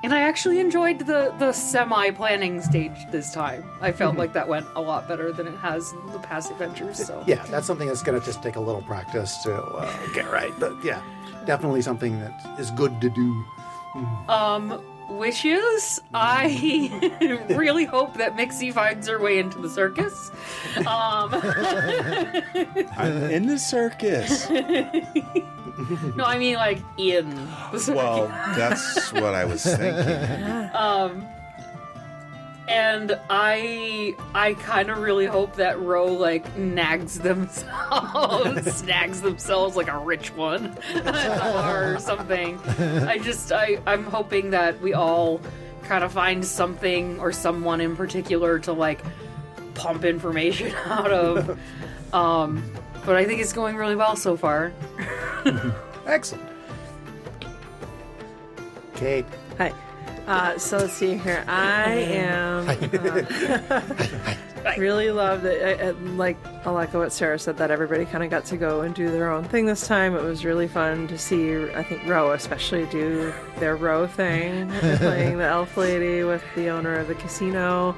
And I actually enjoyed the semi-planning stage this time. I felt like that went a lot better than it has in the past adventures. So Yeah, that's something that's going to just take a little practice to get right. But yeah, definitely something that is good to do. Wishes. I really hope that Mixie finds her way into the circus. I'm in the circus. No, I mean like in the circus. Well, that's what I was thinking. And I kind of really hope that Ro like snags themselves like a rich one or something. I'm hoping that we all kind of find something or someone in particular to like pump information out of. But I think it's going really well so far. Excellent. Kate. Hi. So let's see here. I am really loved it. I'll echo what Sarah said, that everybody kind of got to go and do their own thing this time. It was really fun to see, I think, Ro especially do their Ro thing, playing the elf lady with the owner of the casino.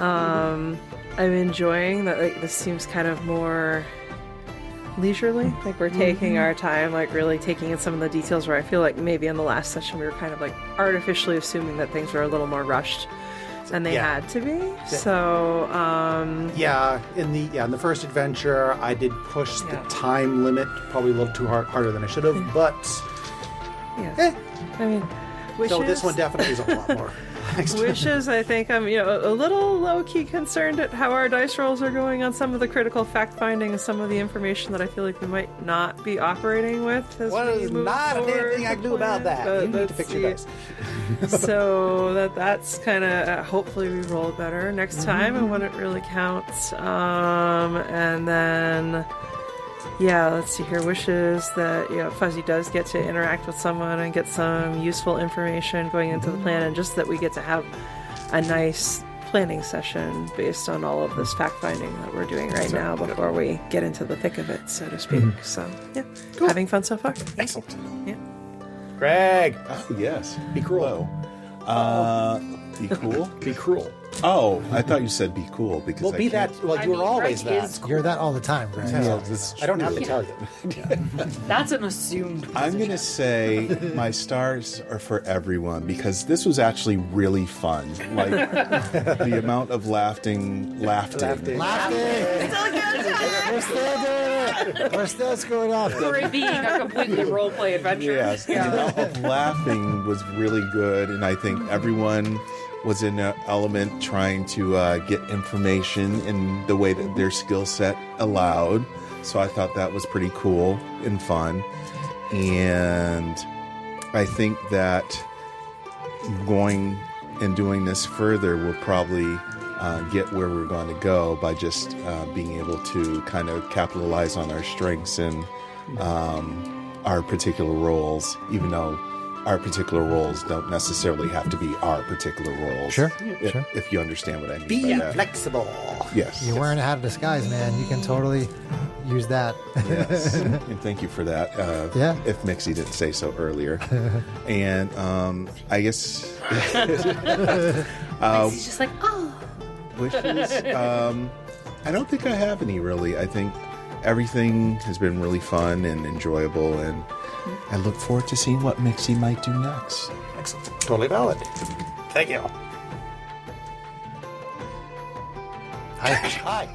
I'm enjoying that. Like, this seems kind of more leisurely, like we're taking our time, like really taking in some of the details, where I feel like maybe in the last session we were kind of like artificially assuming that things were a little more rushed than they had to be. So in the first adventure I did push the time limit probably a little too harder than I should have, but I mean, wishes, so this one definitely is a lot more. Wishes, I think I'm a little low-key concerned at how our dice rolls are going on some of the critical fact-finding and some of the information that I feel like we might not be operating with. Well, there's not a damn thing I can do about that. You need to fix your dice. So that's kind of, hopefully we roll better next time and when it really counts. And then, let's see here. Wishes that Fuzzy does get to interact with someone and get some useful information going into the plan, and just that we get to have a nice planning session based on all of this fact-finding that we're doing right now before we get into the thick of it, so to speak. So, cool. Having fun so far. Excellent. Yeah. Greg. Oh, yes. Be cruel. Be cool? Be cruel. Oh, I thought you said be cool because Well, be that. Well, you were always that. You're that all the time, Greg. Yeah, this is I don't have true. to tell you. That's an assumed I'm going to say my stars are for everyone because this was actually really fun. Like the amount of laughing. Laughing. We're still doing it. We're still screwing up. for it being a completely roleplay adventure. Yes, the amount of laughing was really good, and I think everyone was in an element trying to get information in the way that their skill set allowed. So I thought that was pretty cool and fun. And I think that going and doing this further will probably get where we're going to go by just being able to kind of capitalize on our strengths and our particular roles, even though our particular roles don't necessarily have to be our particular roles. Sure. If you understand what I mean. Be by that. flexible. Yes. You're wearing a hat of disguise, man. You can totally use that. Yes. And thank you for that. If Mixie didn't say so earlier. And I guess He's just like, wishes. I don't think I have any really. I think everything has been really fun and enjoyable, and I look forward to seeing what Mixie might do next. Excellent. Totally valid. Thank you. Hi.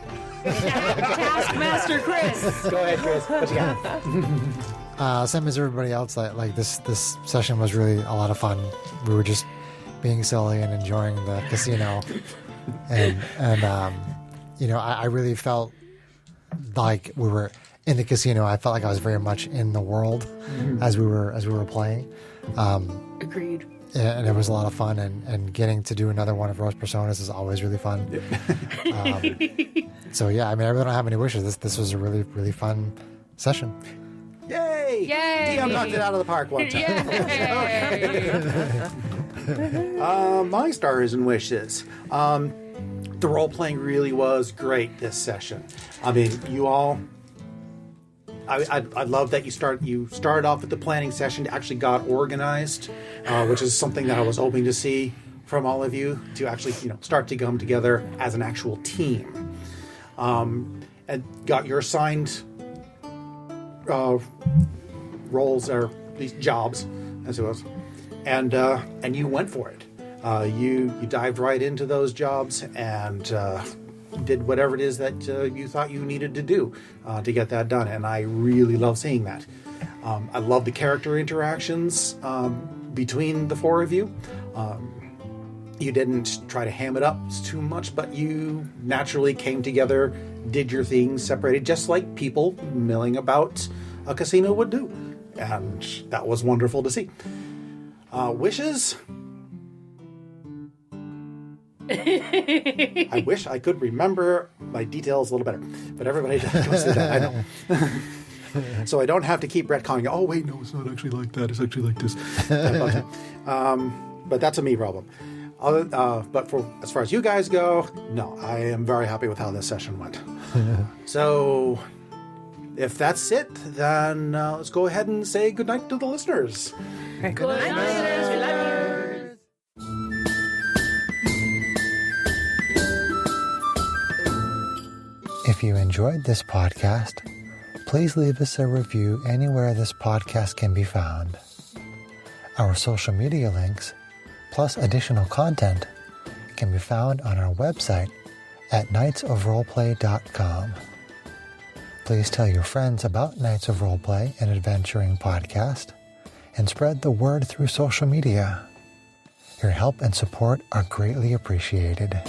Taskmaster Chris. Go ahead, Chris. What you got? Same as everybody else. Like this session was really a lot of fun. We were just being silly and enjoying the casino, and I really felt like we were in the casino. I felt like I was very much in the world as we were playing. Agreed. And it was a lot of fun, and getting to do another one of Rose Personas is always really fun. So yeah, I mean, I really don't have any wishes. This was a really, really fun session. Yay! Yay! DM knocked it out of the park one time. Yay! My stars and wishes. The role playing really was great this session. I mean, you all. I love that you started off with the planning session, actually got organized, which is something that I was hoping to see from all of you, to actually start to come together as an actual team, and got your assigned roles, or these jobs, as it was, and you went for it. You dived right into those jobs and did whatever it is that you thought you needed to do to get that done, and I really love seeing that. I love the character interactions between the four of you. You didn't try to ham it up too much, but you naturally came together, did your things, separated, just like people milling about a casino would do. And that was wonderful to see. Wishes? I wish I could remember my details a little better, but everybody goes through that, I know. So I don't have to keep retconning, oh wait, no, it's not actually like that, it's actually like this. But that's a me problem. But as far as you guys go, no, I am very happy with how this session went. So if that's it, then let's go ahead and say goodnight to the listeners. Good night, listeners. We love you. If you enjoyed this podcast, please leave us a review anywhere this podcast can be found. Our social media links, plus additional content, can be found on our website at knightsofroleplay.com. Please tell your friends about Knights of Roleplay, an adventuring podcast, and spread the word through social media. Your help and support are greatly appreciated.